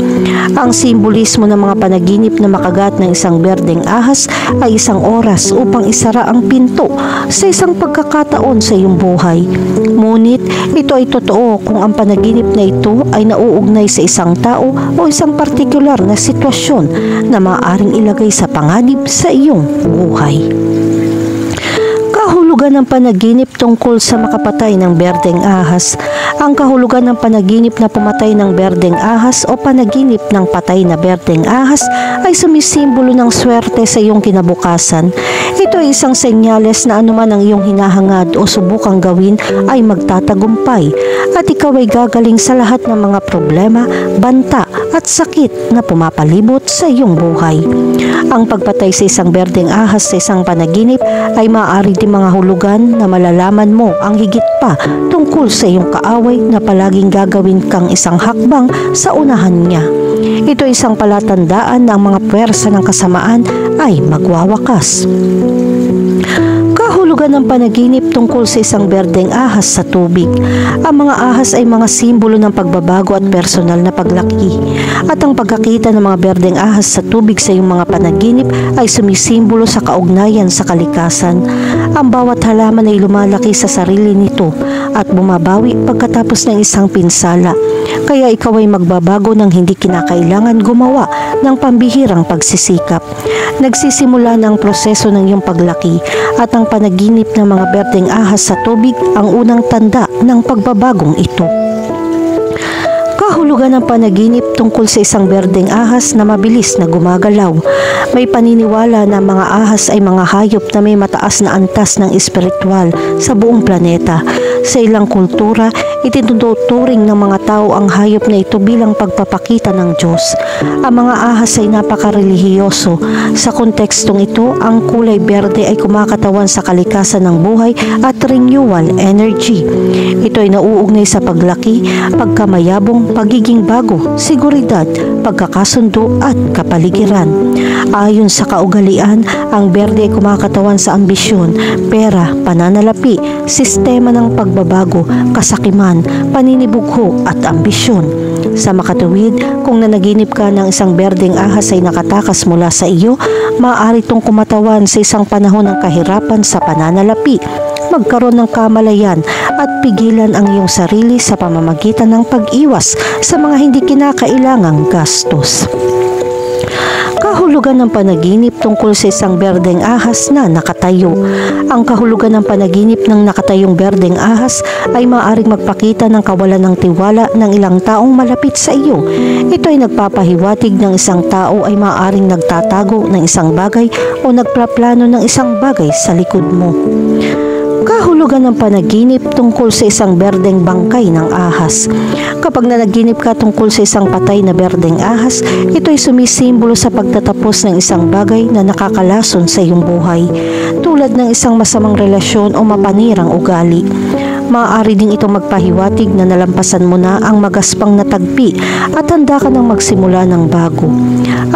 Ang simbolismo ng mga panaginip na makagat ng isang berdeng ahas ay isang oras upang isara ang pinto sa isang pagkakataon sa iyong buhay. Ngunit ito ay totoo kung ang panaginip na ito ay nauugnay sa isang tao o isang partikular na sitwasyon na maaaring ilagay sa panganib sa iyong buhay. Kahulugan ng panaginip tungkol sa makapatay ng berdeng ahas. Ang kahulugan ng panaginip na pumatay ng berdeng ahas o panaginip ng patay na berdeng ahas ay sumisimbolo ng swerte sa iyong kinabukasan. Ito ay isang senyales na anuman ang iyong hinahangad o subukang gawin ay magtatagumpay at ikaw ay gagaling sa lahat ng mga problema, banta at sakit na pumapalibot sa iyong buhay. Ang pagpatay sa isang berdeng ahas sa isang panaginip ay maaari din mga hulugan na malalaman mo ang higit pa tungkol sa iyong kaaway na palaging gagawin kang isang hakbang sa unahan niya. Ito ay isang palatandaan na ang mga puwersa ng kasamaan ay magwawakas. Kahulugan ng panaginip tungkol sa isang berdeng ahas sa tubig. Ang mga ahas ay mga simbolo ng pagbabago at personal na paglaki. At ang pagkakita ng mga berdeng ahas sa tubig sa iyong mga panaginip ay sumisimbolo sa kaugnayan sa kalikasan. Ang bawat halaman ay lumalaki sa sarili nito at bumabawi pagkatapos ng isang pinsala. Kaya ikaw ay magbabago ng hindi kinakailangan gumawa ng pambihirang pagsisikap. Nagsisimula na ang proseso ng iyong paglaki at ang panaginip ng mga berdeng ahas sa tubig ang unang tanda ng pagbabagong ito. Kahulugan ng panaginip tungkol sa isang berdeng ahas na mabilis na gumagalaw. May paniniwala na mga ahas ay mga hayop na may mataas na antas ng espiritual sa buong planeta. Sa ilang kultura, itinuturing ng mga tao ang hayop na ito bilang pagpapakita ng Diyos. Ang mga ahas ay napakarelihiyoso. Sa kontekstong ito, ang kulay berde ay kumakatawan sa kalikasan ng buhay at renewal energy. Ito ay nauugnay sa paglaki, pagkamayabong, pagiging bago, seguridad, pagkakasundo at kapaligiran. Ayon sa kaugalian, ang berde ay kumakatawan sa ambisyon, pera, pananalapi, sistema ng pagbabago, kasakiman, paninibugho at ambisyon. Sa makatuwid, kung nanaginip ka ng isang berdeng ahas ay nakatakas mula sa iyo, maaari itong kumatawan sa isang panahon ng kahirapan sa pananalapi, magkaroon ng kamalayan at pigilan ang iyong sarili sa pamamagitan ng pag-iwas sa mga hindi kinakailangang gastos. Kahulugan ng panaginip tungkol sa isang berdeng ahas na nakatayo. Ang kahulugan ng panaginip ng nakatayong berdeng ahas ay maaaring magpakita ng kawalan ng tiwala ng ilang taong malapit sa iyo. Ito ay nagpapahiwatig ng isang tao ay maaaring nagtatago ng isang bagay o nagplaplano ng isang bagay sa likod mo. Kahulugan ng panaginip tungkol sa isang berdeng bangkay ng ahas. Kapag nanaginip ka tungkol sa isang patay na berdeng ahas, ito ay sumisimbolo sa pagtatapos ng isang bagay na nakakalason sa iyong buhay, tulad ng isang masamang relasyon o mapanirang ugali. Maaari din itong magpahiwatig na nalampasan mo na ang magaspang na tagpi at handa ka nang magsimula ng bago.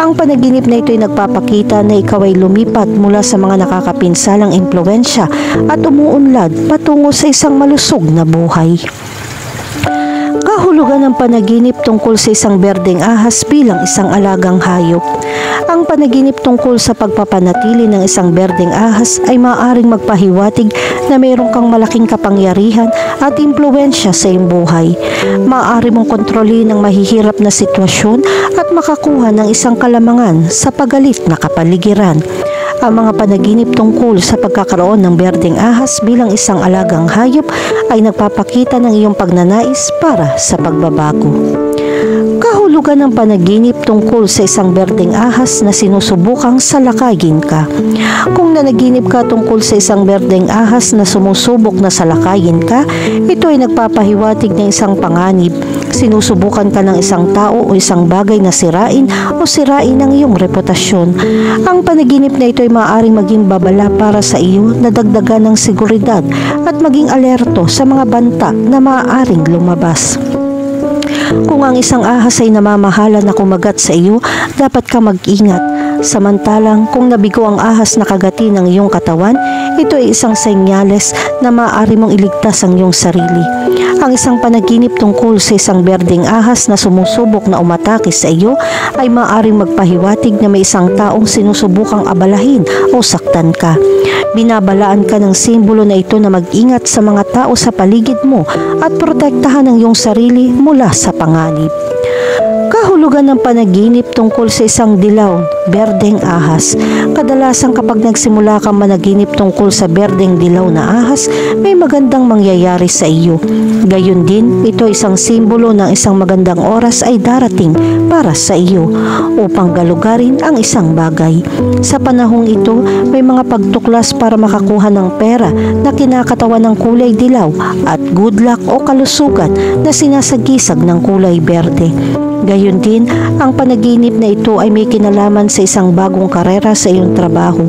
Ang panaginip na ito ay nagpapakita na ikaw ay lumipat mula sa mga nakakapinsalang impluwensya at umuunlad patungo sa isang malusog na buhay. Kahulugan ng panaginip tungkol sa isang berdeng ahas bilang isang alagang hayop. Ang panaginip tungkol sa pagpapanatili ng isang berdeng ahas ay maaaring magpahiwatig na mayroon kang malaking kapangyarihan at impluwensya sa iyong buhay. Maaari mong kontrolin ang mahihirap na sitwasyon at makakuha ng isang kalamangan sa pagalit na kapaligiran. Ang mga panaginip tungkol sa pagkakaroon ng berdeng ahas bilang isang alagang hayop ay nagpapakita ng iyong pagnanais para sa pagbabago. Kahulugan ng panaginip tungkol sa isang berdeng ahas na sinusubukang salakayin ka. Kung nanaginip ka tungkol sa isang berdeng ahas na sumusubok na salakayin ka, ito ay nagpapahiwatig ng isang panganib. Sinusubukan ka ng isang tao o isang bagay na sirain o sirain ang iyong reputasyon. Ang panaginip na ito ay maaaring maging babala para sa iyo na dagdagan ng seguridad at maging alerto sa mga banta na maaaring lumabas. Kung ang isang ahas ay namamahala na kumagat sa iyo, dapat ka mag-ingat. Samantalang kung nabigo ang ahas na kagatin ng iyong katawan, ito ay isang senyales na maaari mong iligtas ang iyong sarili. Ang isang panaginip tungkol sa isang berdeng ahas na sumusubok na umatake sa iyo ay maaaring magpahiwatig na may isang taong sinusubukang abalahin o saktan ka. Binabalaan ka ng simbolo na ito na mag-ingat sa mga tao sa paligid mo at protektahan ang iyong sarili mula sa panganib. Kahulugan ng panaginip tungkol sa isang dilaw, berdeng ahas. Kadalasan kapag nagsimula kang managinip tungkol sa berdeng dilaw na ahas, may magandang mangyayari sa iyo. Gayon din, ito isang simbolo ng isang magandang oras ay darating para sa iyo upang galugarin ang isang bagay. Sa panahong ito, may mga pagtuklas para makakuha ng pera na kinakatawan ng kulay dilaw at good luck o kalusugan na sinasagisag ng kulay berde. Gayon din, ang panaginip na ito ay may kinalaman sa isang bagong karera sa iyong trabaho.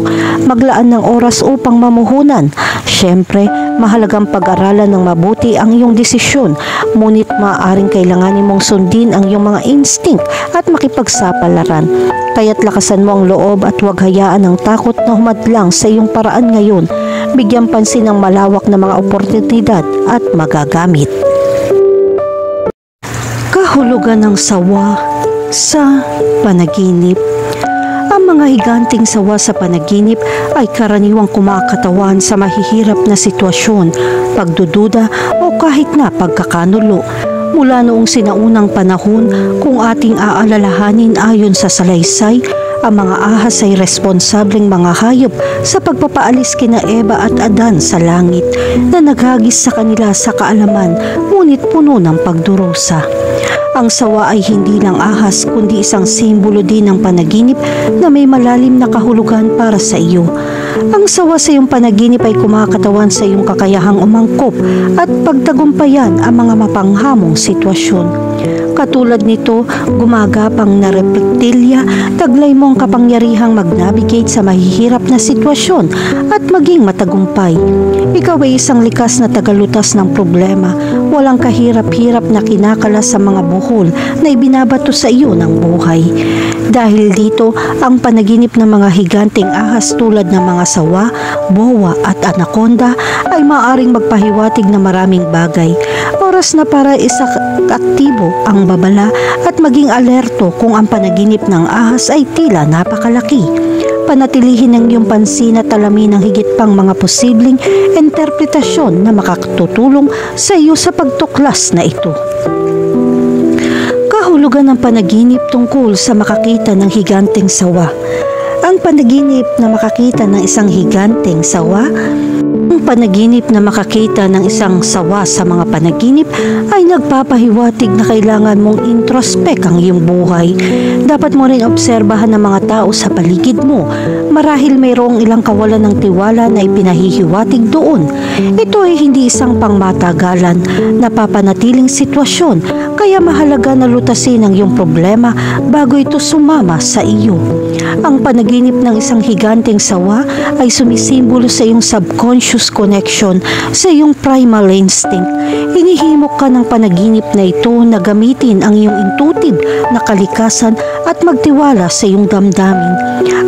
Maglaan ng oras upang mamuhunan. Siyempre, mahalagang pag-aralan ng mabuti ang iyong desisyon, ngunit maaaring kailanganin mong sundin ang iyong mga instinct at makipagsapalaran. Kaya't lakasan mo ang loob at huwag hayaan ang takot na humadlang sa iyong paraan ngayon. Bigyan pansin ng malawak na mga oportunidad at magagamit. Kahulugan ng sawa sa panaginip. Ang mga higanting sawa sa panaginip ay karaniwang kumakatawan sa mahihirap na sitwasyon, pagdududa o kahit na pagkakanulo. Mula noong sinaunang panahon, kung ating aalalahanin ayon sa salaysay, ang mga ahas ay responsableng mga hayop sa pagpapaalis kina Eva at Adan sa langit na naghagis sa kanila sa kaalaman, ngunit puno ng pagdurusa. Ang sawa ay hindi lang ahas kundi isang simbolo din ng panaginip na may malalim na kahulugan para sa iyo. Ang sawa sa iyong panaginip ay kumakatawan sa iyong kakayahang umangkop at pagtagumpayan ang mga mapanghamong sitwasyon. Katulad nito, gumagapang na reptilya, taglay mo ang kapangyarihang mag-navigate sa mahihirap na sitwasyon at maging matagumpay. Ikaw ay isang likas na tagalutas ng problema, walang kahirap-hirap na kinakalas sa mga buhol na ibinabato sa iyo ng buhay. Dahil dito, ang panaginip ng mga higanting ahas tulad ng mga sawa, boa at anaconda ay maaaring magpahiwatig na maraming bagay. Oras na para aktibo ang babala at maging alerto kung ang panaginip ng ahas ay tila napakalaki. Panatilihin ang iyong pansin at alamin ang higit pang mga posibleng interpretasyon na makakatutulong sa iyo sa pagtuklas na ito. Kahulugan ng panaginip tungkol sa makakita ng higanteng sawa. Ang panaginip na makakita ng isang higanteng sawa. Ang panaginip na makakita ng isang sawa sa mga panaginip ay nagpapahiwatig na kailangan mong introspect ang iyong buhay. Dapat mo rin obserbahan ang mga tao sa paligid mo. Marahil mayroong ilang kawalan ng tiwala na ipinahihiwatig doon. Ito ay hindi isang pangmatagalan, napapanatiling sitwasyon, kaya mahalaga na lutasin ang iyong problema bago ito sumama sa iyo. Ang panaginip ng isang higanteng sawa ay sumisimbolo sa iyong subconscious connection sa iyong primal instinct. Hinihimok ka ng panaginip na ito na gamitin ang iyong intuitive na kalikasan at magtiwala sa iyong damdamin.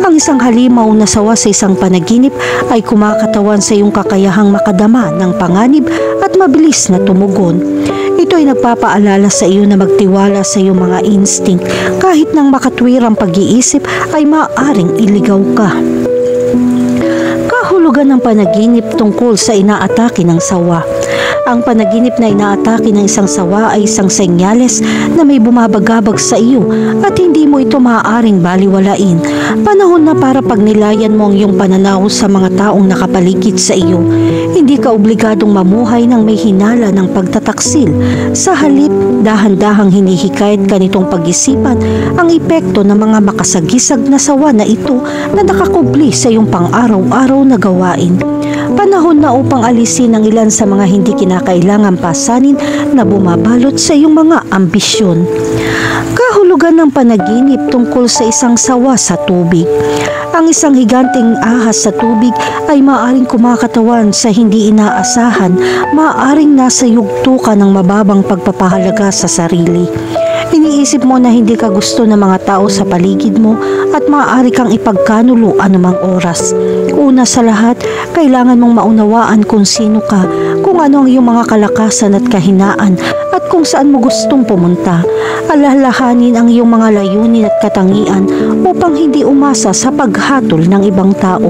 Ang isang halimaw na sawa sa isang panaginip ay kumakatawan sa iyong kakayahang makadama ng panganib at mabilis na tumugon. Ito ay nagpapaalala sa iyo na magtiwala sa iyong mga instinct kahit ng makatwirang pag-iisip ay maaaring iligaw ka. Kahulugan ng panaginip tungkol sa inaatake ng sawa. Ang panaginip na inaatake ng isang sawa ay isang senyales na may bumabagabag sa iyo at hindi mo ito maaaring baliwalain. Panahon na para pagnilayan mo ang iyong pananaw sa mga taong nakapaligid sa iyo. Hindi ka obligadong mamuhay ng may hinala ng pagtataksil. Sa halip, dahan-dahang hinihikayat ka nitong pag-isipan ang epekto ng mga makasagisag na sawa na ito na nakakubli sa iyong pang-araw-araw na gawain. Panahon na upang alisin ang ilan sa mga hindi kinakailangang pasanin na bumabalot sa iyong mga ambisyon. Kahulugan ng panaginip tungkol sa isang sawa sa tubig. Ang isang higanting ahas sa tubig ay maaaring kumakatawan sa hindi inaasahan, maaaring nasa yugto ka ng mababang pagpapahalaga sa sarili. Iniisip mo na hindi ka gusto ng mga tao sa paligid mo at maaari kang ipagkanulo anumang oras. Una sa lahat, kailangan mong maunawaan kung sino ka, kung ano ang iyong mga kalakasan at kahinaan at kung saan mo gustong pumunta. Alalahanin ang iyong mga layunin at katangian upang hindi umasa sa paghatol ng ibang tao.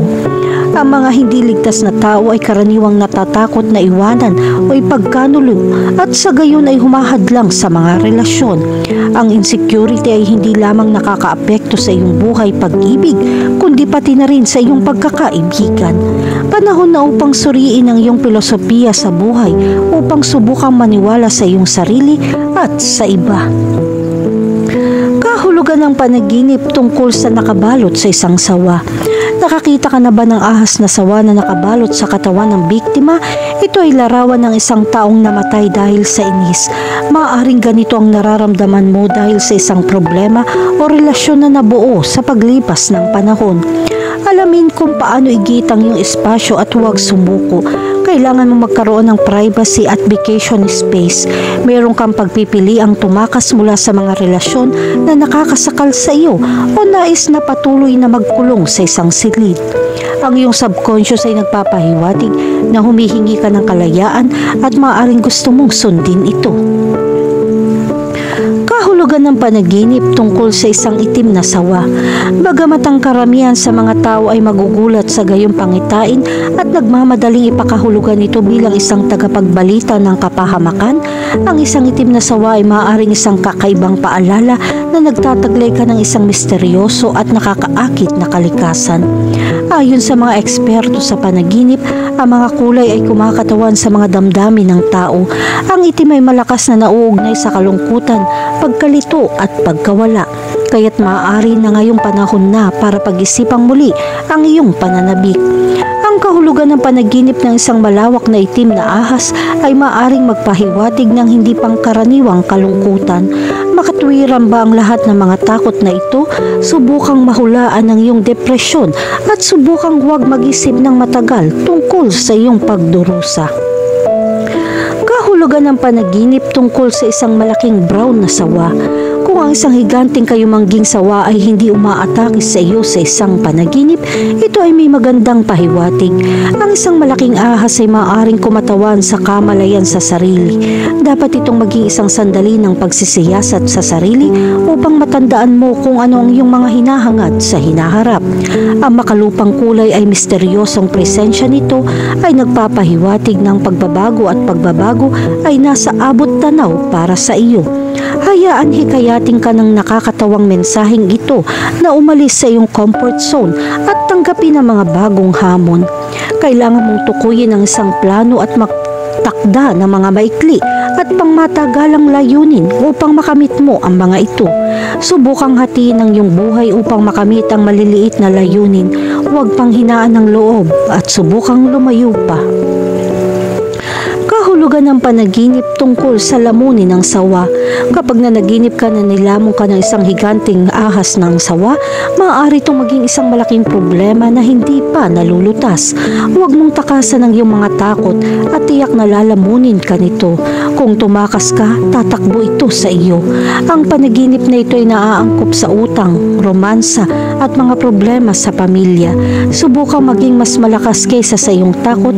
Ang mga hindi ligtas na tao ay karaniwang natatakot na iwanan o ipagkanulo at sa gayon ay humahadlang sa mga relasyon. Ang insecurity ay hindi lamang nakakaapekto sa iyong buhay pag-ibig, kundi pati na rin sa iyong pagkakaibigan. Panahon na upang suriin ang iyong filosofiya sa buhay upang subukang maniwala sa iyong sarili at sa iba. Kahulugan ng panaginip tungkol sa nakabalot sa isang sawa. Nakakita ka na ba ng ahas na sawa na nakabalot sa katawan ng biktima? Ito ay larawan ng isang taong namatay dahil sa inis. Maaaring ganito ang nararamdaman mo dahil sa isang problema o relasyon na nabuo sa paglipas ng panahon. Alamin kung paano igit ang iyong espasyo at huwag sumuko. Kailangan mo magkaroon ng privacy at vacation space. Meron kang pagpipili ang tumakas mula sa mga relasyon na nakakasakal sa iyo o nais na patuloy na magkulong sa isang silid. Ang iyong subconscious ay nagpapahiwatig na humihingi ka ng kalayaan at maaaring gusto mong sundin ito. Kahulugan ng panaginip tungkol sa isang itim na sawa. Bagamat ang karamihan sa mga tao ay magugulat sa gayong pangitain at nagmamadaling ipakahulugan ito bilang isang tagapagbalita ng kapahamakan, ang isang itim na sawa ay maaaring isang kakaibang paalala na nagtataglay ka ng isang misteryoso at nakakaakit na kalikasan. Ayon sa mga eksperto sa panaginip, ang mga kulay ay kumakatawan sa mga damdamin ng tao. Ang itim ay malakas na nauugnay sa kalungkutan, pagkalito at pagkawala. Kaya't maaari na ngayong panahon na para pag-isipang muli ang iyong pananabik. Ang kahulugan ng panaginip ng isang malawak na itim na ahas ay maaaring magpahiwatig ng hindi pangkaraniwang kalungkutan. Makatwiran ba ang lahat ng mga takot na ito? Subukang mahulaan ang iyong depresyon at subukang huwag mag-isip ng matagal tungkol sa iyong pagdurusa. Kahulugan ng panaginip tungkol sa isang malaking brown na sawa. Kung ang isang higanting kayumangging sawa ay hindi umaatake sa iyo sa isang panaginip, ito ay may magandang pahiwatig. Ang isang malaking ahas ay maaaring kumatawan sa kamalayan sa sarili. Dapat itong maging isang sandali ng pagsisiyasat sa sarili upang matandaan mo kung ano ang iyong mga hinahangad sa hinaharap. Ang makalupang kulay ay misteryosong presensya nito ay nagpapahiwatig ng pagbabago at pagbabago ay nasa abot tanaw para sa iyo. Hayaan hikayatin ka ng nakakatawang mensaheng ito na umalis sa iyong comfort zone at tanggapin ang mga bagong hamon. Kailangan mong tukuyin ang isang plano at magtakda ng mga maikli at pangmatagalang layunin upang makamit mo ang mga ito. Subukang hatiin ang iyong buhay upang makamit ang maliliit na layunin. Huwag panghinaan ng loob at subukang lumayo pa. Kahulugan ng panaginip tungkol sa lamunin ng sawa. Kapag nanaginip ka na nilamon ka ng isang higanting ahas ng sawa, maaari itong maging isang malaking problema na hindi pa nalulutas. Huwag mong takasan ang iyong mga takot at tiyak na lalamunin ka nito. Kung tumakas ka, tatakbo ito sa iyo. Ang panaginip na ito ay naaangkop sa utang, romansa at mga problema sa pamilya. Subukang maging mas malakas kaysa sa iyong takot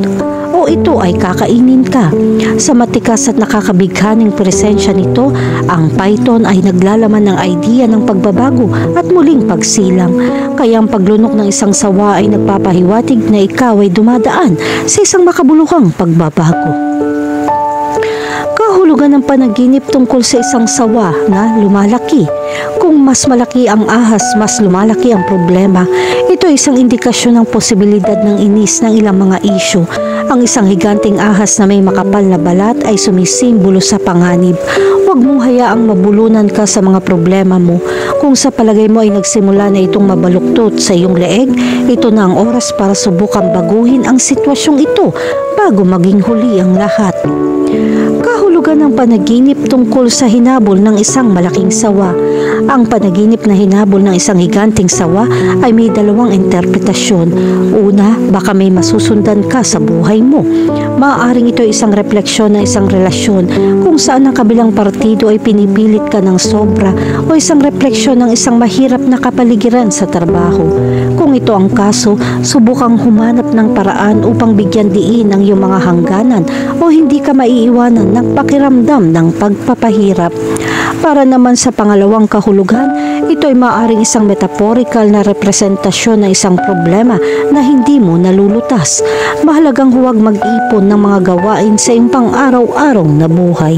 o ito ay kakainin ka. Sa matikas at nakakabighaning presensya nito, ang python ay naglalaman ng idea ng pagbabago at muling pagsilang. Kaya ang paglunok ng isang sawa ay nagpapahiwatig na ikaw ay dumadaan sa isang makabuluhang pagbabago. Kahulugan ng panaginip tungkol sa isang sawa na lumalaki. Kung mas malaki ang ahas, mas lumalaki ang problema. Ito ay isang indikasyon ng posibilidad ng inis ng ilang mga isyu. Ang isang higanting ahas na may makapal na balat ay sumisimbolo sa panganib. Huwag mong hayaang mabulunan ka sa mga problema mo. Kung sa palagay mo ay nagsimula na itong mabaluktot sa iyong leeg, ito na ang oras para subukang baguhin ang sitwasyong ito bago maging huli ang lahat. Kahulugan ng panaginip tungkol sa hinabol ng isang malaking sawa. Ang panaginip na hinabol ng isang higanting sawa ay may dalawang interpretasyon. Una, baka may masusundan ka sa buhay mo. Maaaring ito ay isang refleksyon ng isang relasyon kung saan ang kabilang partido ay pinipilit ka ng sobra o isang refleksyon ng isang mahirap na kapaligiran sa trabaho. Kung ito ang kaso, subukang humanap ng paraan upang bigyan diin ang iyong mga hangganan o hindi ka maiiwanan ng pakiramdam ng pagpapahirap. Para naman sa pangalawang kahulugan, ito ay maaaring isang metaphorical na representasyon ng isang problema na hindi mo nalulutas. Mahalagang huwag mag-ipon ng mga gawain sa iyong pang-araw-araw na buhay.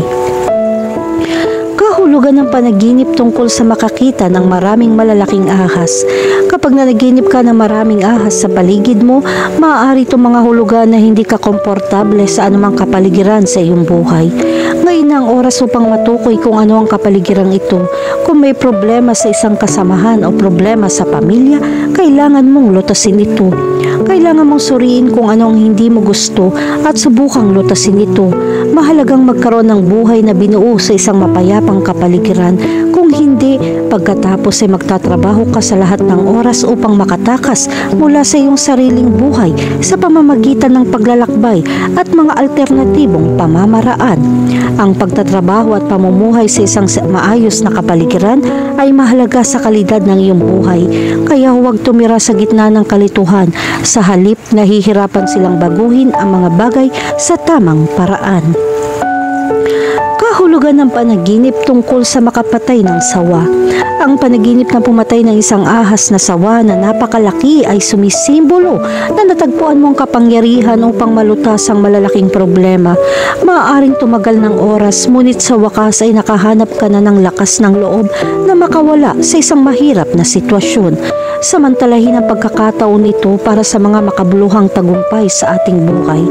Kahulugan ng panaginip tungkol sa makakita ng maraming malalaking ahas. Kapag nanaginip ka ng maraming ahas sa paligid mo, maaari itong mga hulugan na hindi ka komportable sa anumang kapaligiran sa iyong buhay. Ngayon na ang oras upang matukoy kung ano ang kapaligiran ito. Kung may problema sa isang kasamahan o problema sa pamilya, kailangan mong lutasin ito. Kailangan mong suriin kung ano ang hindi mo gusto at subukang lutasin ito. Mahalagang magkaroon ng buhay na binuo sa isang mapayapang kapaligiran. Kung hindi, pagkatapos ay magtatrabaho ka sa lahat ng oras upang makatakas mula sa iyong sariling buhay sa pamamagitan ng paglalakbay at mga alternatibong pamamaraan. Ang pagtatrabaho at pamumuhay sa isang maayos na kapaligiran ay mahalaga sa kalidad ng iyong buhay. Kaya huwag tumira sa gitna ng kalituhan. Sa halip, nahihirapan silang baguhin ang mga bagay sa tamang paraan. Kahulugan ng panaginip tungkol sa makapatay ng sawa. Ang panaginip na pumatay ng isang ahas na sawa na napakalaki ay sumisimbolo na natagpuan mong kapangyarihan upang malutas ang malalaking problema. Maaaring tumagal ng oras, ngunit sa wakas ay nakahanap ka na ng lakas ng loob na makawala sa isang mahirap na sitwasyon. Samantalahin ang pagkakataon ito para sa mga makabuluhang tagumpay sa ating buhay.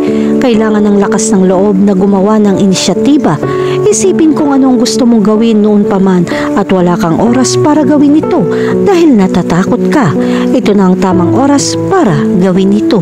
Kailangan ng lakas ng loob na gumawa ng inisyatiba. Isipin kung anong gusto mong gawin noon pa man at wala kang oras para gawin ito dahil natatakot ka. Ito na ang tamang oras para gawin ito.